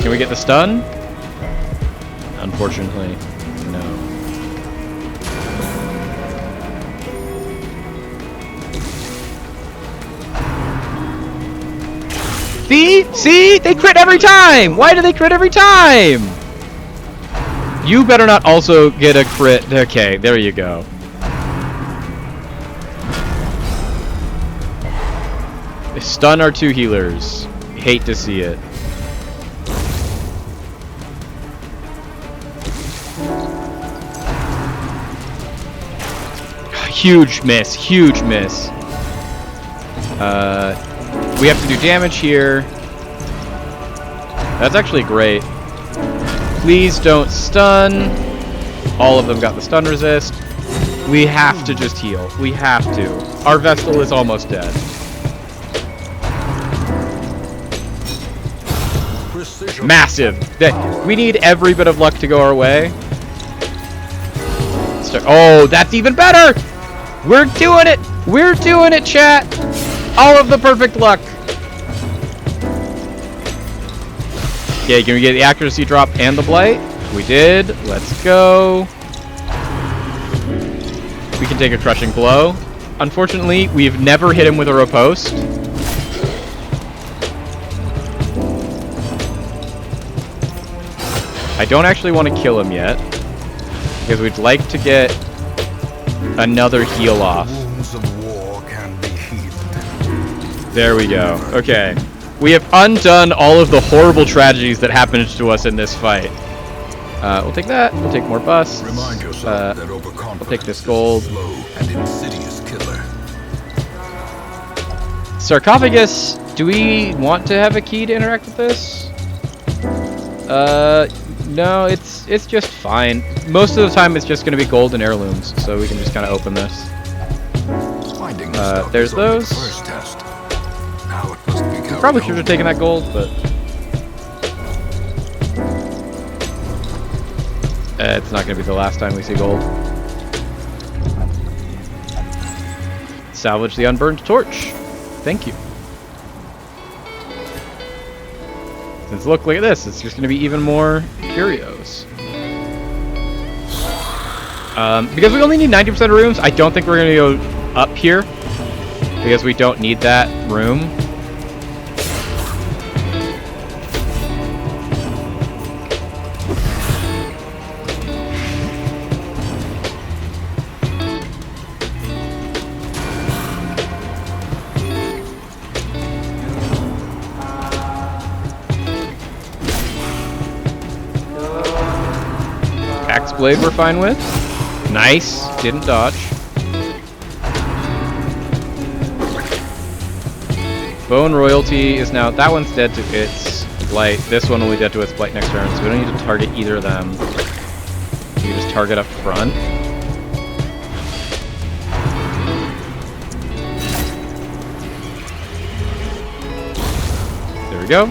Can we get the stun? Unfortunately, no. See? See? They crit every time! Why do they crit every time? You better not also get a crit. Okay, there you go. Stun our 2 healers. Hate to see it. Huge miss. Huge miss. We have to do damage here. That's actually great. Please don't stun. All of them got the stun resist. We have to just heal. We have to. Our Vestal is almost dead. Precision. Massive. We need every bit of luck to go our way. Oh, that's even better! We're doing it! We're doing it, chat! All of the perfect luck. Okay, can we get the accuracy drop and the blight? We did. Let's go. We can take a crushing blow. Unfortunately, we've never hit him with a riposte. I don't actually want to kill him yet, because we'd like to get another heal off. Wounds of war can be healed. There we go. Okay. We have undone all of the horrible tragedies that happened to us in this fight. We'll take that. We'll take more busts. Remind yourself that overconfidence I'll take this gold. is a slow and insidious killer. Sarcophagus. Do we want to have a key to interact with this? No, it's just fine. Most of the time it's just going to be gold and heirlooms, so we can just kind of open this. Finding the stuff There's is only the those. first test. Now it must be carried Probably home. should have taken that gold, but... it's not going to be the last time we see gold. Salvage the unburned torch. Thank you. Since look at this, it's just going to be even more curios. Because we only need 90% of rooms, I don't think we're going to go up here. Because we don't need that room. Axe blade we're fine with. Nice. Didn't dodge. Bone royalty is now... That one's dead to its blight. This one will be dead to its blight next turn, so we don't need to target either of them. We can just target up front. There we go.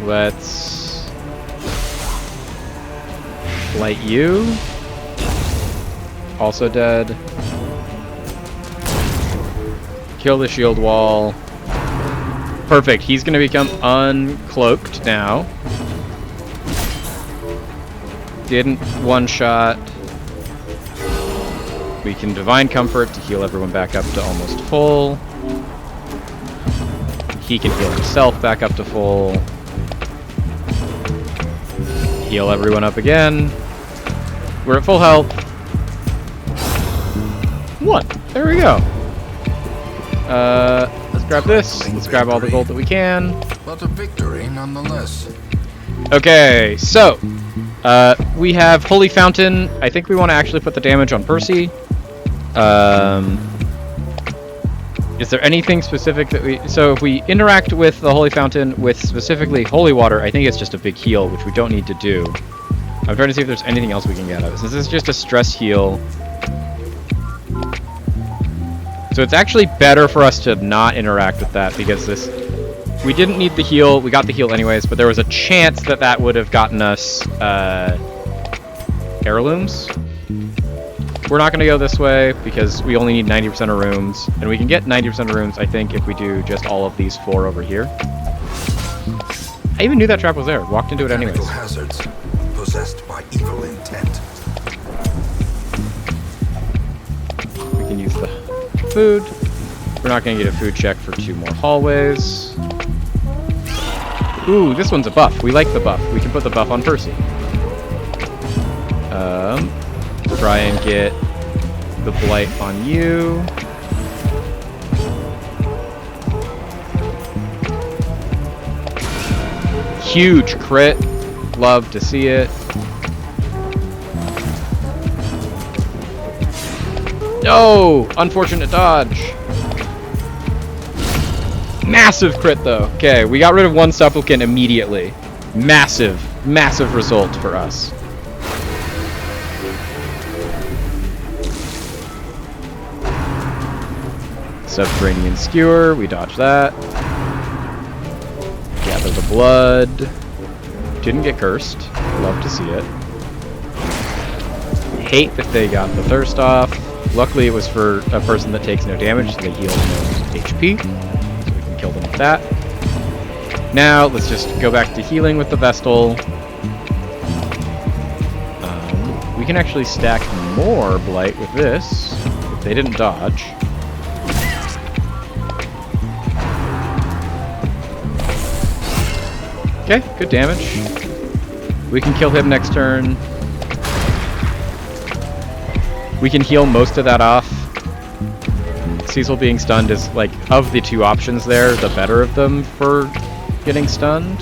Let's blight you. Also dead. Kill the shield wall. Perfect. He's going to become uncloaked now. Didn't one-shot. We can Divine Comfort to heal everyone back up to almost full. He can heal himself back up to full. Heal everyone up again. We're at full health. 1. There we go. Let's grab this. Let's grab all the gold that we can. But a victory nonetheless. Okay, so we have Holy Fountain. I think we want to actually put the damage on Percy. Is there anything specific that we... So if we interact with the Holy Fountain with specifically Holy Water, I think it's just a big heal, which we don't need to do. I'm trying to see if there's anything else we can get out of it. Since this is just a stress heal... So it's actually better for us to not interact with that, because this... We didn't need the heal, we got the heal anyways, but there was a chance that that would have gotten us, heirlooms. We're not going to go this way, because we only need 90% of rooms, and we can get 90% of rooms, I think, if we do just all of these 4 over here. I even knew that trap was there, walked into it anyways. Chemical hazards possessed by evil intent. We can use the food. We're not going to get a food check for 2 more hallways. Ooh, this one's a buff. We like the buff. We can put the buff on Percy. Try and get the blight on you. Huge crit. Love to see it. No! Unfortunate dodge. Massive crit though. Okay, we got rid of 1 supplicant immediately. Massive, massive result for us. Subterranean Skewer, we dodge that. Gather the blood. Didn't get cursed. Love to see it. Hate that they got the thirst off. Luckily it was for a person that takes no damage, so they heal no HP. So we can kill them with that. Now, let's just go back to healing with the Vestal. We can actually stack more Blight with this, if they didn't dodge. Okay, good damage. We can kill him next turn. We can heal most of that off. Cecil being stunned is, like, of the 2 options there, the better of them for getting stunned.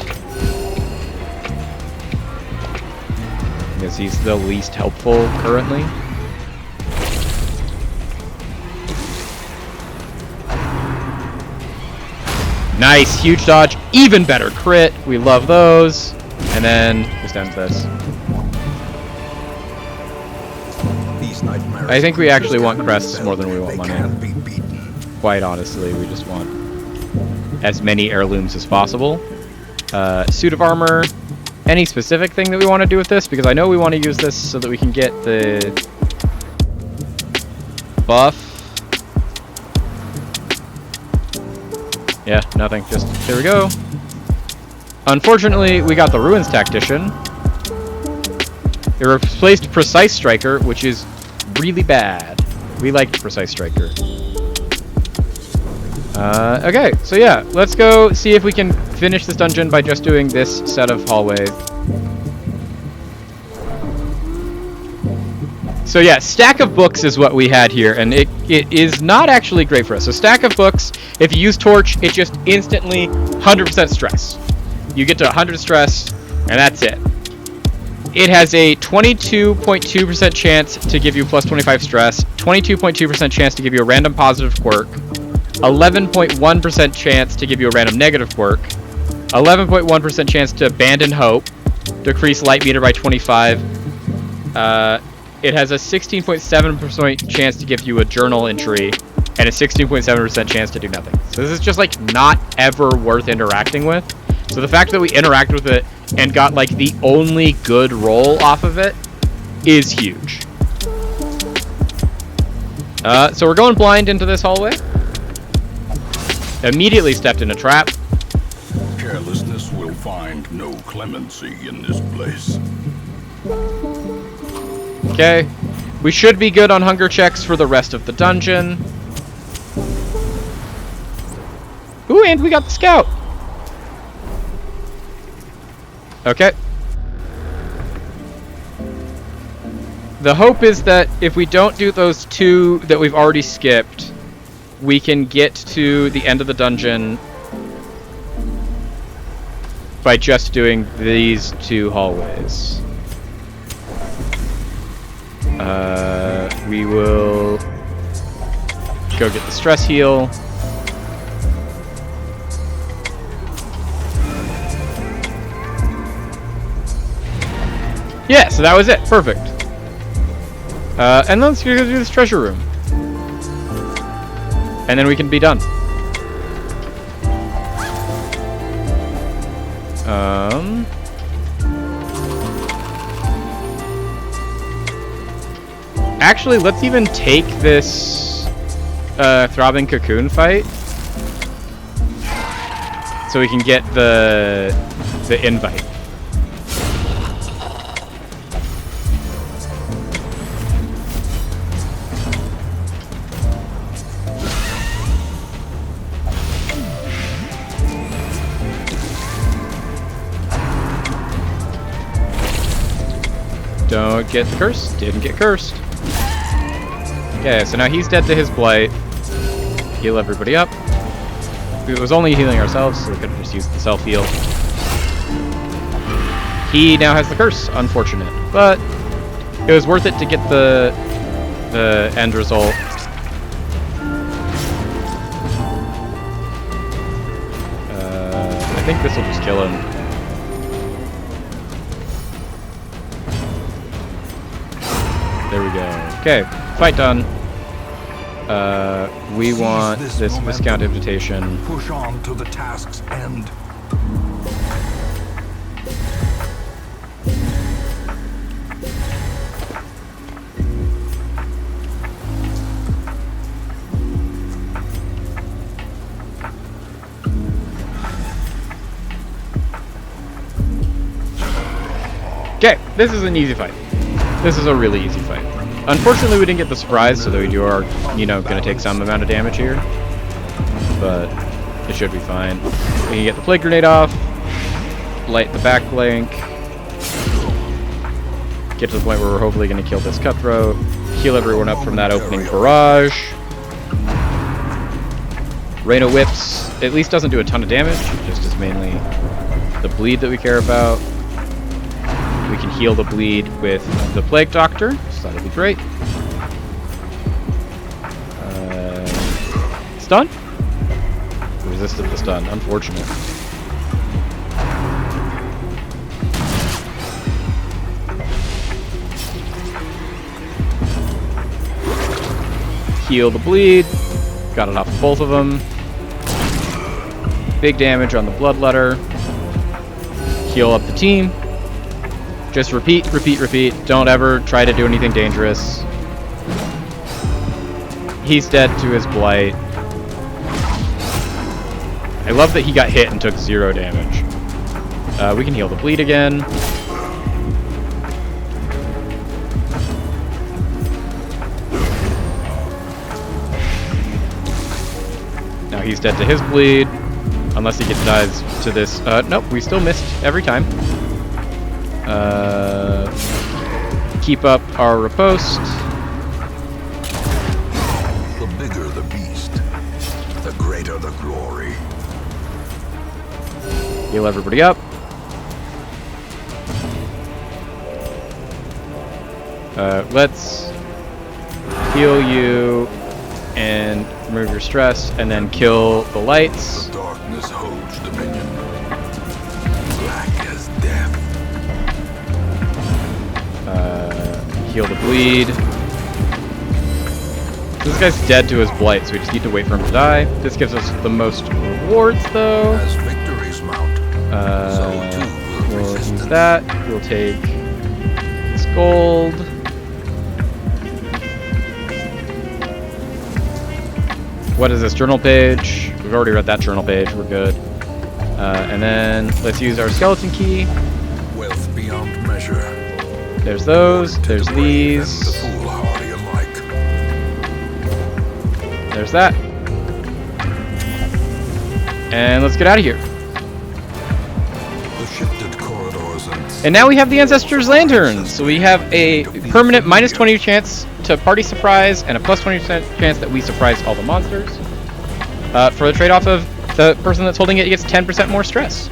Because he's the least helpful currently. Nice, huge dodge, even better crit. We love those. And then just ends this. These nightmares I think we actually want creatures crests can more than we they want money. can't be beaten. Quite honestly, we just want as many heirlooms as possible. Suit of armor. Any specific thing that we want to do with this? Because I know we want to use this so that we can get the buff. Yeah, nothing. Just, there we go. Unfortunately, we got the Ruins Tactician. It replaced Precise Striker, which is really bad. We liked Precise Striker. Okay, so yeah, let's go see if we can finish this dungeon by just doing this set of hallways. So yeah, stack of books is what we had here, and it is not actually great for us. So stack of books, if you use torch, it just instantly 100% stress. You get to 100 stress, and that's it. It has a 22.2% chance to give you plus 25 stress, 22.2% chance to give you a random positive quirk, 11.1% chance to give you a random negative quirk, 11.1% chance to abandon hope, decrease light meter by 25. It has a 16.7% chance to give you a journal entry, and a 16.7% chance to do nothing. So this is just like not ever worth interacting with. So the fact that we interacted with it and got like the only good roll off of it is huge. So we're going blind into this hallway. Immediately stepped in a trap. Carelessness will find no clemency in this place. Okay. We should be good on hunger checks for the rest of the dungeon. Ooh, and we got the scout. Okay. The hope is that if we don't do those two that we've already skipped, we can get to the end of the dungeon by just doing these two hallways. We will go get the stress heal. Yeah, so that was it. Perfect. And let's go do this treasure room. And then we can be done. Actually, let's even take this Throbbing Cocoon fight, so we can get the invite. Don't get the curse. Didn't get cursed. Okay, so now he's dead to his blight. Heal everybody up. It was only healing ourselves, so we could have just used the self-heal. He now has the curse. Unfortunate. But it was worth it to get the end result. I think this will just kill him. There we go. Okay, fight done. We want this viscount invitation. Push on to the task's end. Okay, this is an easy fight. This is a really easy fight. Unfortunately, we didn't get the surprise, so that we are, gonna take some amount of damage here. But it should be fine. We can get the plague grenade off, light the back link, get to the point where we're hopefully gonna kill this cutthroat, heal everyone up from that opening barrage. Rain of Whips at least doesn't do a ton of damage, it just is mainly the bleed that we care about. We can heal the bleed with the Plague Doctor, so that'll be great. Stun? resisted the stun. Unfortunate. Heal the bleed. Got it off of both of them. Big damage on the bloodletter. Heal up the team. Just repeat, repeat, repeat. Don't ever try to do anything dangerous. He's dead to his blight. I love that he got hit and took 0 damage. We can heal the bleed again. Now he's dead to his bleed. Unless he dies to this. Nope, we still missed every time. Keep up our riposte. The bigger the beast, the greater the glory. Heal everybody up. Let's heal you and remove your stress, and then kill the lights. The darkness holds dominion. Black as death. Heal the bleed. This guy's dead to his blight, so we just need to wait for him to die. This gives us the most rewards, though. As victories mount, so too will We'll resistance. use that. We'll take this gold. What is this journal page? We've already read that journal page. We're good. And then let's use our skeleton key. Wealth beyond measure. There's those. There's The brave and the these. foolhardy alike. There's that. And let's get out of here. The shifted corridors And now we have the Ancestors' Lanterns. So we have a permanent minus 20 chance to party surprise and a plus 20% chance that we surprise all the monsters. For the trade-off of the person that's holding it gets 10% more stress.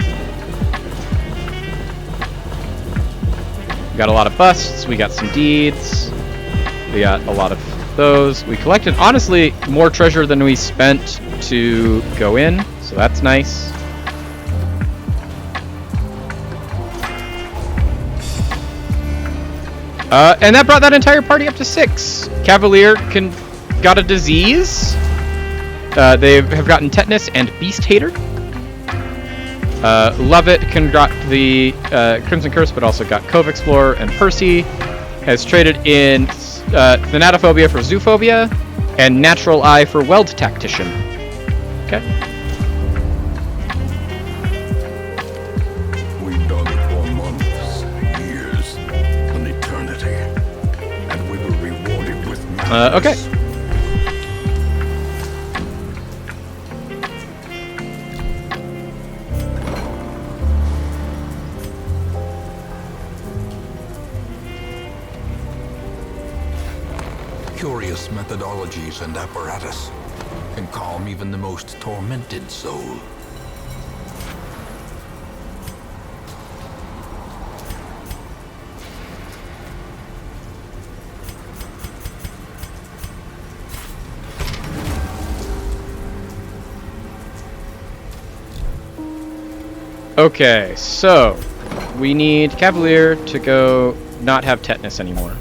We got a lot of busts. We got some deeds. We got a lot of those. We collected, honestly, more treasure than we spent to go in. So that's nice. And that brought that entire party up to 6. Cavalier got a disease. They have gotten tetanus and beast hater. Lovett got the Crimson Curse, but also got Cove Explorer, and Percy has traded in Thanatophobia for Zoophobia and Natural Eye for Weld Tactician. Okay. We've done it for months, years, an eternity, and we were rewarded with Okay. Curious methodologies and apparatus can calm even the most tormented soul. Okay, so we need Cavalier to go not have tetanus anymore.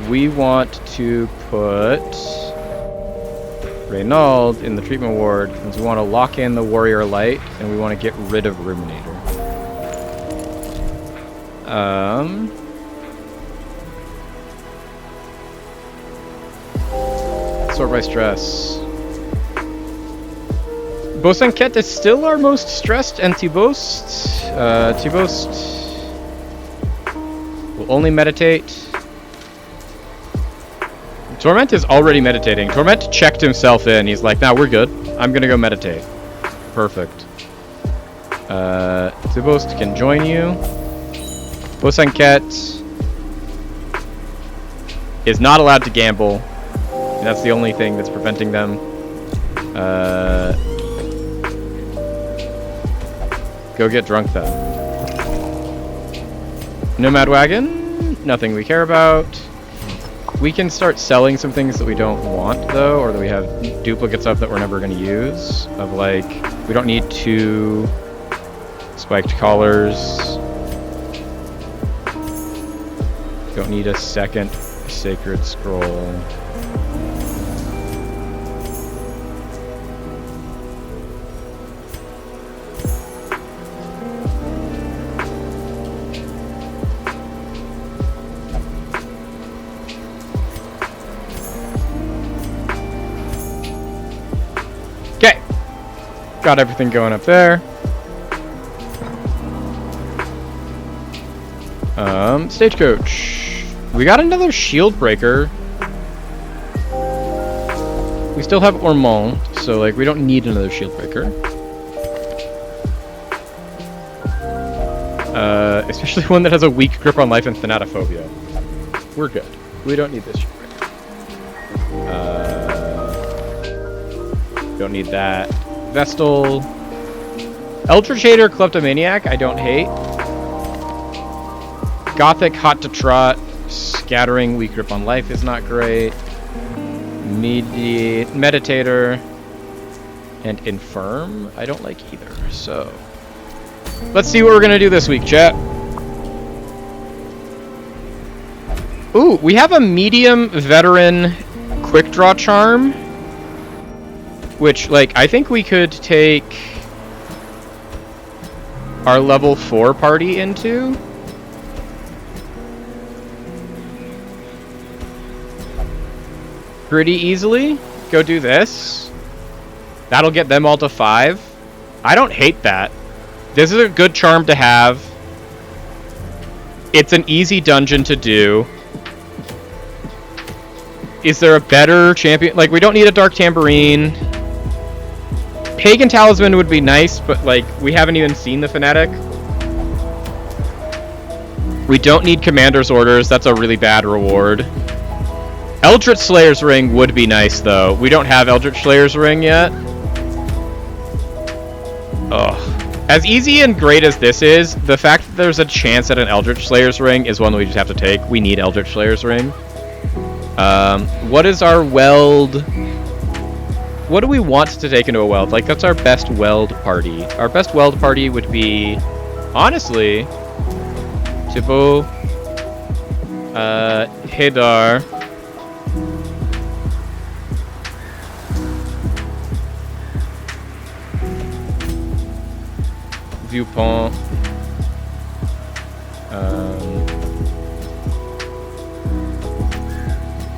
We want to put Reynald in the treatment ward since we want to lock in the Warrior Light and we want to get rid of Ruminator. Sort by stress. Bosanquet is still our most stressed, and Thibaust will only meditate. Torment is already meditating. Torment checked himself in. He's like, nah, we're good. I'm gonna go meditate. Perfect. Thibaust can join you. Bosanquet is not allowed to gamble. That's the only thing that's preventing them. Go get drunk then. Nomad Wagon, nothing we care about. We can start selling some things that we don't want, though, or that we have duplicates of that we're never going to use. Of, like, we don't need 2 spiked collars. Don't need a second sacred scroll. Okay, got everything going up there. Stagecoach. We got another shield breaker. We still have Ormond, so like we don't need another shield breaker. Especially one that has a weak grip on life and thanatophobia. We're good. We don't need this shield breaker. Don't need that. Vestal. Eldritch Hater, Kleptomaniac, I don't hate. Gothic, Hot to Trot. Scattering, weak grip on life is not great. Meditator. And Infirm, I don't like either, so. Let's see what we're gonna do this week, chat. Ooh, we have a medium veteran quick draw charm. Which, like, I think we could take our level 4 party into. Pretty easily. Go do this. That'll get them all to 5. I don't hate that. This is a good charm to have. It's an easy dungeon to do. Is there a better champion? Like, we don't need a Dark Tambourine. Pagan Talisman would be nice, but, like, we haven't even seen the Fanatic. We don't need Commander's Orders. That's a really bad reward. Eldritch Slayer's Ring would be nice, though. We don't have Eldritch Slayer's Ring yet. Ugh. As easy and great as this is, the fact that there's a chance at an Eldritch Slayer's Ring is one that we just have to take. We need Eldritch Slayer's Ring. What is our weld? What do we want to take into a weld? Like, that's our best weld party. Our best weld party would be, honestly, Thibaut, Hadar, Viewpont,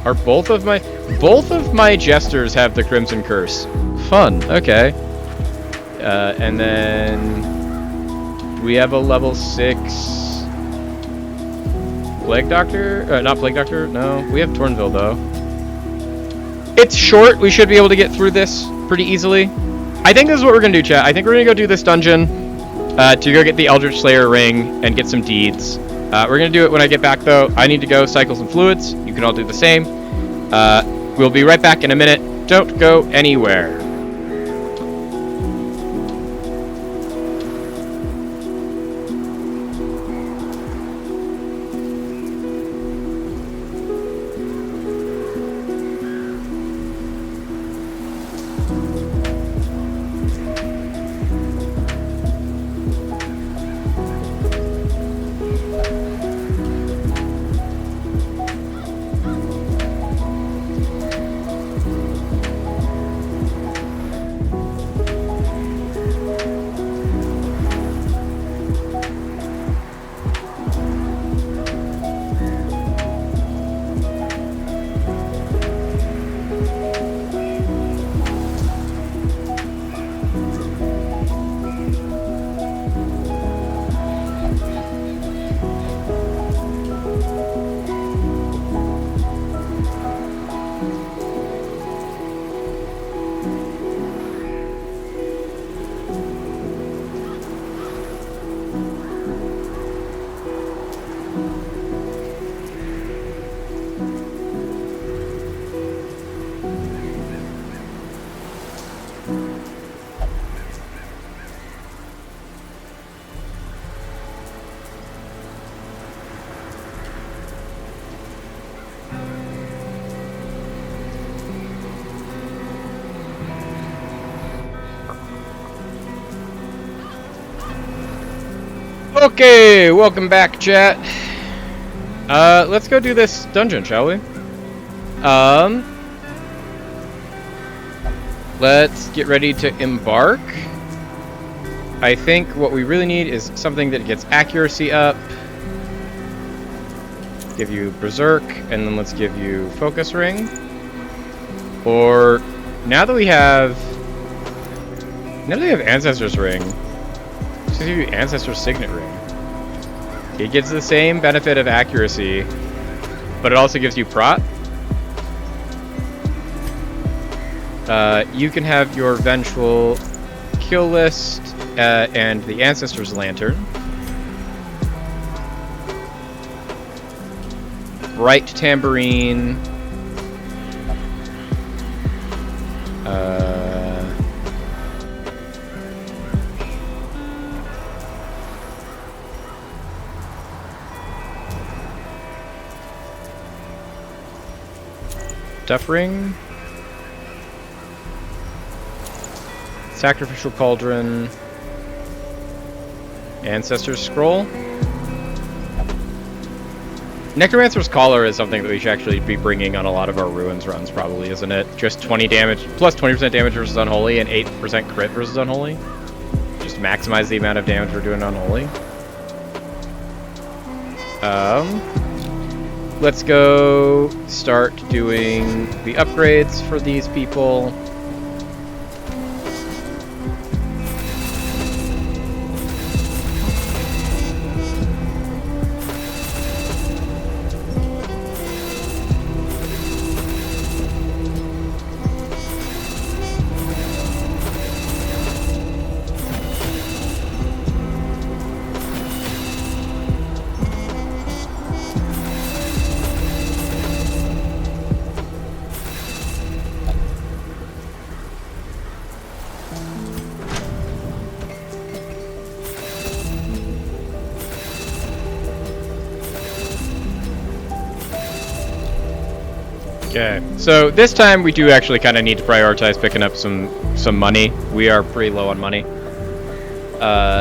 are both of my jesters have the Crimson Curse. Fun, okay. And then we have a level 6 Plague Doctor, not Plague Doctor, no, we have Tornville though. It's short, we should be able to get through this pretty easily. I think this is what we're gonna do, chat. I think we're gonna go do this dungeon, to go get the Eldritch Slayer ring and get some deeds. We're gonna do it when I get back though. I need to go cycle some fluids. You can all do the same. We'll be right back in a minute. Don't go anywhere. Okay, welcome back, chat. Let's go do this dungeon, shall we? Let's get ready to embark. I think what we really need is something that gets accuracy up. Give you Berserk, and then let's give you Focus Ring. Or, now that we have Ancestor's Ring, let's give you Ancestor's Signet Ring. It gives the same benefit of accuracy, but it also gives you prot. You can have your Vengeful Kill List and the Ancestor's Lantern. Bright Tambourine. Death Ring. Sacrificial Cauldron. Ancestor's Scroll. Necromancer's Collar is something that we should actually be bringing on a lot of our Ruins runs, probably, isn't it? Just 20 damage, plus 20% damage versus Unholy, and 8% crit versus Unholy. Just maximize the amount of damage we're doing Unholy. Let's go start doing the upgrades for these people. Okay, so this time we do actually kind of need to prioritize picking up some money. We are pretty low on money.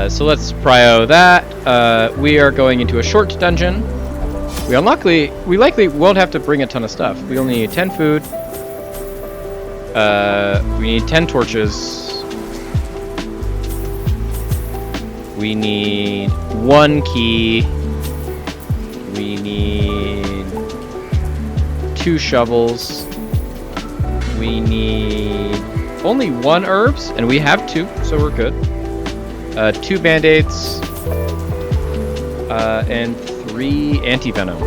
So let's prio that. We are going into a short dungeon. We likely won't have to bring a ton of stuff. We only need 10 food. We need 10 torches. We need 1 key. We need 2 shovels. We need only 1 herbs, and we have 2, so we're good. 2 band-aids, and 3 anti-venom.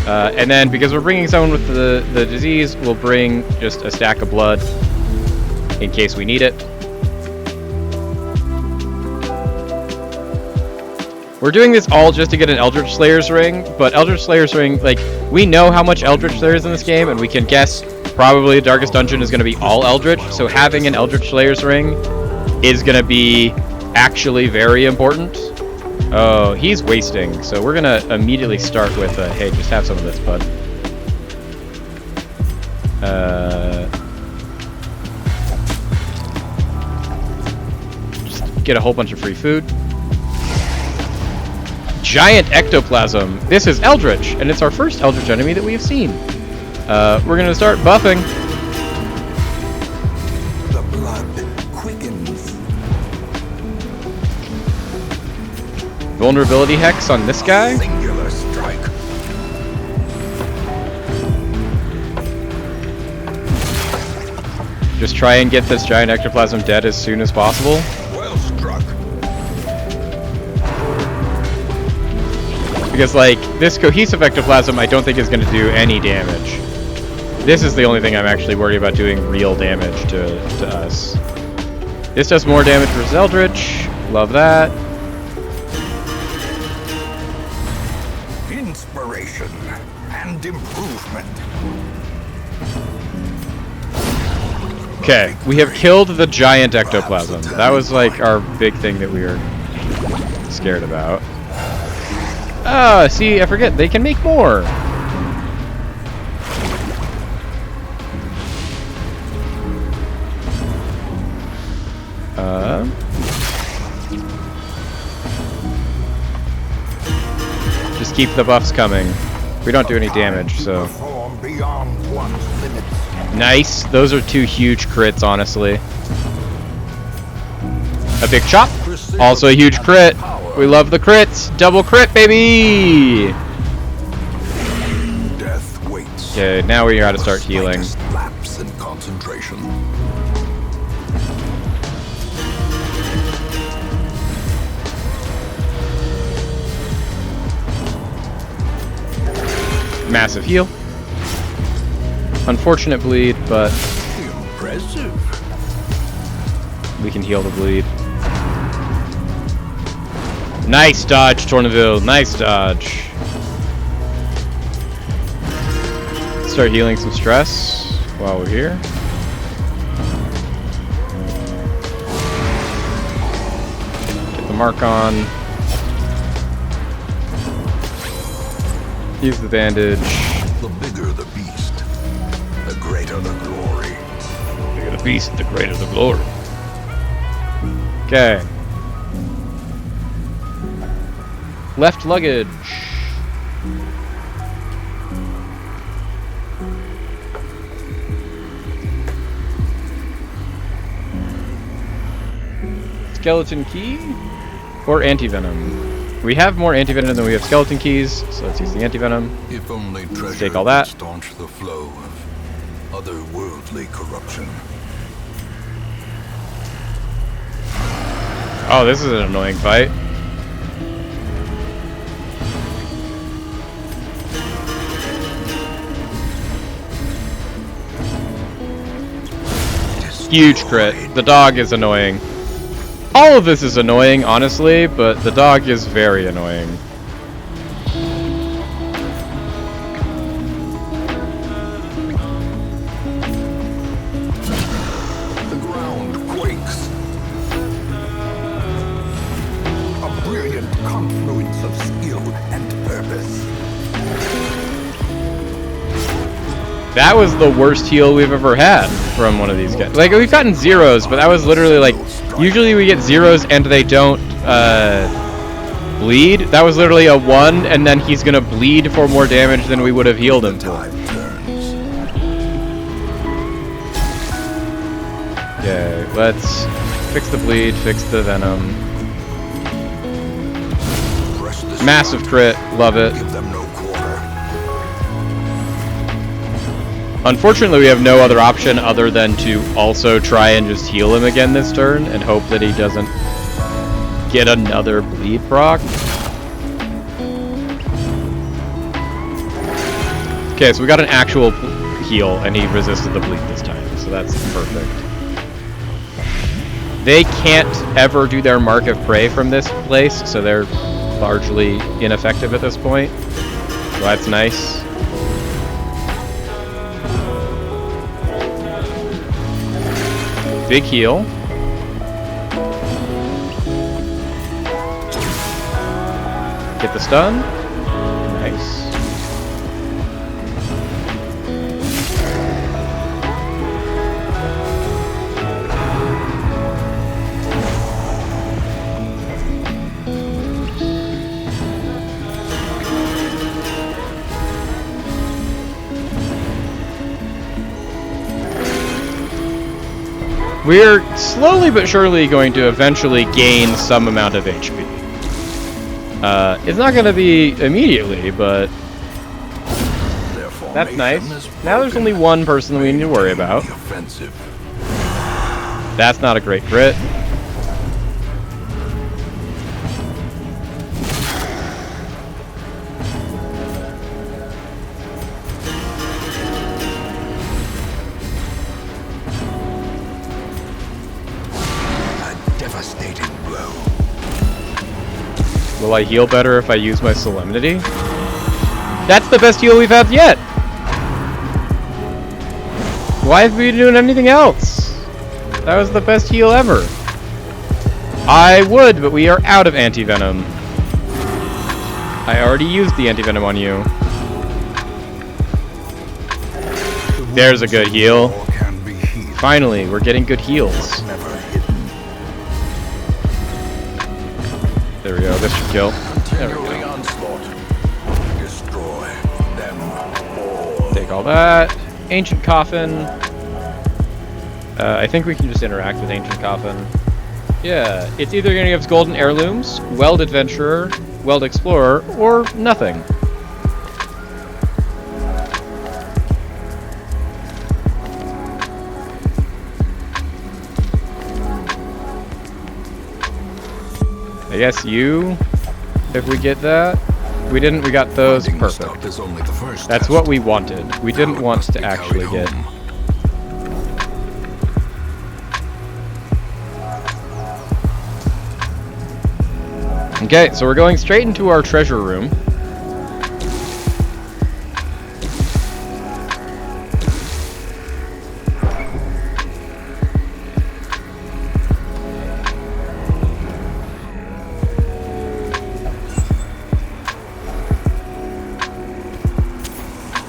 And then, because we're bringing someone with the disease, we'll bring just a stack of blood in case we need it. We're doing this all just to get an Eldritch Slayer's Ring, but Eldritch Slayer's Ring, like, we know how much Eldritch Slayer is in this game, and we can guess probably the Darkest Dungeon is going to be all Eldritch, so having an Eldritch Slayer's Ring is going to be actually very important. Oh, he's wasting, so we're going to immediately start with, hey, just have some of this, bud. Just get a whole bunch of free food. Giant Ectoplasm. This is Eldritch, and it's our first Eldritch enemy that we have seen. We're going to start buffing. The blood quickens. Vulnerability Hex on this guy. Singular strike. Just try and get this Giant Ectoplasm dead as soon as possible. Well struck. Because, like, this Cohesive Ectoplasm I don't think is going to do any damage. This is the only thing I'm actually worried about doing real damage to us. This does more damage versus Eldritch. Love that. Inspiration and improvement. Okay, we have killed the Giant Ectoplasm. That was, like, our big thing that we were scared about. Ah, see, I forget, they can make more. Just keep the buffs coming. We don't do any damage, so. Perform beyond one's limits. Nice. Those are 2 huge crits, honestly. A big chop. Also a huge crit. We love the crits. Double crit, baby! Death waits. Okay, now we gotta start healing. Slightest lapse in concentration. Massive heal. Unfortunate bleed, but Impressive. we can heal the bleed. Nice dodge, Tornaville. Nice dodge. Start healing some stress while we're here. Get the mark on. Use the bandage. The bigger the beast, the greater the glory. The bigger the beast, the greater the glory. Okay. Left luggage. Skeleton key or anti-venom? We have more anti-venom than we have skeleton keys, so let's use the anti-venom. If only treasure take all that. could staunch the flow of otherworldly corruption. Oh, this is an annoying fight. Huge crit. The dog is annoying. All of this is annoying, honestly, but the dog is very annoying. The ground quakes. A brilliant confluence of skill and purpose. That was the worst heal we've ever had from one of these guys. Like, we've gotten zeros, but that was literally like, usually we get zeros and they don't bleed. That was literally a 1, and then he's gonna bleed for more damage than we would have healed him for. Tide turns. Okay, let's fix the bleed, fix the venom. Press the Massive strike. crit, love it. Give them no quarter. Unfortunately, we have no other option other than to also try and just heal him again this turn and hope that he doesn't get another bleed proc. Okay, so we got an actual heal and he resisted the bleed this time, so that's perfect. They can't ever do their Mark of Prey from this place, so they're largely ineffective at this point. So that's nice. Big heal. Get the stun. Nice. We're slowly but surely going to eventually gain some amount of HP. It's not going to be immediately, but Their that's formation nice. is Now there's only broken. one person we need to worry about. The offensive. That's not a great crit. A devastating blow. Will I heal better if I use my Solemnity? That's the best heal we've had yet! Why have we been doing anything else? That was the best heal ever. I would, but we are out of anti-venom. I already used the anti-venom on you. There's a good heal. All can be healed, Finally, we're getting good heals. never hidden. There we go, this should kill. There we Continue go. the onslaught. all that. Ancient Coffin. I think we can just interact with Ancient Coffin. Yeah, it's either going to give us golden heirlooms, Weld Adventurer, Weld Explorer, or nothing. I guess you, if we get that. We didn't, we got those, Finding the perfect. stuff is only the first That's test. what we wanted. We didn't Now it want must to be actually carried get... home. Okay, so we're going straight into our treasure room.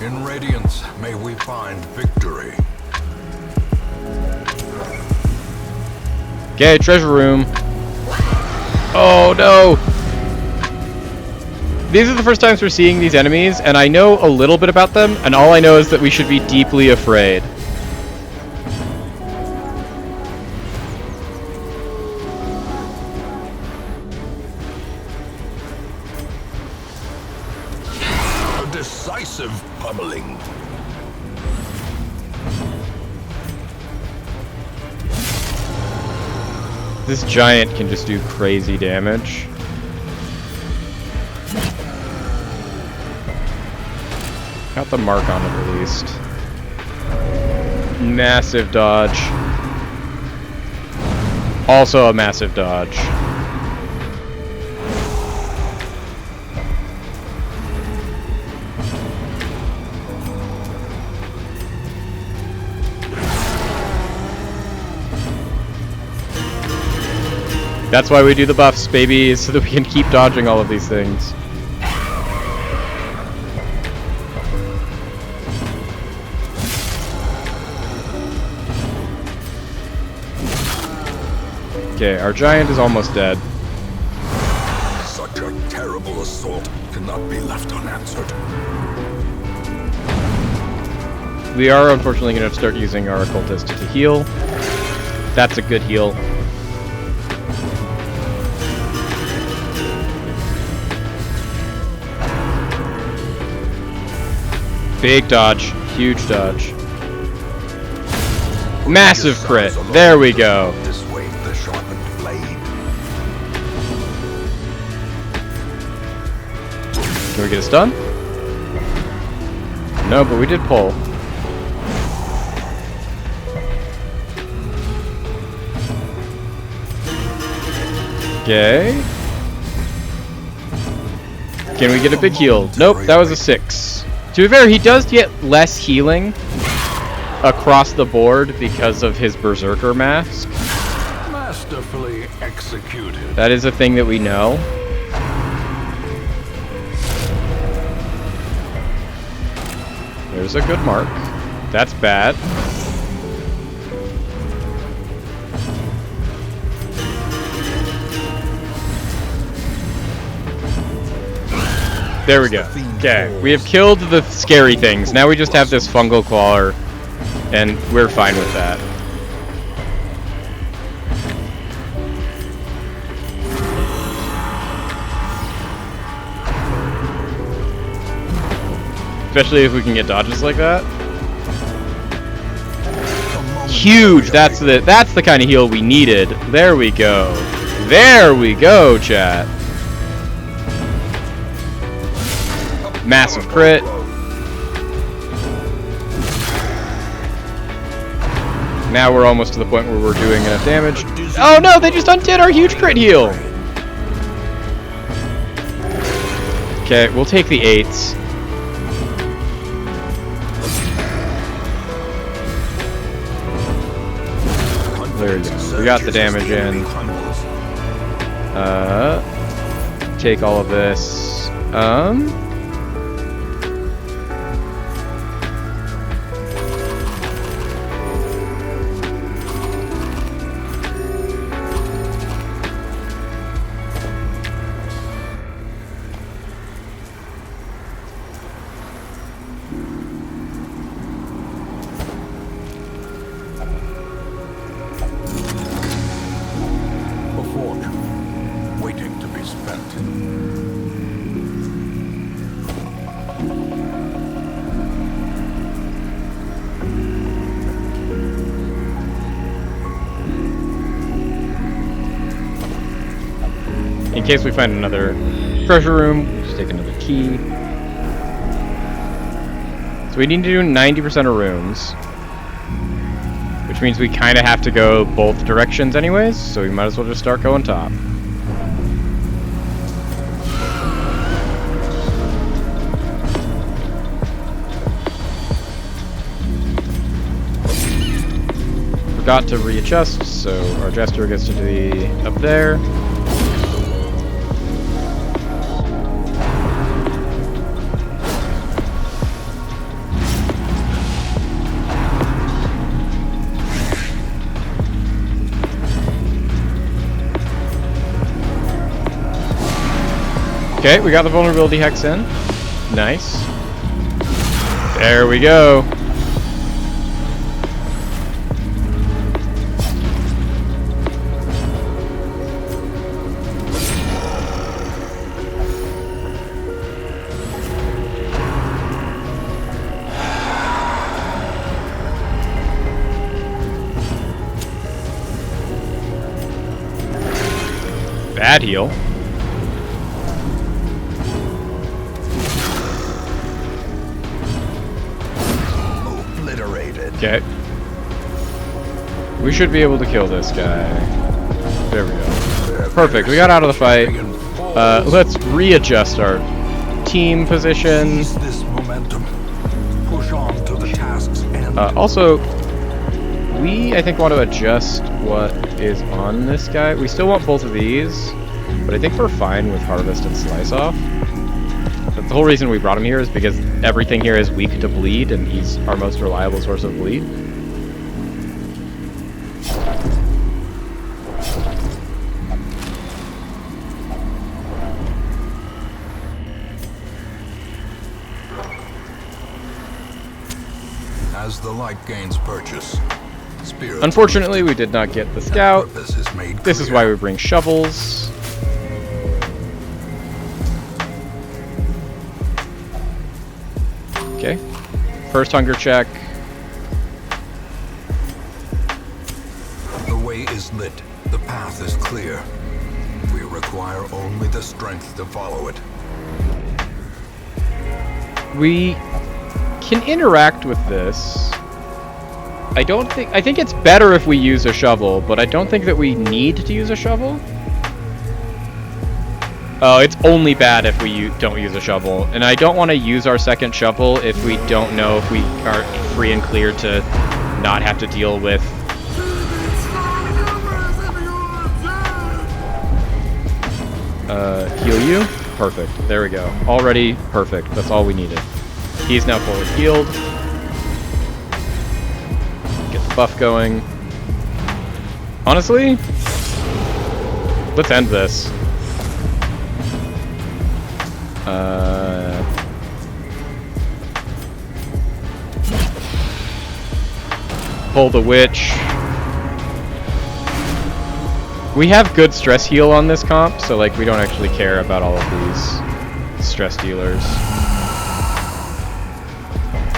In Radiance, may we find victory. Okay, treasure room. Oh no! These are the first times we're seeing these enemies, and I know a little bit about them, and all I know is that we should be deeply afraid. A decisive pummeling. This giant can just do crazy damage. Got the mark on it at least. Massive dodge. Also a massive dodge. That's why we do the buffs, baby, so that we can keep dodging all of these things. Okay, our giant is almost dead. Such a terrible assault cannot be left unanswered. We are unfortunately going to start using our occultist to heal. That's a good heal. Big dodge, huge dodge. Massive crit. There we go. Dissuade the sharpened blade. Can we get a stun? No, but we did pull. Okay. Can we get a big heal? Nope, that was a 6. To be fair, he does get less healing across the board because of his Berserker mask. Masterfully executed. That is a thing that we know. There's a good mark. That's bad. There we go. Okay, we have killed the scary things. Now we just have this fungal clawer, and we're fine with that. Especially if we can get dodges like that. Huge! That's the kind of heal we needed. There we go. There we go, chat. Massive crit. Now we're almost to the point where we're doing enough damage. Oh no, they just undid our huge crit heal! Okay, we'll take the 8s. There we go. We got the damage in. Take all of this. In case we find another treasure room, just take another key. So we need to do 90% of rooms, which means we kind of have to go both directions anyways, so we might as well just start going top. Forgot to readjust, so our jester gets to be up there. Okay, we got the vulnerability hex in. Nice. There we go. Bad heal. Okay. We should be able to kill this guy. There we go. Perfect, we got out of the fight. Let's readjust our team position. Seize this momentum. Push on to the task's end. Also, we, I think, want to adjust what is on this guy. We still want both of these, but I think we're fine with Harvest and Slice Off. But the whole reason we brought him here is because everything here is weak to bleed, and he's our most reliable source of bleed. As the light gains purchase, spirit. Unfortunately, we did not get the scout. Purpose is made This is clear. why we bring shovels. Okay. First hunger check. The way is lit. The path is clear. We require only the strength to follow it. We can interact with this. I think it's better if we use a shovel, but I don't think that we need to use a shovel. Oh, it's only bad if we don't use a shovel. And I don't want to use our second shovel if we don't know if we are free and clear to not have to deal with... heal you? Perfect. There we go. Already perfect. That's all we needed. He's now fully healed. Get the buff going. Honestly, let's end this. Pull the witch. We have good stress heal on this comp, so like we don't actually care about all of these stress dealers.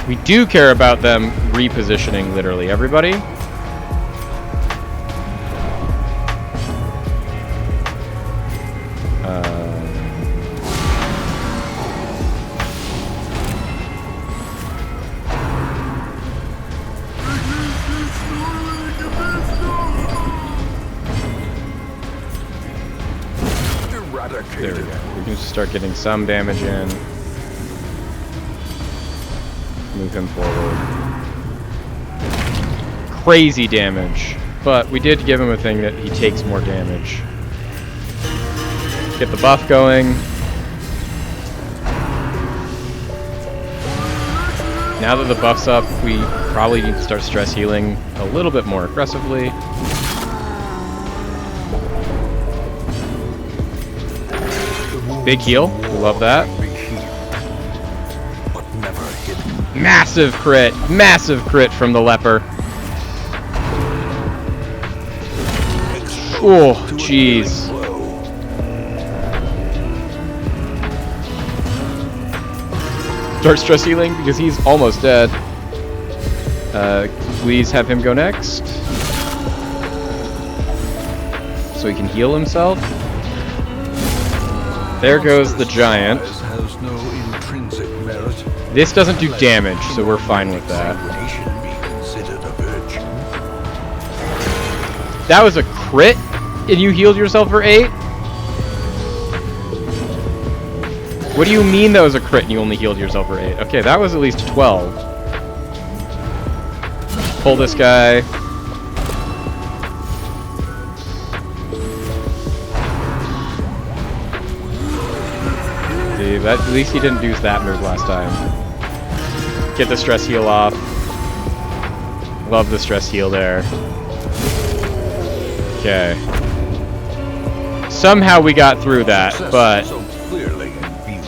We do care about them repositioning literally everybody. There we go. We can just start getting some damage in. Move him forward. Crazy damage. But we did give him a thing that he takes more damage. Get the buff going. Now that the buff's up, we probably need to start stress healing a little bit more aggressively. Big heal. We love that. But never hidden. Massive crit. Massive crit from the leper. Oh, jeez. start stress healing because he's almost dead. Please have him go next. So he can heal himself. There goes the giant. Has no intrinsic merit. This doesn't do damage, so we're fine with that. Examination be considered a virtue. That was a crit, and you healed yourself for 8? What do you mean that was a crit and you only healed yourself for 8? Okay, that was at least 12. Pull this guy. See, that, at least he didn't use that move last time. Get the stress heal off. Love the stress heal there. Okay. Somehow we got through that, but So clearly in view.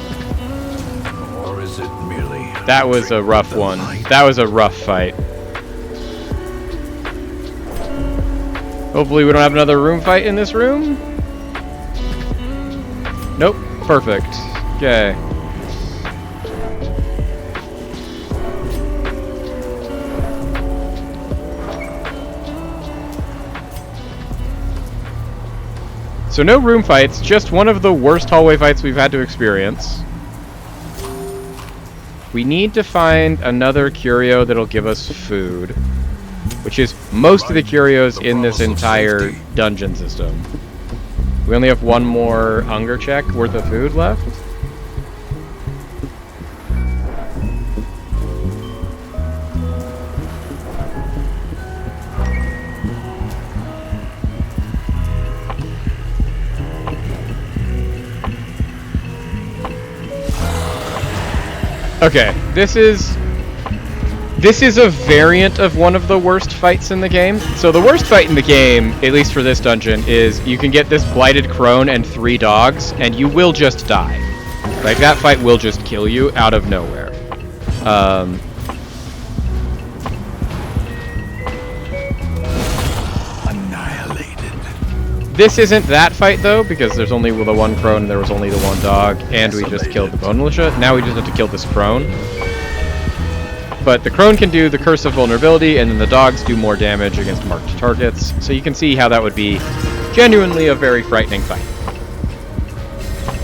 Or is it merely that was a rough one. That was a rough fight. Hopefully we don't have another room fight in this room. Nope. Perfect. Okay. So no room fights, just one of the worst hallway fights we've had to experience. We need to find another curio that'll give us food, which is most of the curios in this entire dungeon system. We only have one more hunger check worth of food left. Okay, this is a variant of one of the worst fights in the game. So the worst fight in the game, at least for this dungeon, is you can get this blighted crone and 3 dogs, and you will just die. Like, that fight will just kill you out of nowhere. annihilated? This isn't that fight, though, because there's only the 1 crone and there was only the 1 dog, and we just killed the bone militia. Now we just have to kill this crone. But the crone can do the Curse of Vulnerability, and then the dogs do more damage against marked targets. So you can see how that would be genuinely a very frightening fight.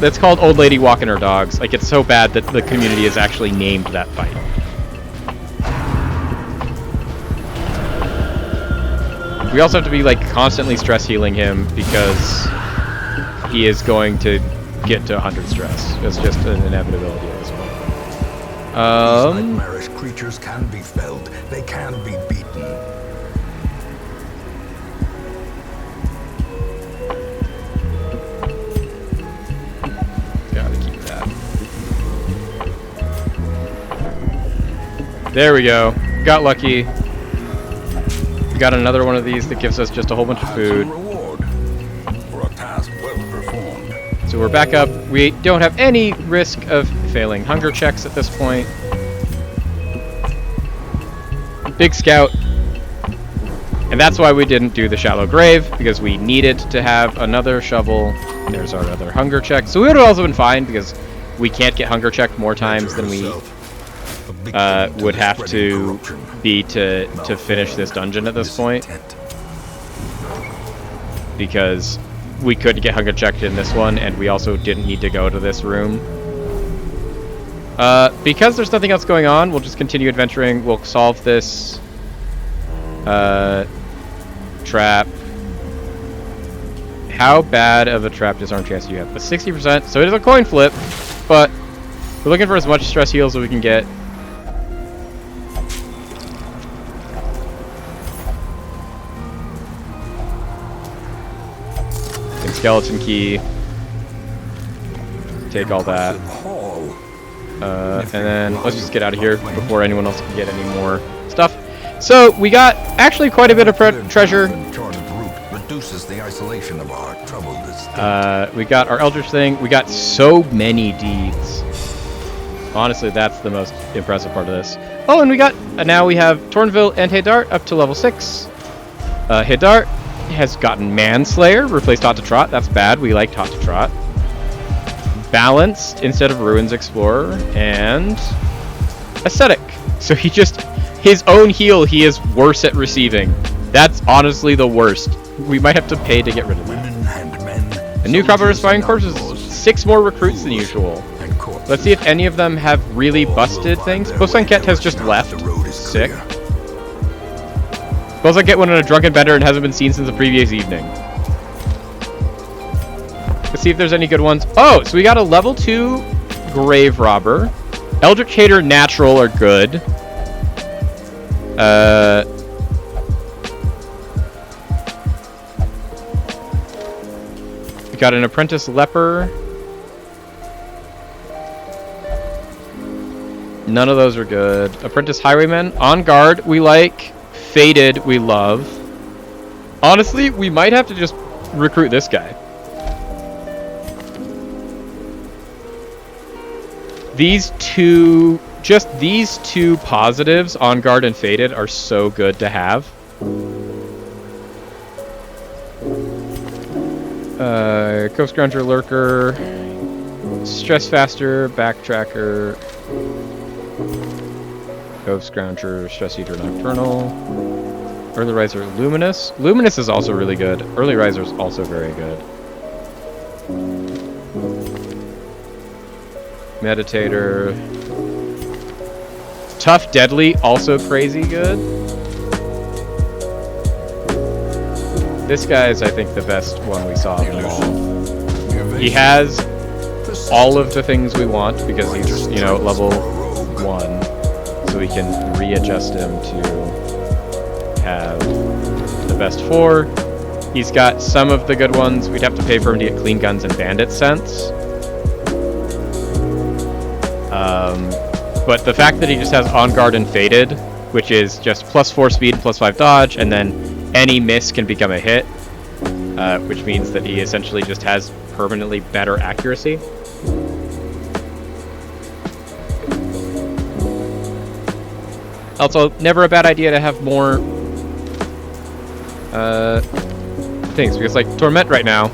That's called Old Lady Walking Her Dogs. Like, it's so bad that the community has actually named that fight. We also have to be, like, constantly stress healing him because he is going to get to 100 stress. It's just an inevitability at this point. These nightmarish creatures can be felled. They can be beaten. Gotta keep that. There we go. Got lucky. We got another one of these that gives us just a whole bunch of food. Reward for a task well performed. So we're back up. We don't have any risk of failing hunger checks at this point. Big scout. And that's why we didn't do the shallow grave, because we needed to have another shovel. There's our other hunger check. So we would have also been fine, because we can't get hunger checked more times than we would have to be to finish this dungeon at this point. Because we couldn't get hunger checked in this one, and we also didn't need to go to this room. Because there's nothing else going on, we'll just continue adventuring. We'll solve this trap. How bad of a trap disarm chance do you have? A 60%, so it is a coin flip, but we're looking for as much stress heals as we can get. And skeleton key. Take all that. And then let's just get out of here before anyone else can get any more stuff. So we got actually quite a bit of treasure. Reduces the isolation of our troubled estate. We got our Eldritch thing. We got so many deeds. Honestly, that's the most impressive part of this. Oh, and we got now we have Tornville and Hedart up to level 6. Hedart has gotten Manslayer, replaced Hot to Trot. That's bad. We liked Hot to Trot. Balanced instead of Ruins Explorer, and Ascetic. So he just, his own heal, he is worse at receiving. That's honestly the worst. We might have to pay to get rid of that. Women and men. A new crop of soldiers Aspiring and Corpses. outlaws, 6 more recruits than usual. and corpses. Let's see if any of them have really busted things. Bosanket has just left. The road is Sick. clear. Bosanket went on a drunken bender and hasn't been seen since the previous evening. Let's see if there's any good ones. Oh, so we got a level 2 Grave Robber. Eldritch Hater Natural are good. We got an Apprentice Leper. None of those are good. Apprentice Highwayman. On Guard, we like. Faded, we love. Honestly, we might have to just recruit this guy. These two, just these 2 positives, On Guard and Faded, are so good to have. Cove Scrounger, Lurker, Stress Faster, Backtracker, Cove Scrounger, Stress Eater, Nocturnal, Early Riser, Luminous. Luminous is also really good. Early Riser is also very good. Meditator. Tough Deadly, also crazy good. This guy is, I think, the best one we saw of them all. He has all of the things we want because he's, you know, level 1. So we can readjust him to have the best 4. He's got some of the good ones. We'd have to pay for him to get Clean Guns and Bandit Sense. But the fact that he just has On Guard and Faded, which is just +4 speed, +5 dodge, and then any miss can become a hit, which means that he essentially just has permanently better accuracy. Also, never a bad idea to have more things, because like Torment right now,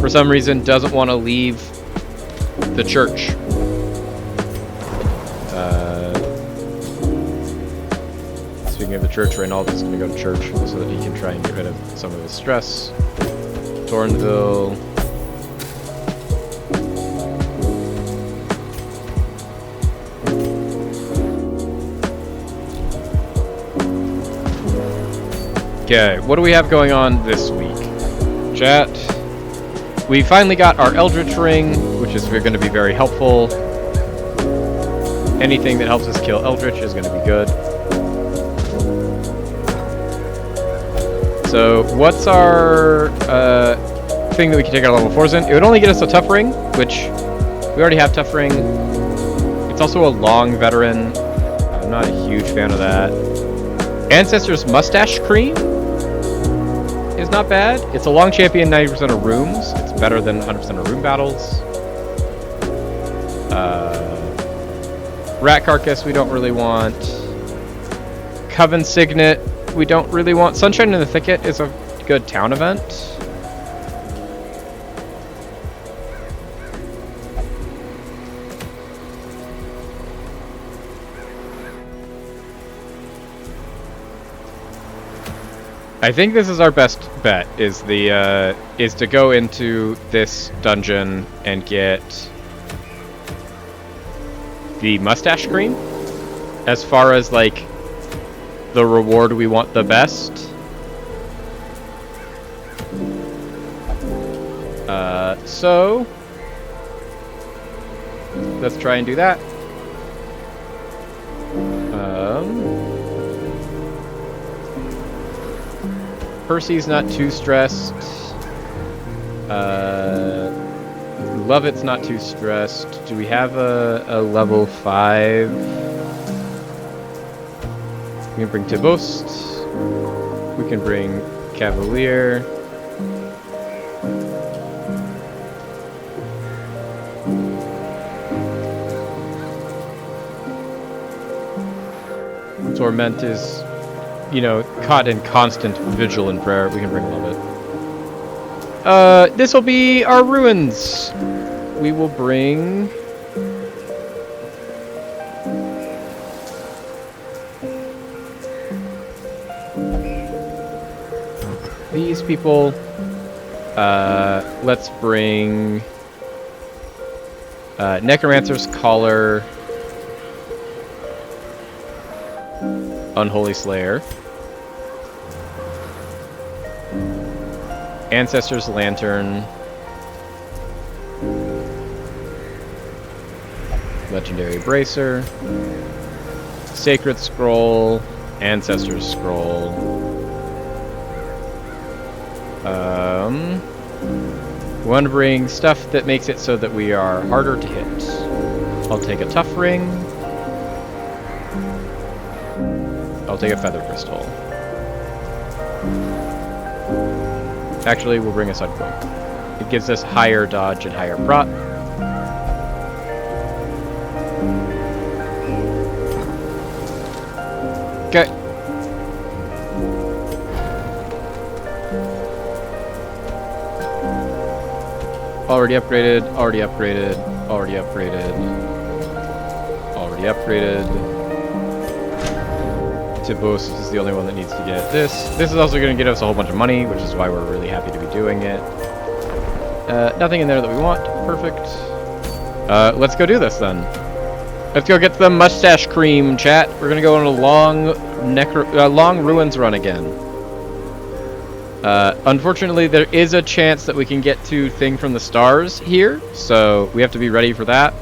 for some reason, doesn't want to leave the church. Speaking of the church, Reynald's going to go to church so that he can try and get rid of some of his stress. Thornville. Okay, what do we have going on this week? Chat. We finally got our Eldritch Ring, which is going to be very helpful. Anything that helps us kill Eldritch is going to be good. So, what's our thing that we can take our level 4s in? It would only get us a Tough Ring, which we already have Tough Ring. It's also a long veteran. I'm not a huge fan of that. Ancestor's Mustache Cream is not bad. It's a long champion, 90% of rooms. It's better than 100% of room battles. Rat Carcass we don't really want. Coven Signet we don't really want. Sunshine in the Thicket is a good town event. I think this is our best bet, is to go into this dungeon and get the Mustache Cream. As far as like the reward we want the best. So let's try and do that. Percy's not too stressed. Lovett's not too stressed. Do we have a level 5? We can bring Tibost. We can bring Cavalier. Torment is, you know, caught in constant vigil and prayer. We can bring Lovett. This will be our ruins. We will bring these people. Let's bring Necromancer's Collar, Unholy Slayer, Ancestor's Lantern, Legendary Bracer, Sacred Scroll, Ancestor's Scroll. We want to bring stuff that makes it so that we are harder to hit. I'll take a Tough Ring. I'll take a Feather Crystal. Actually, we'll bring a Sunquake. It gives us higher dodge and higher prot. Okay. Already upgraded, already upgraded, already upgraded, already upgraded. Tibos is the only one that needs to get this. This is also going to get us a whole bunch of money, which is why we're really happy to be doing it. Nothing in there that we want. Perfect. Let's go do this then. Let's go get the mustache cream, chat. We're going to go on a long ruins run again. Unfortunately, there is a chance that we can get to Thing from the Stars here, so we have to be ready for that.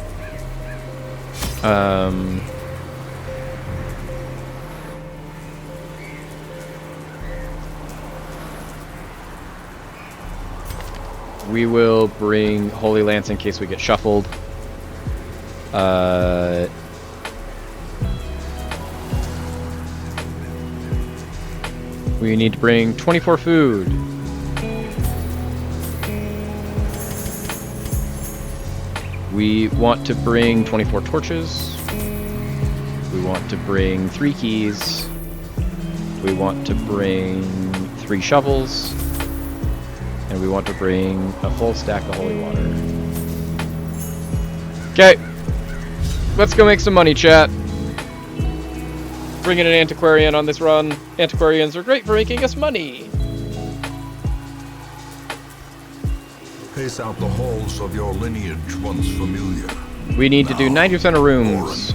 We will bring Holy Lance in case we get shuffled. We need to bring 24 food. We want to bring 24 torches. We want to bring 3 keys. We want to bring 3 shovels. And we want to bring a full stack of holy water. Okay. Let's go make some money, chat. Bringing an antiquarian on this run. Antiquarians are great for making us money. Pace out the halls of your lineage once familiar. We need to do 90% of rooms.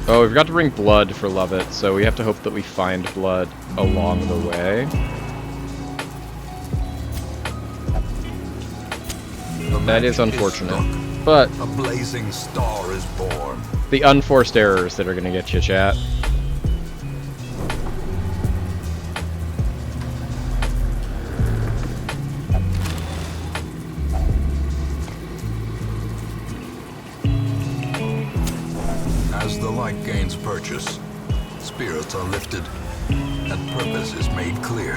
Oh, we forgot to bring blood for Lovett, so we have to hope that we find blood along the way. That is unfortunate. But a blazing star is born. The unforced errors that are going to get you, chat. As the light gains purchase, spirits are lifted, and purpose is made clear.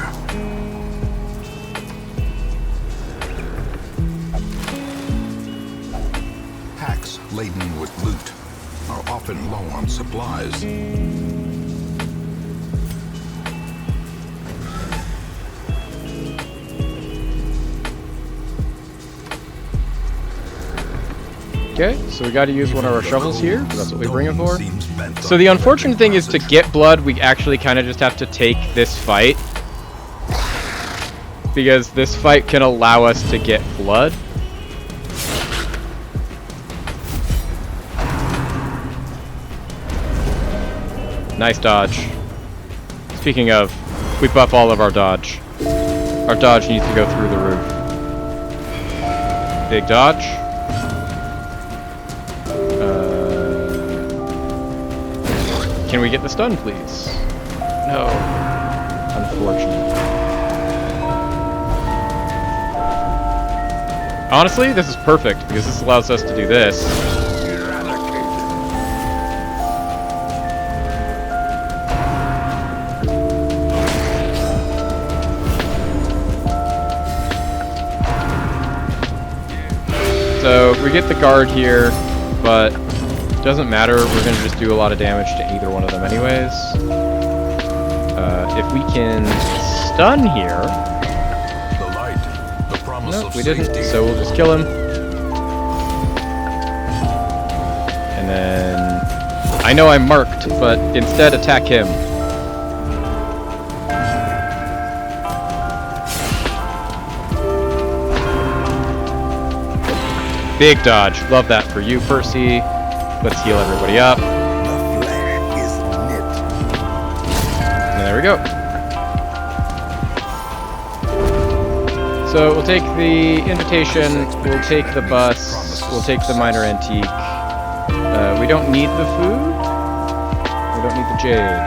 Hacks laden with loot are often low on supplies. Okay, so we got to use one of our shovels here. That's what we bring it for. So the unfortunate thing is to get blood, we actually kind of just have to take this fight. Because this fight can allow us to get blood. Nice dodge. Speaking of, we buff all of our dodge. Our dodge needs to go through the roof. Big dodge. Can we get the stun, please? No. Unfortunate. Honestly, this is perfect, because this allows us to do this. So, we get the guard here, but doesn't matter, we're going to just do a lot of damage to either one of them anyways. If we can stun here... The light, the promise Nope, of we didn't, safety. so we'll just kill him. And then... I know I'm marked, but instead attack him. Big dodge. Love that for you, Percy. Let's heal everybody up. The flesh is knit. And there we go. So we'll take the invitation, we'll take the bus, we'll take the minor antique. We don't need the food. We don't need the jade.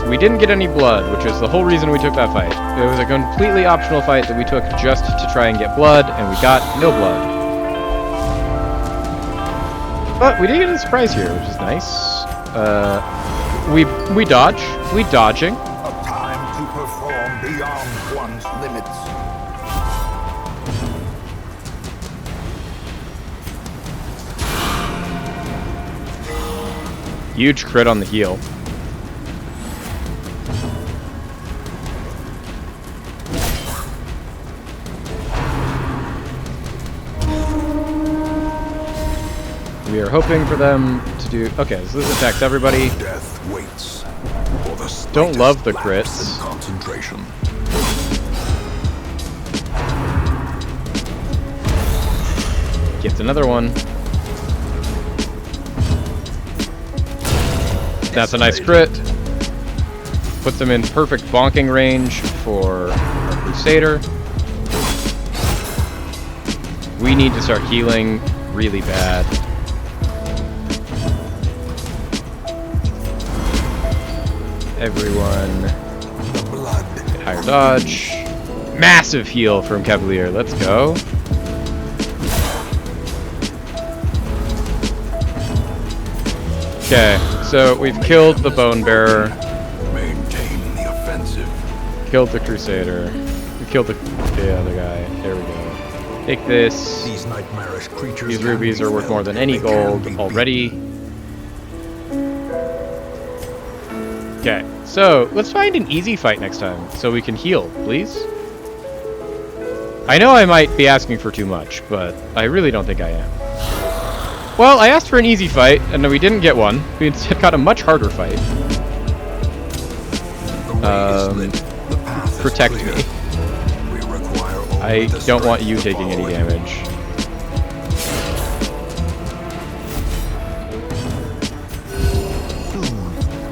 We didn't get any blood, which is the whole reason we took that fight. It was a completely optional fight that we took just to try and get blood, and we got no blood. But we did get a surprise here, which is nice. We dodge. We dodging. A time to perform beyond one's limits. Huge crit on the heal. We are hoping for them to do... Okay, so this attacks everybody. Death waits for the Don't love the lapse crits. in concentration. Gets another one. That's a nice crit. Puts them in perfect bonking range for our Crusader. We need to start healing really bad. Everyone The blood. get higher dodge. Massive heal from Cavalier. Let's go. Okay, so we've killed the Bone Bearer, Maintain the offensive. killed the Crusader, we killed the other guy. There we go. Take this. These nightmarish creatures. These can rubies be are worth felt. more than any They can gold be already. beaten. Okay, so let's find an easy fight next time so we can heal, please. I know I might be asking for too much, but I really don't think I am. Well, I asked for an easy fight, and then we didn't get one. We instead got a much harder fight. The way is lit. The path is Protect clear. me. We require only I the don't want strength you to taking any follow it. damage.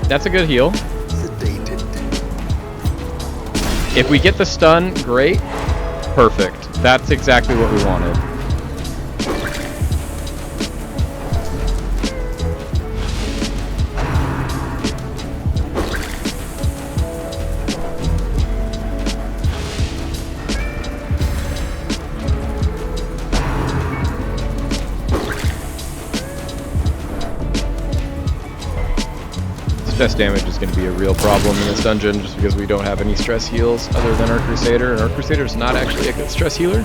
That's a good heal. Sedated. If we get the stun, great. Perfect. That's exactly what we wanted. Stress damage is going to be a real problem in this dungeon just because we don't have any stress heals other than our Crusader, and our Crusader is not actually a good stress healer.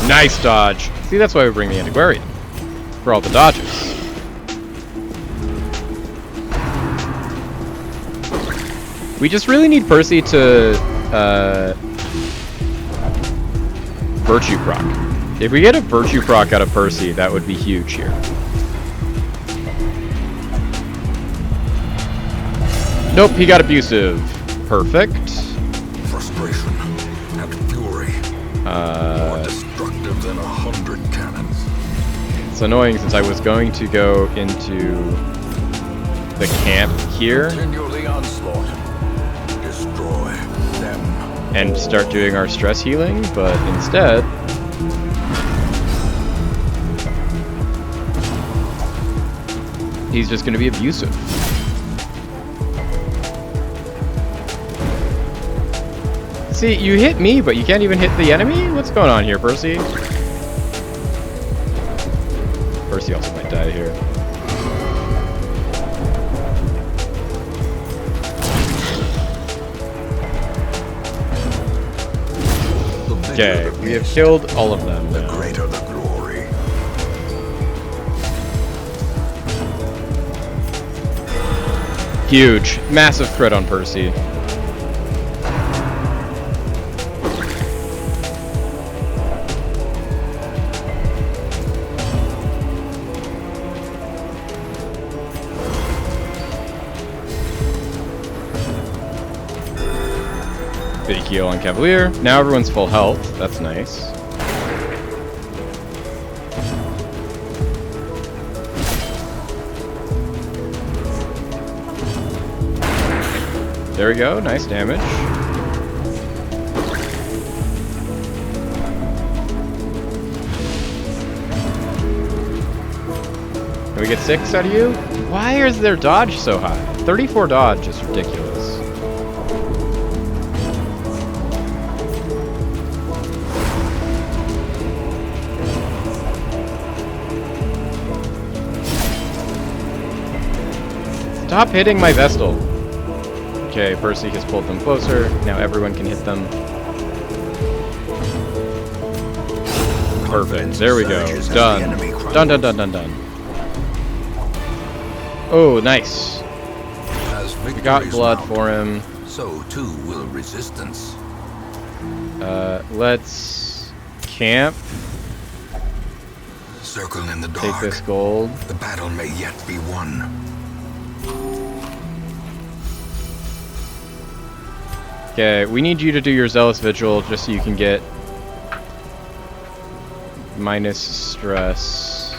Nice dodge. See, that's why we bring the Antiquarian. For all the dodges. We just really need Percy to Virtue proc. If we get a Virtue proc out of Percy, that would be huge here. Nope, he got abusive. Perfect. Frustration and fury. More destructive than 100 cannons. It's annoying since I was going to go into the camp here Continue the onslaught. Destroy them. and start doing our stress healing, but instead... he's just going to be abusive. See, you hit me, but you can't even hit the enemy? What's going on here, Percy? Percy also might die here. The bigger Okay, the we have beast, killed all of them the now. greater the glory. Huge. Massive crit on Percy. Big heal on Cavalier. Now everyone's full health. That's nice. There we go. Nice damage. Can we get 6 out of you? Why is their dodge so high? 34 dodge is ridiculous. Stop hitting my Vestal. Okay, Percy has pulled them closer. Now everyone can hit them. Perfect. There we go. Done. Done, done, done, done, done. Oh, nice. As We got victories blood mount, for him. so too will resistance. Let's camp. Circle in the dark. Take this gold. The battle may yet be won. Okay, we need you to do your Zealous Vigil just so you can get minus stress.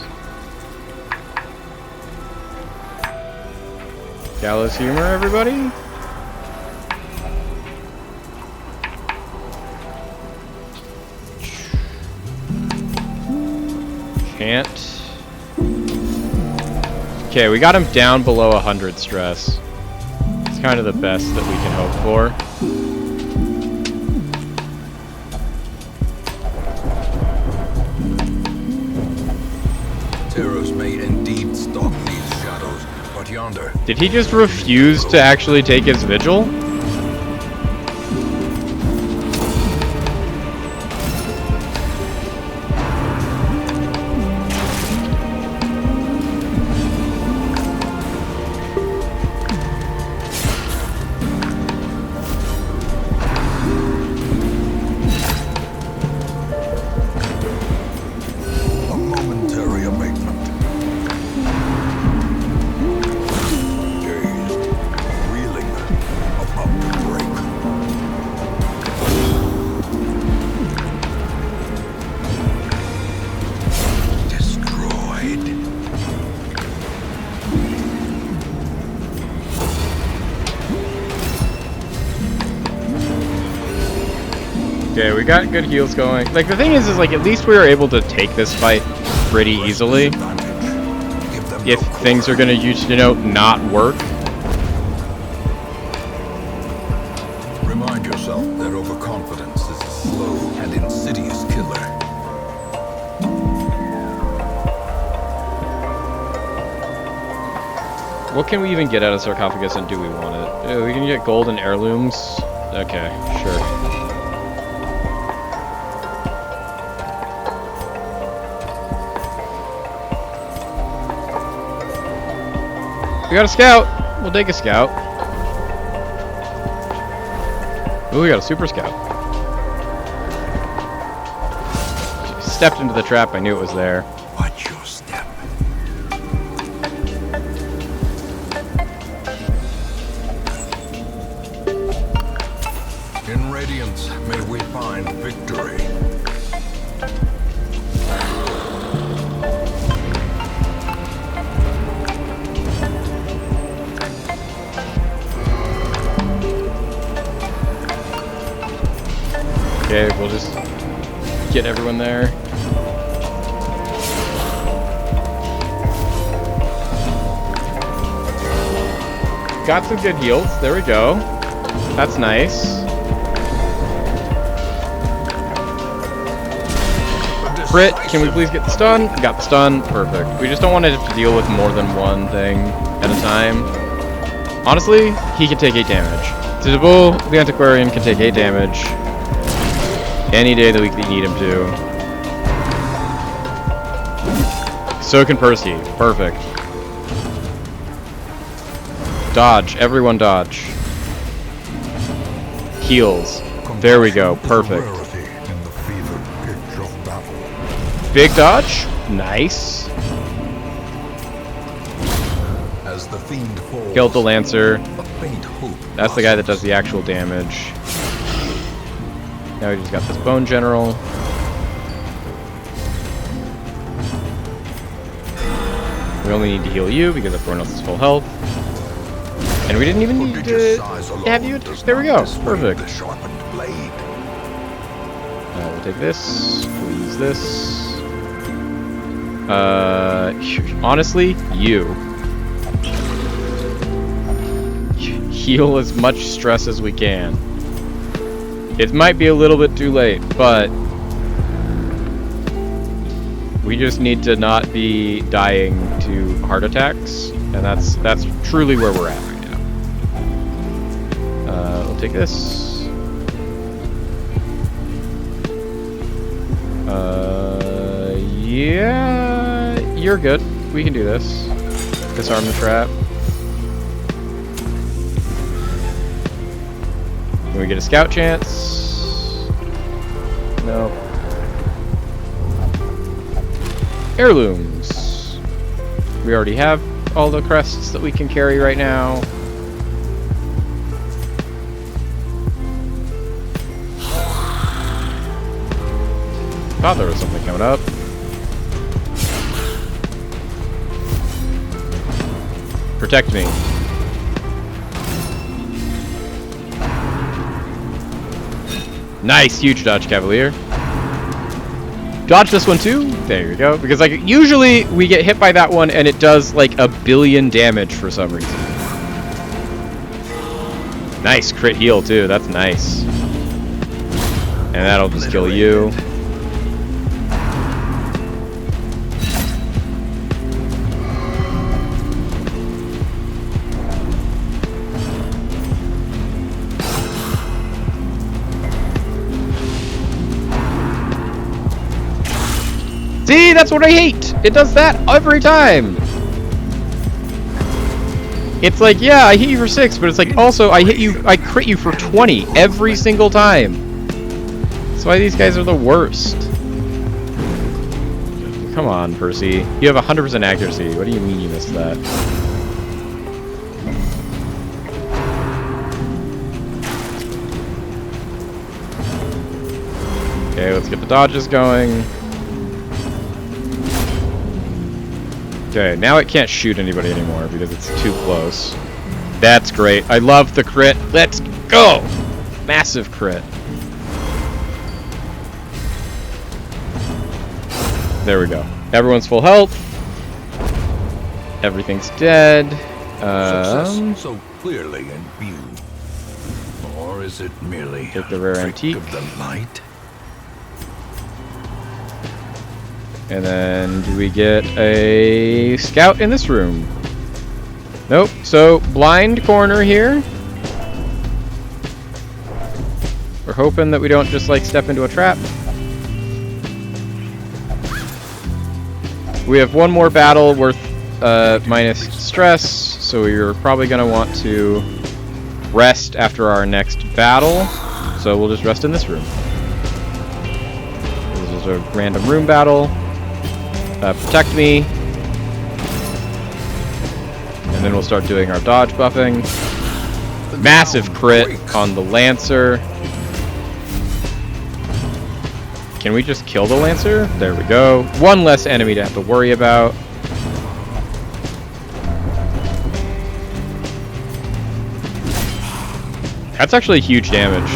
Gallows Humor, everybody? Can't. Okay, we got him down below 100 stress. It's kind of the best that we can hope for. Terrors may indeed stalk these shadows, but yonder, Did he just refuse to actually take his vigil? a momentary abatement. Dazed, reeling, about to break. Destroyed. Okay, we got good heals going. Like, the thing is like, at least we were able to take this fight pretty easily. Disadvantage. Give them If no things are gonna, not work. Remind yourself that overconfidence is a slow and insidious killer. What can we even get out of Sarcophagus, and do we want it? We can get golden heirlooms. Okay, sure. We got a scout. We'll take a scout. Ooh, we got a super scout. Stepped into the trap. I knew it was there. Watch your step. In Radiance, may we find victory. Okay, we'll just get everyone there. Got some good heals. There we go. That's nice. Crit, can we please get the stun? Got the stun. Perfect. We just don't want to have to deal with more than one thing at a time. Honestly, he can take 8 damage. Tizabul, the Antiquarian, can take 8 damage any day of the week that you need him to. So can Percy. Perfect. Dodge. Everyone dodge. Heals. There we go. Perfect. Rarity in the fevered pitch of battle. Big dodge. Nice. As the fiend falls, Killed the Lancer. a faint hope That's the guy that does the actual damage. Now we just got this Bone General. We only need to heal you because everyone else is full health. And we didn't even need Prodigious to size alone have you. does There we not go. dissuade Perfect. The sharpened blade. We'll take this. We'll use this. Honestly, you. Heal as much stress as we can. It might be a little bit too late, but we just need to not be dying to heart attacks, and that's truly where we're at right now. We'll take this. Yeah, you're good. We can do this. Disarm the trap. Can we get a scout chance? No. Heirlooms. We already have all the crests that we can carry right now. Thought there was something coming up. Protect me. Nice, huge dodge, Cavalier. Dodge this one too. There you go. Because like usually we get hit by that one and it does like 1 billion damage for some reason. Nice crit heal too. That's nice. And that'll just kill you. See, that's what I hate. It does that every time. It's like, yeah, I hit you for 6, but it's like also I crit you for 20 every single time. That's why these guys are the worst. Come on, Percy. You have 100% accuracy. What do you mean you missed that? Okay, let's get the dodges going. Okay, now it can't shoot anybody anymore because it's too close. That's great. I love the crit. Let's go! Massive crit. There we go. Everyone's full health. Everything's dead. Success so clearly in view. Or is it merely Take the rare a trick antique. of the light? And then do we get a scout in this room? Nope. So blind corner here. We're hoping that we don't just like step into a trap. We have one more battle worth minus stress, so we're probably gonna want to rest after our next battle. So we'll just rest in this room. This is a random room battle. Protect me. And then we'll start doing our dodge buffing. Massive crit on the Lancer. Can we just kill the Lancer? There we go. One less enemy to have to worry about. That's actually huge damage.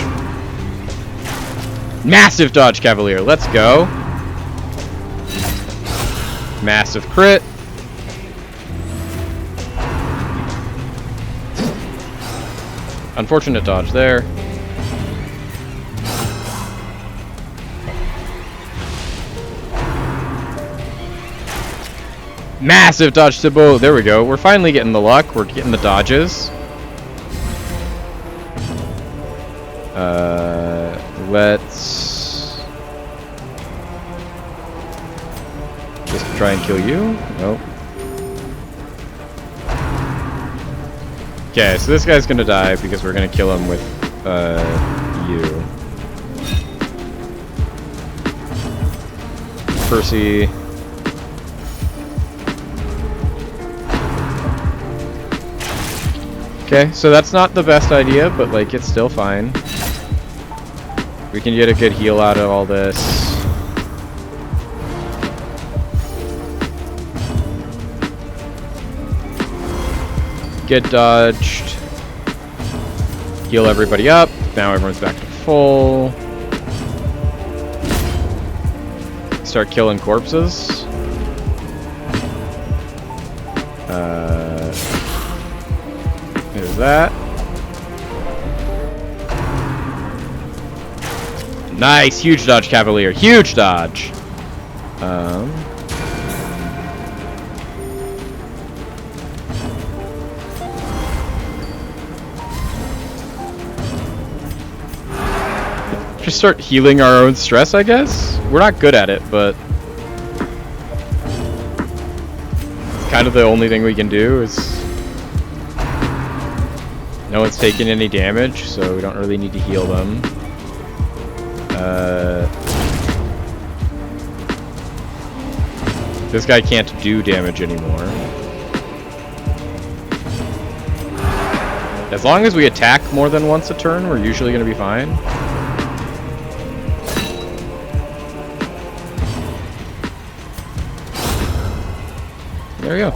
Massive dodge, Cavalier. Let's go. Massive crit. Unfortunate dodge there. Massive dodge to bow. There we go. We're finally getting the luck. We're getting the dodges. Let's just try and kill you. Nope. Okay, so this guy's gonna die because we're gonna kill him with you. Percy. Okay, so that's not the best idea, but like it's still fine. We can get a good heal out of all this. Get dodged. Heal everybody up. Now everyone's back to full. Start killing corpses. There's that. Nice, huge dodge, Cavalier. Huge dodge. Just start healing our own stress, I guess? We're not good at it, but it's kind of the only thing we can do is no one's taking any damage, so we don't really need to heal them. This guy can't do damage anymore. As long as we attack more than once a turn, we're usually going to be fine. There we go.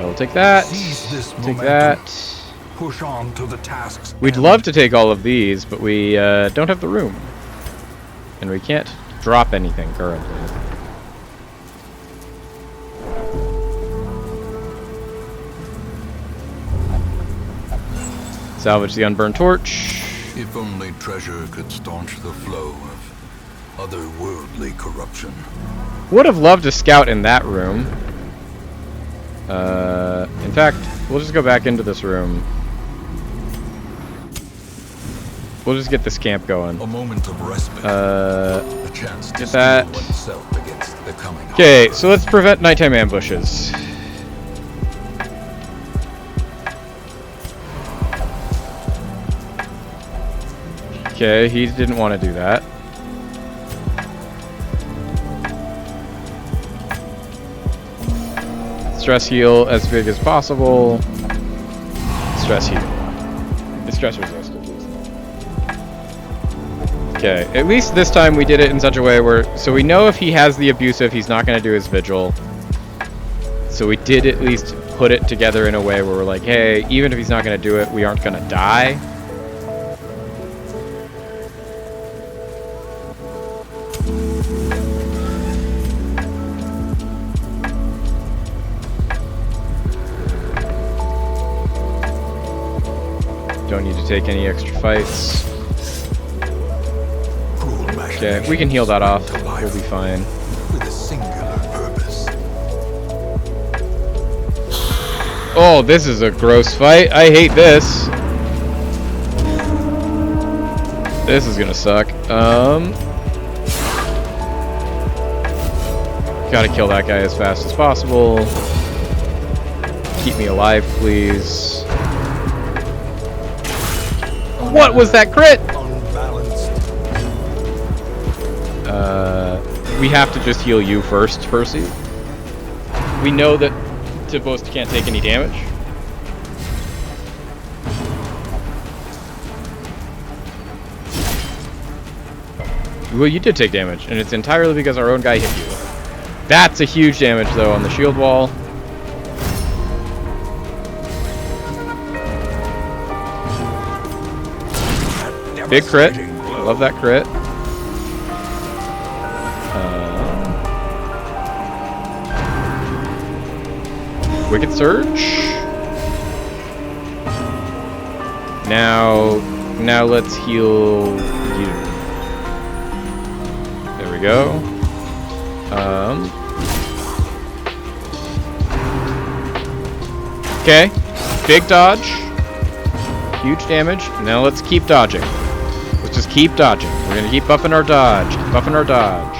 We'll take that. Seize this Take momentum. that. Push on to the tasks. We'd love to take all of these, but we don't have the room. And we can't drop anything currently. Salvage the unburned torch. If only treasure could staunch the flow of otherworldly corruption. Would have loved to scout in that room. In fact, we'll just go back into this room. We'll just get this camp going. A moment of respite. A chance to get that. steel oneself against the coming. Okay, so let's prevent nighttime ambushes. Okay, he didn't want to do that. Stress heal as big as possible. Stress heal. It's stress resistant. Okay, at least this time we did it in such a way where, so we know if he has the abusive, he's not going to do his vigil. So we did at least put it together in a way where we're like, hey, even if he's not going to do it, we aren't going to die. Don't need to take any extra fights. Okay, we can heal that off. We'll be fine. With a singular purpose. Oh, this is a gross fight. I hate this. This is gonna suck. Gotta kill that guy as fast as possible. Keep me alive, please. What was that crit? Unbalanced. We have to just heal you first, Percy. We know that Tibos can't take any damage. Well, you did take damage, and it's entirely because our own guy hit you. That's a huge damage, though, on the shield wall. Big crit. I love that crit. Wicked Surge. Now let's heal you. There we go. Okay. Big dodge. Huge damage. Now let's keep dodging. Let's just keep dodging. We're gonna keep buffing our dodge. Keep buffing our dodge.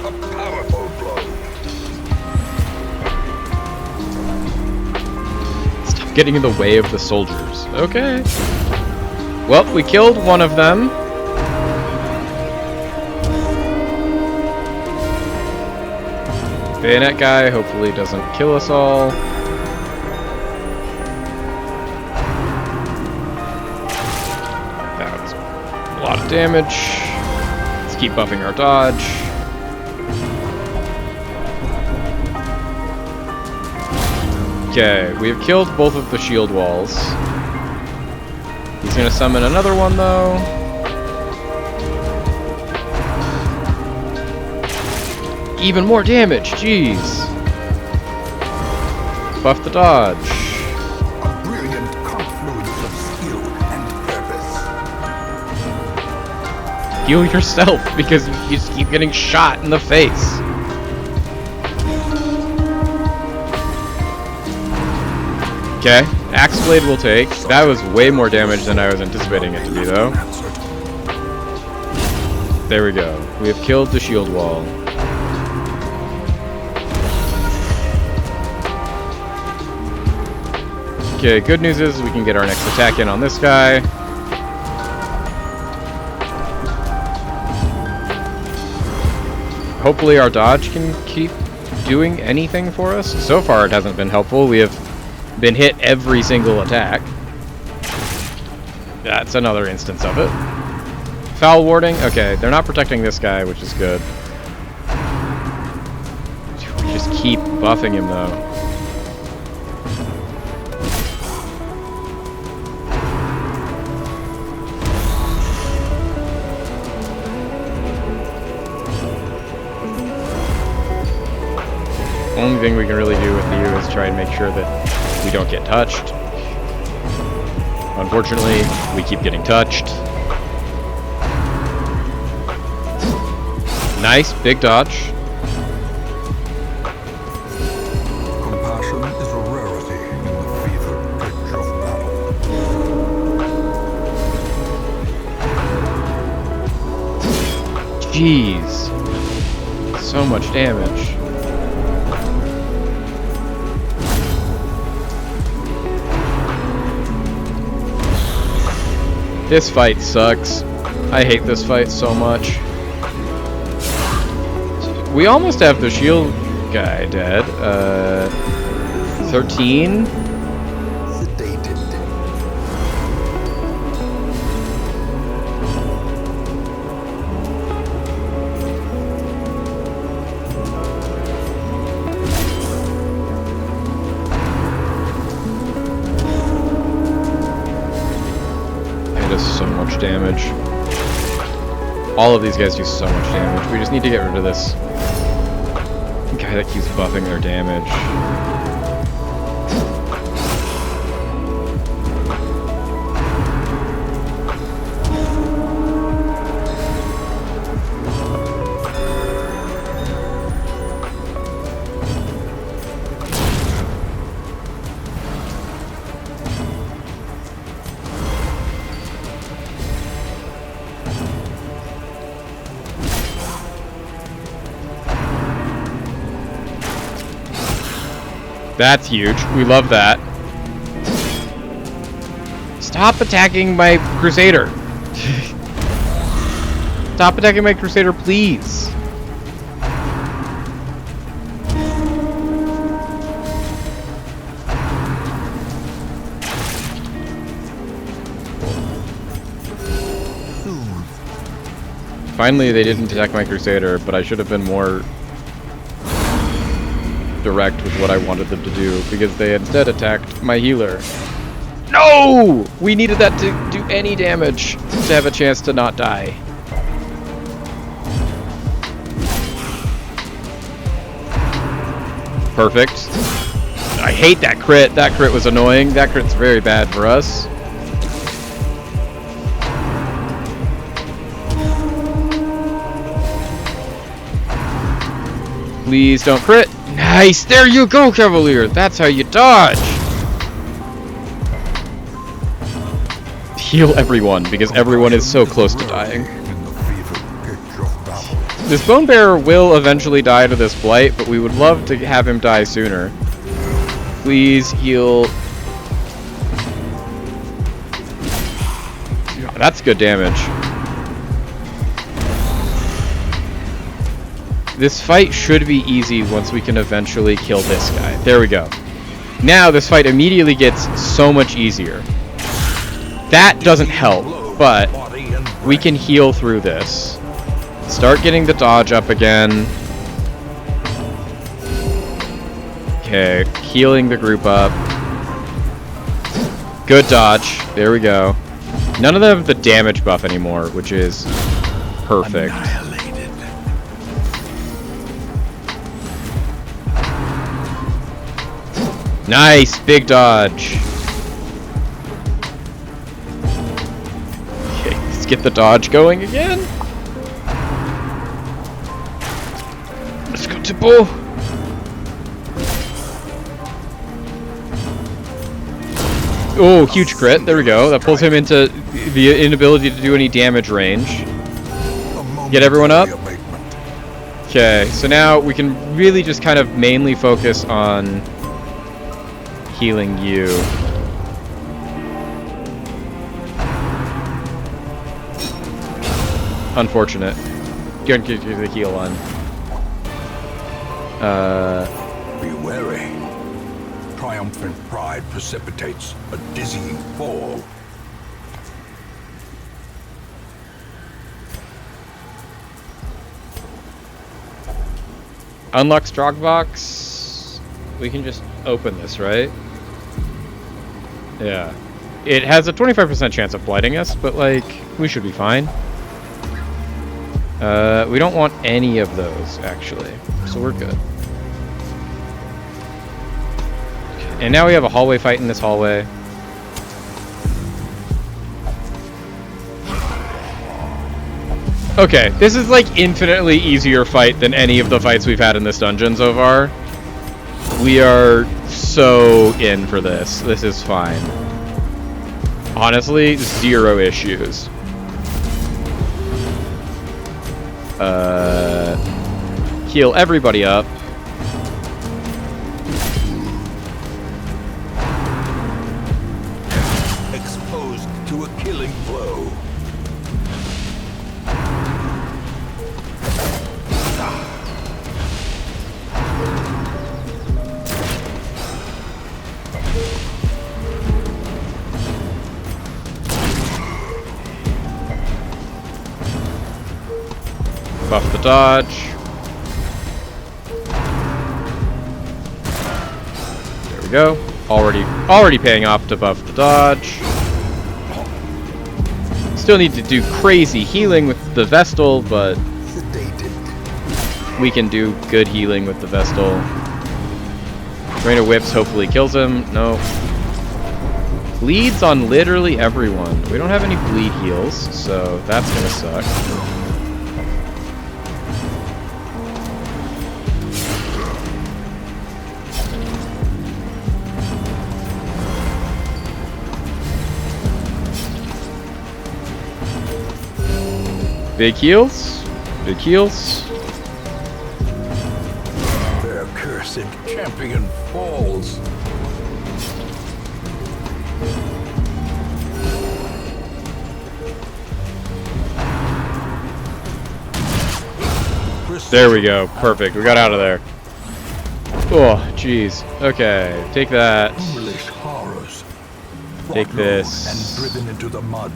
A powerful getting in the way of the soldiers. Okay. Well, we killed one of them. Bayonet guy hopefully doesn't kill us all. That was a lot of damage. Let's keep buffing our dodge. Okay, we have killed both of the shield walls. He's gonna summon another one though. Even more damage, jeez. Buff the dodge. A brilliant confluence of skill and purpose. Heal yourself because you just keep getting shot in the face. Okay, Axe Blade will take. That was way more damage than I was anticipating it to be though. There we go. We have killed the shield wall. Okay, good news is we can get our next attack in on this guy. Hopefully our dodge can keep doing anything for us. So far it hasn't been helpful. We have been hit every single attack. That's another instance of it. Foul warding. Okay, they're not protecting this guy, which is good. We just keep buffing him though. Only thing we can really do with you is try and make sure that we don't get touched. Unfortunately, we keep getting touched. Nice, big dodge. Compassion is a rarity in the fevered pitch of battle. Jeez. So much damage. This fight sucks. I hate this fight so much. We almost have the shield guy dead. 13? Sedated. It does so much damage. All of these guys do so much damage. We just need to get rid of this guy that keeps buffing their damage. That's huge. We love that. Stop attacking my Crusader. Stop attacking my Crusader, please. Finally, they didn't attack my Crusader, but I should have been more direct with what I wanted them to do, because they instead attacked my healer. No! We needed that to do any damage to have a chance to not die. Perfect. I hate that crit. That crit was annoying. That crit's very bad for us. Please don't crit. Nice! There you go, Cavalier! That's how you dodge! Heal everyone, because everyone is so close to dying. In the fevered pitch of battle. This Bone Bearer will eventually die to this Blight, but we would love to have him die sooner. Please heal That's good damage. This fight should be easy once we can eventually kill this guy. There we go. Now this fight immediately gets so much easier. That doesn't help, but we can heal through this. Start getting the dodge up again. Okay, healing the group up. Good dodge. There we go. None of them have the damage buff anymore, which is perfect. Annihilated. Nice, big dodge. Okay, let's get the dodge going again. Let's go to Bull. Oh, huge crit. There we go. That pulls him into the inability to do any damage range. Get everyone up. Okay, so now we can really just kind of mainly focus on healing you. Unfortunate. Don't get the heal on. Be wary. Triumphant pride precipitates a dizzying fall. Unlock Strongbox. We can just open this, right? Yeah. It has a 25% chance of blighting us, but like, we should be fine. We don't want any of those, actually. So we're good. And now we have a hallway fight in this hallway. Okay, this is like infinitely easier fight than any of the fights we've had in this dungeon so far. We are so in for this. This is fine. Honestly, 0 issues. Heal everybody up. Exposed to a killing blow. Buff the dodge. There we go. Already paying off to buff the dodge. Still need to do crazy healing with the Vestal, but we can do good healing with the Vestal. Rain of Whips hopefully kills him. No. Bleeds on literally everyone. We don't have any bleed heals, so that's gonna suck. Big heals. Big heals. Their cursed champion falls. There we go. Perfect. We got out of there. Oh, jeez. Okay. Take that. Foolish horrors. Take Brought low this. and driven into the mud.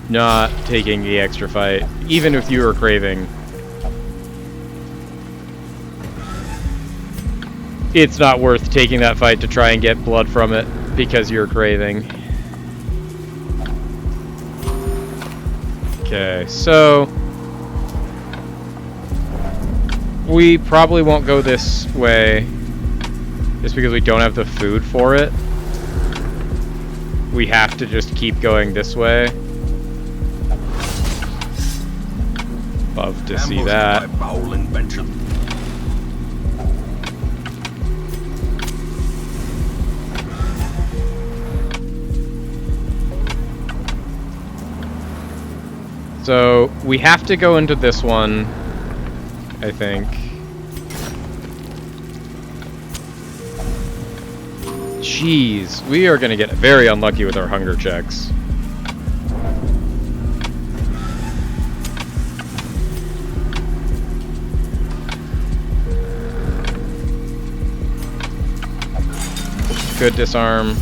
Not taking the extra fight, even if you were craving. It's not worth taking that fight to try and get blood from it because you're craving. Okay, so we probably won't go this way just because we don't have the food for it. We have to just keep going this way. Love to see that. Ambushed by foul invention. So we have to go into this one, I think. Jeez, we are gonna get very unlucky with our hunger checks. Good disarm.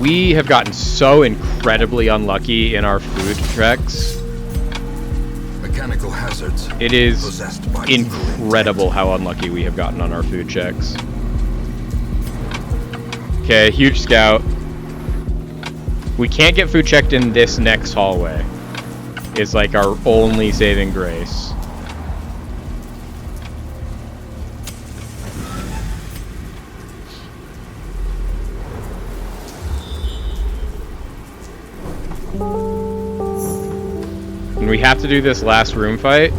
We have gotten so incredibly unlucky in our food treks. Mechanical hazards. It is possessed by incredible how unlucky we have gotten on our food checks. Okay, huge scout. We can't get food checked in this next hallway. Is like our only saving grace. And we have to do this last room fight.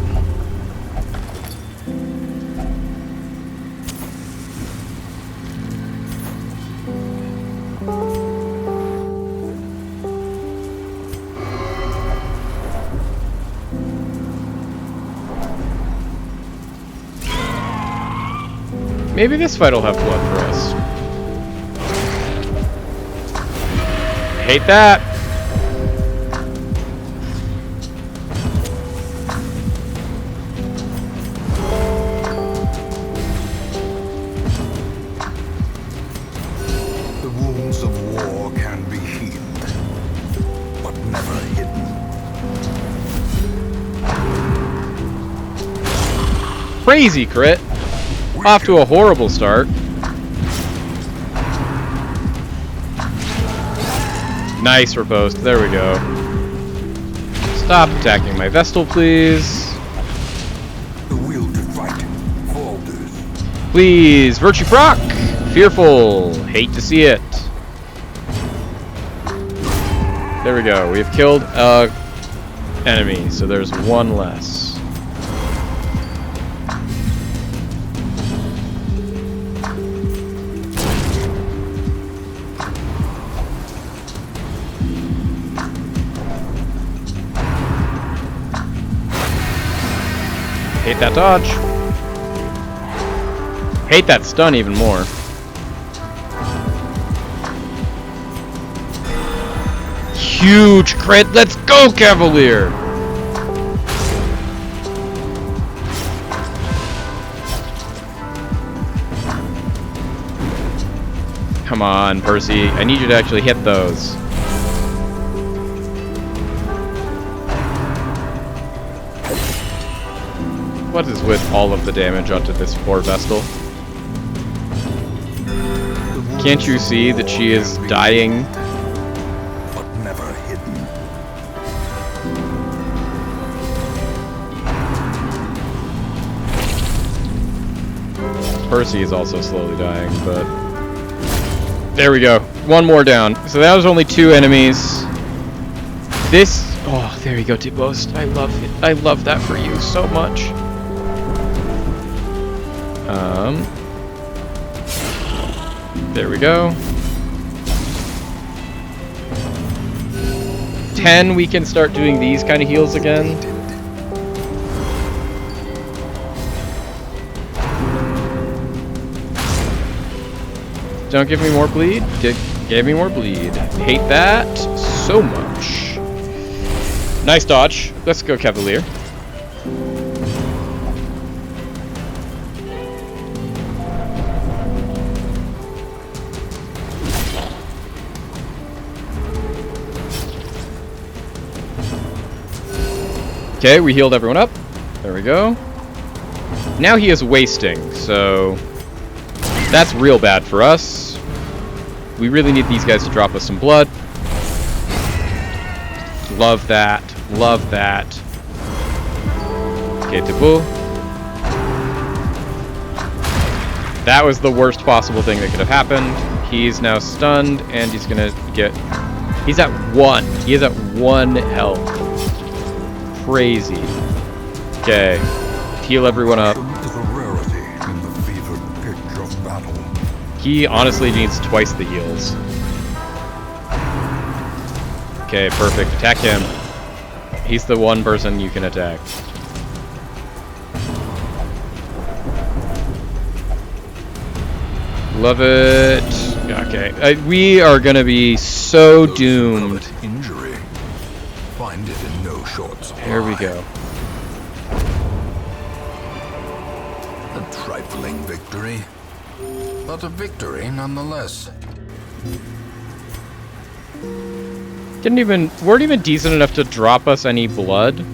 Maybe this fight will have blood for us. Hate that. The wounds of war can be healed, but never hidden. Crazy crit. Off to a horrible start. Nice riposte. There we go. Stop attacking my Vestal, please. The will to fight falters. Please, Virtue Proc! Fearful. Hate to see it. There we go. We have killed a enemy, so there's one less. Hate that dodge. Hate that stun even more. Huge crit. Let's go, Cavalier. Come on, Percy. I need you to actually hit those. What is with all of the damage onto this poor Vestal? Can't you see that she is dying? But never hidden. Percy is also slowly dying, but... There we go. One more down. So that was only 2 enemies. This... Oh, there you go, T-Boast. I love it. I love that for you so much. There we go. 10, we can start doing these kind of heals again. Don't give me more bleed. Gave me more bleed. Hate that so much. Nice dodge. Let's go, Cavalier. Okay, we healed everyone up. There we go. Now he is wasting, so that's real bad for us. We really need these guys to drop us some blood. Love that. Love that. Okay, Taboo. That was the worst possible thing that could have happened. He's now stunned, and he's gonna get... He's at 1. He is at 1 health. Crazy. Okay. Heal everyone up. Is a rarity in the fevered pitch of battle. He honestly needs twice the heals. Okay, perfect. Attack him. He's the one person you can attack. Love it. Okay, we are gonna be so Those who doomed. covet injury find it in no short supply. Here we go. A trifling victory, but a victory nonetheless. Weren't even decent enough to drop us any blood.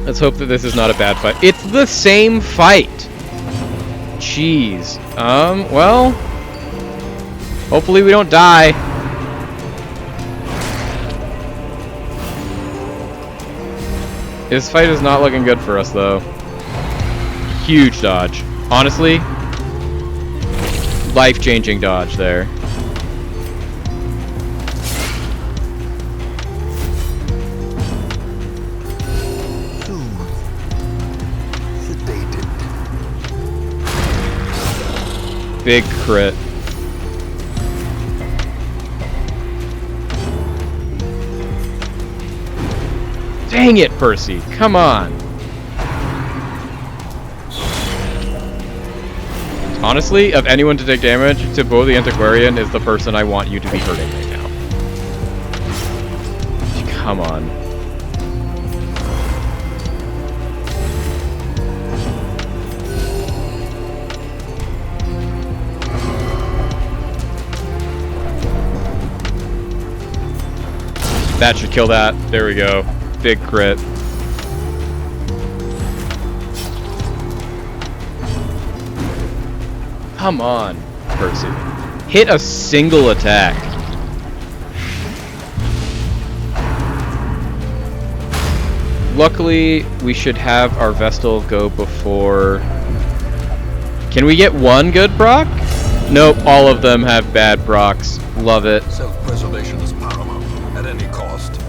Let's hope that this is not a bad fight. It's the same fight. Jeez. Well, hopefully we don't die. This fight is not looking good for us, though. Huge dodge. Honestly, life-changing dodge there. Sedated. Big crit. Dang it, Percy. Come on. Honestly, of anyone to take damage, Thibaut the Antiquarian is the person I want you to be hurting right now. Come on. That should kill that. There we go. Big crit. Come on, Percy. Hit a single attack. Luckily, we should have our Vestal go before... Can we get one good Brock? Nope, all of them have bad Brocks. Love it. Self-preservation is paramount at any cost.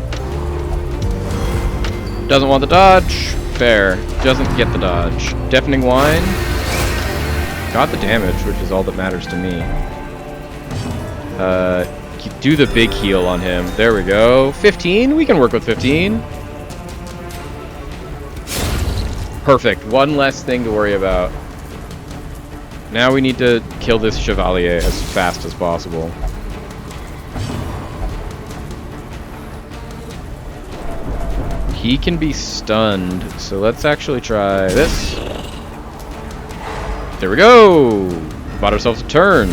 Doesn't want the dodge. Fair. Doesn't get the dodge. Deafening Whine. Got the damage, which is all that matters to me. Do the big heal on him. There we go. 15? We can work with 15. Perfect. One less thing to worry about. Now we need to kill this Chevalier as fast as possible. He can be stunned, so let's actually try this. There we go! Bought ourselves a turn.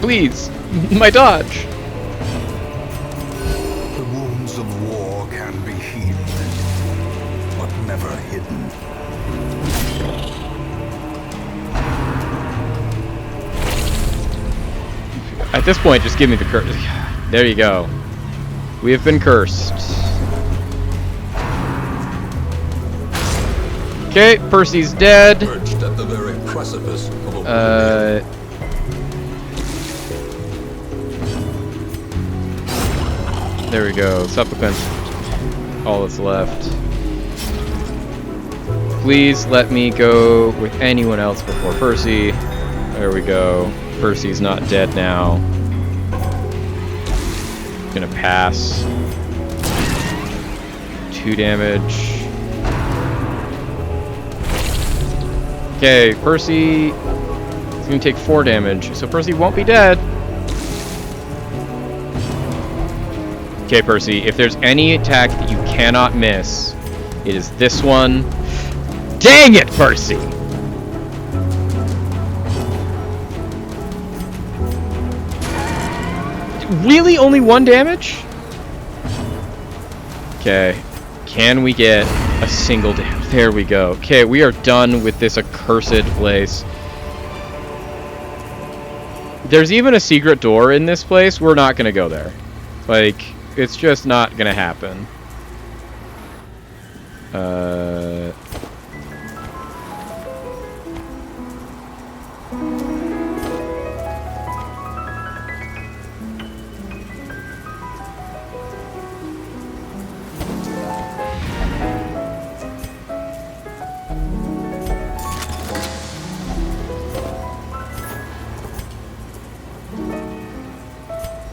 Please, my dodge! The wounds of war can be healed, but never hidden. At this point, just give me the curse. There you go. We have been cursed. Okay, Percy's dead. Perched at the very precipice of oblivion. There we go. Supplicant. All that's left. Please let me go with anyone else before Percy. There we go. Percy's not dead now. Gonna pass. 2 damage. Okay, Percy is gonna take 4 damage, so Percy won't be dead. Okay, Percy, if there's any attack that you cannot miss, it is this one. Dang it, Percy! Really? Only 1 damage? Okay. Can we get a single damage? There we go. Okay, we are done with this accursed place. There's even a secret door in this place. We're not gonna go there. Like, it's just not gonna happen.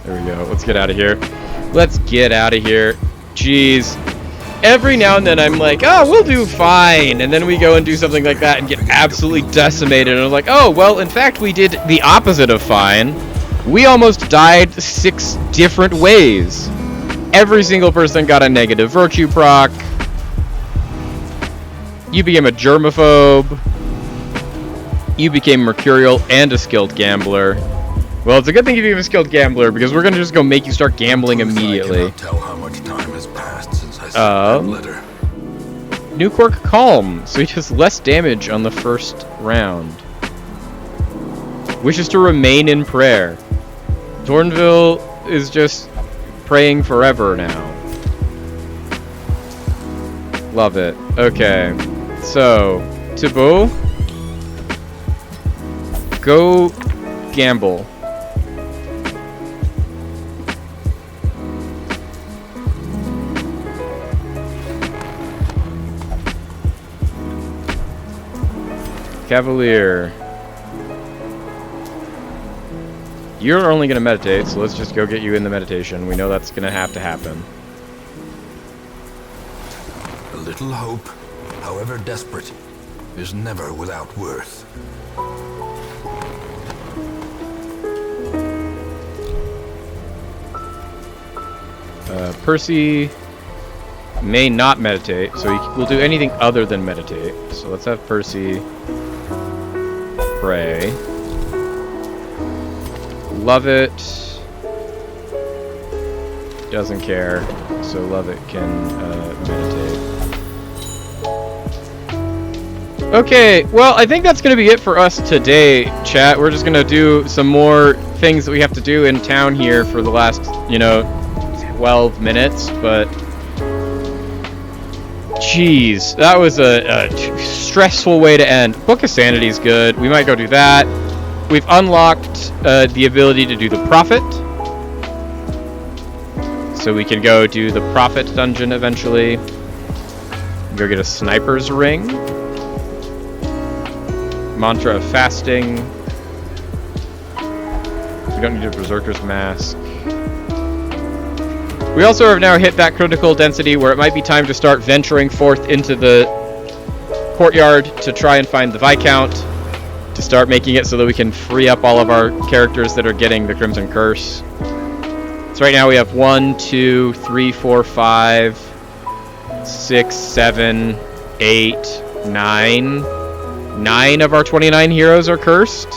There we go. Let's get out of here. Let's get out of here. Jeez. Every now and then I'm like, oh, we'll do fine. And then we go and do something like that and get absolutely decimated. And I'm like, oh, well, in fact, we did the opposite of fine. We almost died 6 different ways. Every single person got a negative virtue proc. You became a germaphobe. You became mercurial and a skilled gambler. Well, it's a good thing you became a skilled gambler because we're gonna just go make you start gambling immediately. I cannot tell how much time has passed since I saw that letter. New quirk calm, so he does less damage on the first round. Wishes to remain in prayer. Dornville is just praying forever now. Love it. Okay. So, Thibaut, go gamble. Cavalier. You're only going to meditate, so let's just go get you in the meditation. We know that's going to have to happen. A little hope, however desperate, is never without worth. Percy may not meditate, so he will do anything other than meditate. So let's have Percy pray. Lovett doesn't care, so Lovett can meditate. Okay, well, I think that's going to be it for us today, chat. We're just going to do some more things that we have to do in town here for the last, 12 minutes, but jeez, that was a stressful way to end. Book of Sanity is good. We might go do that. We've unlocked the ability to do the Prophet, so we can go do the Prophet dungeon eventually. Go get a Sniper's Ring. Mantra of Fasting. We don't need a Berserker's Mask. We also have now hit that critical density where it might be time to start venturing forth into the courtyard to try and find the Viscount, to start making it so that we can free up all of our characters that are getting the Crimson Curse. So right now we have 1, 2, 3, 4, 5, 6, 7, 8, 9. 9 of our 29 heroes are cursed.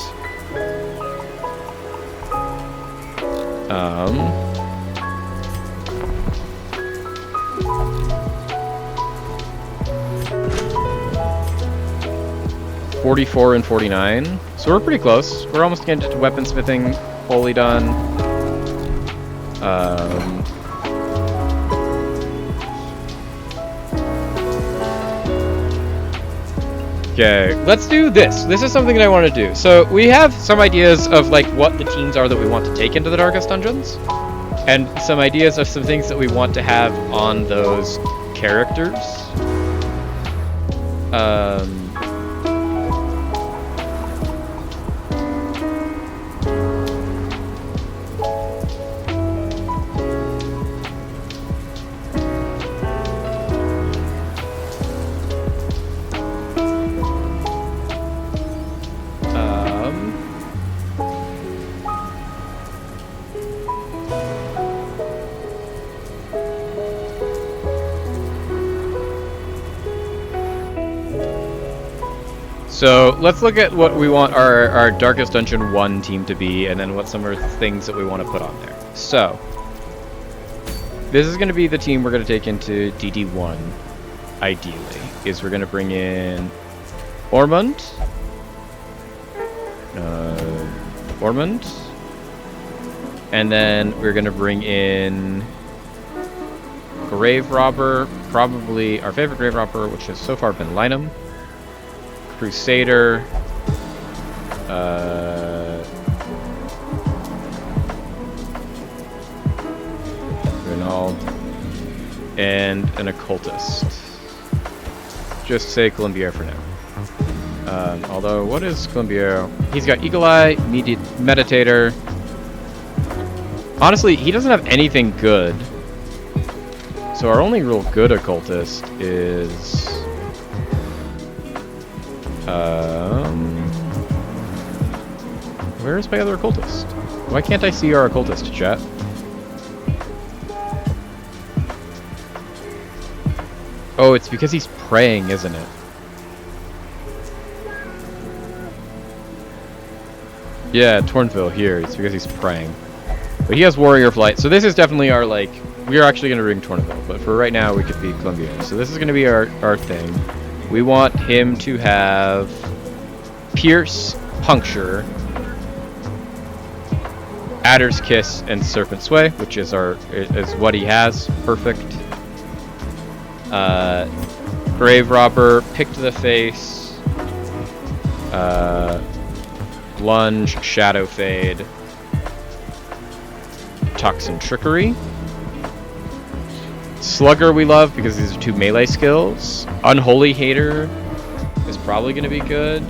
44 and 49. So we're pretty close. We're almost getting to weaponsmithing fully done. Okay, let's do this. This is something that I want to do. So we have some ideas of like what the teams are that we want to take into the Darkest Dungeons, and some ideas of some things that we want to have on those characters. So let's look at what we want our Darkest Dungeon 1 team to be, and then what some of the things that we want to put on there. So this is going to be the team we're going to take into DD1, ideally, is we're going to bring in Ormond, and then we're going to bring in Grave Robber, probably our favorite Grave Robber, which has so far been Lynam. Crusader, Renaud, and an occultist. Just say Colombier for now. Although, what is Colombier? He's got Eagle Eye, Meditator, Honestly, he doesn't have anything good. So our only real good occultist is... Where's my other occultist? Why can't I see our occultist, chat? Oh, it's because he's praying, isn't it? Yeah, Tornville here. It's because he's praying. But he has Warrior of Light. So this is definitely our, like... We are actually going to bring Tornville. But for right now, we could be Columbian. So this is going to be our thing. We want him to have... Pierce, Puncture... Adder's Kiss, and Serpent Sway, which is what he has. Perfect. Grave Robber, Pick to the Face, Lunge, Shadow Fade, Toxin Trickery. Slugger we love because these are 2 melee skills. Unholy Hater is probably going to be good.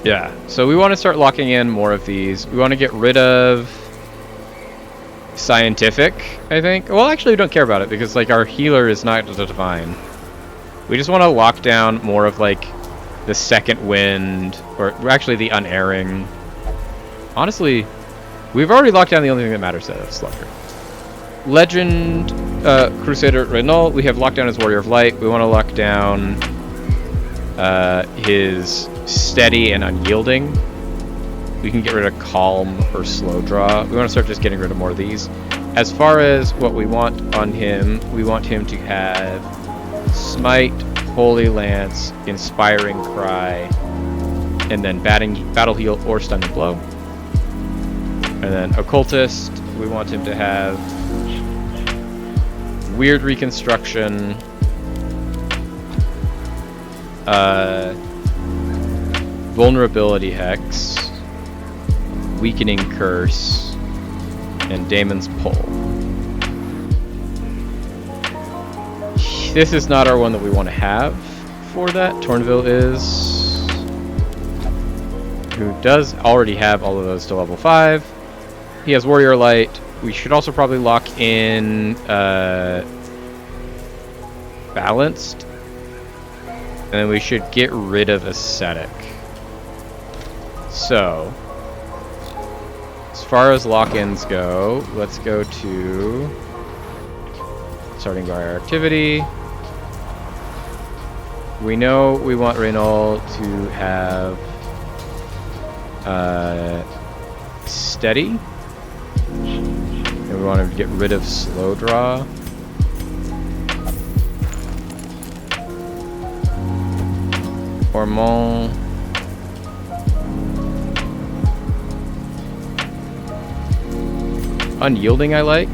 Yeah, so we want to start locking in more of these. We want to get rid of Scientific, I think. Well, actually, we don't care about it because, like, our healer is not the Divine. We just want to lock down more of, like, the Second Wind, or actually the Unerring. Honestly, we've already locked down the only thing that matters out of Slugger. Legend Crusader Renault, we have locked down his Warrior of Light. We want to lock down his Steady and Unyielding. We can get rid of Calm or Slow Draw. We want to start just getting rid of more of these. As far as what we want on him, we want him to have Smite, Holy Lance, Inspiring Cry, and then Battle Heal or Stunning Blow. And then Occultist, we want him to have Weird Reconstruction, Vulnerability Hex, Weakening Curse, and Daemon's Pull. This is not our one that we want to have for that. Tornville is... who does already have all of those to level 5. He has Warrior Light. We should also probably lock in Balanced. And then we should get rid of Ascetic. So, as far as lock-ins go, let's go to starting by our activity. We know we want Reynald to have Steady. And we want him to get rid of Slow Draw. Hormone. Unyielding I like.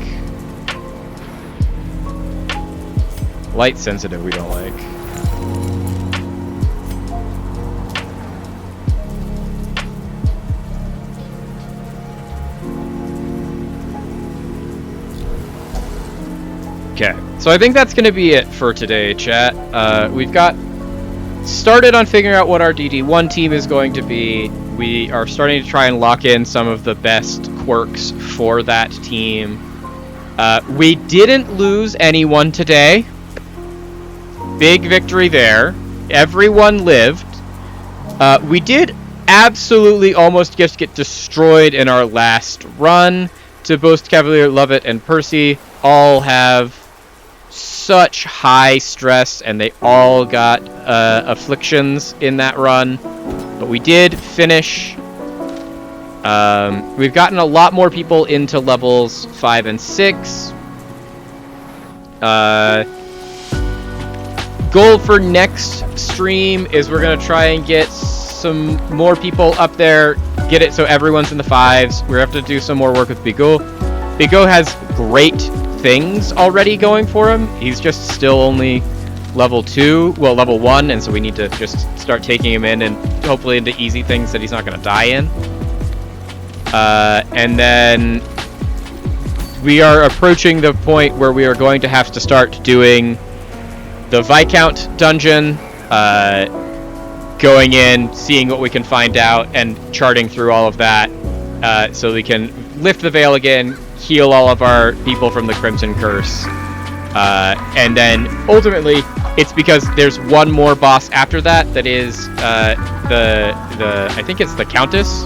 Light sensitive we don't like. Okay, so I think that's going to be it for today, chat. We've got started on figuring out what our DD1 team is going to be. We are starting to try and lock in some of the best quirks for that team. We didn't lose anyone today. Big victory there. Everyone lived. We did absolutely almost just get destroyed in our last run. To boast Cavalier, Lovett, and Percy all have such high stress, and they all got afflictions in that run. But we did finish. We've gotten a lot more people into levels 5 and 6. Goal for next stream is we're going to try and get some more people up there, get it so everyone's in the 5s. We have to do some more work with Bigot. Bigot has great things already going for him. He's just still only level 1, and so we need to just start taking him in and hopefully into easy things that he's not going to die in. And then we are approaching the point where we are going to have to start doing the Viscount dungeon, going in, seeing what we can find out, and charting through all of that, so we can lift the veil again, heal all of our people from the Crimson Curse, and then ultimately it's because there's one more boss after that is the I think it's the Countess,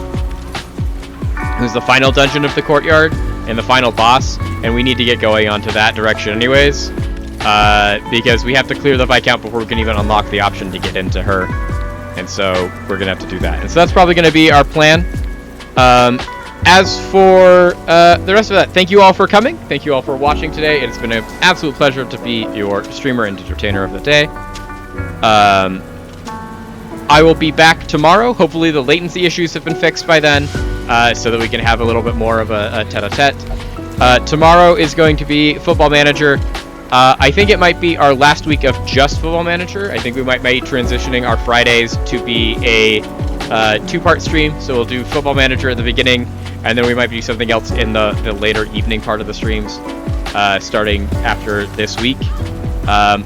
who's the final dungeon of the courtyard and the final boss, and we need to get going onto that direction anyways, because we have to clear the Viscount before we can even unlock the option to get into her, and so we're gonna have to do that, and so that's probably gonna be our plan. As for the rest of that, thank you all for coming. Thank you all for watching today. It's been an absolute pleasure to be your streamer and entertainer of the day. I will be back tomorrow. Hopefully the latency issues have been fixed by then, so that we can have a little bit more of a tete-a-tete. Tomorrow is going to be Football Manager. I think it might be our last week of just Football Manager. I think we might be transitioning our Fridays to be a 2-part stream. So we'll do Football Manager at the beginning, and then we might do something else in the later evening part of the streams, starting after this week.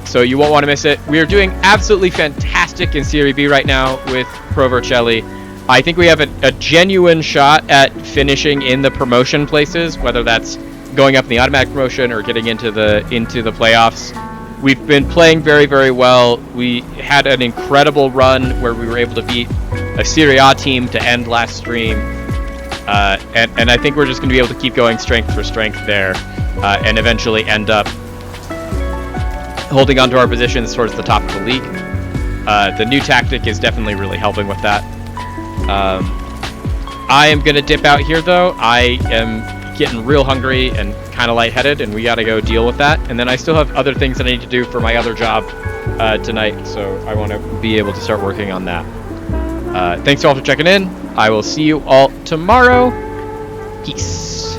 So you won't want to miss it. We are doing absolutely fantastic in Serie B right now with Pro Vercelli. I think we have a genuine shot at finishing in the promotion places, whether that's going up in the automatic promotion or getting into the playoffs. We've been playing very, very well. We had an incredible run where we were able to beat a Serie A team to end last stream. And I think we're just going to be able to keep going strength for strength there, and eventually end up holding on to our positions towards the top of the league. The new tactic is definitely really helping with that. I am going to dip out here, though. I am getting real hungry and kind of lightheaded, and we got to go deal with that. And then I still have other things that I need to do for my other job tonight, so I want to be able to start working on that. Thanks all for checking in. I will see you all tomorrow. Peace.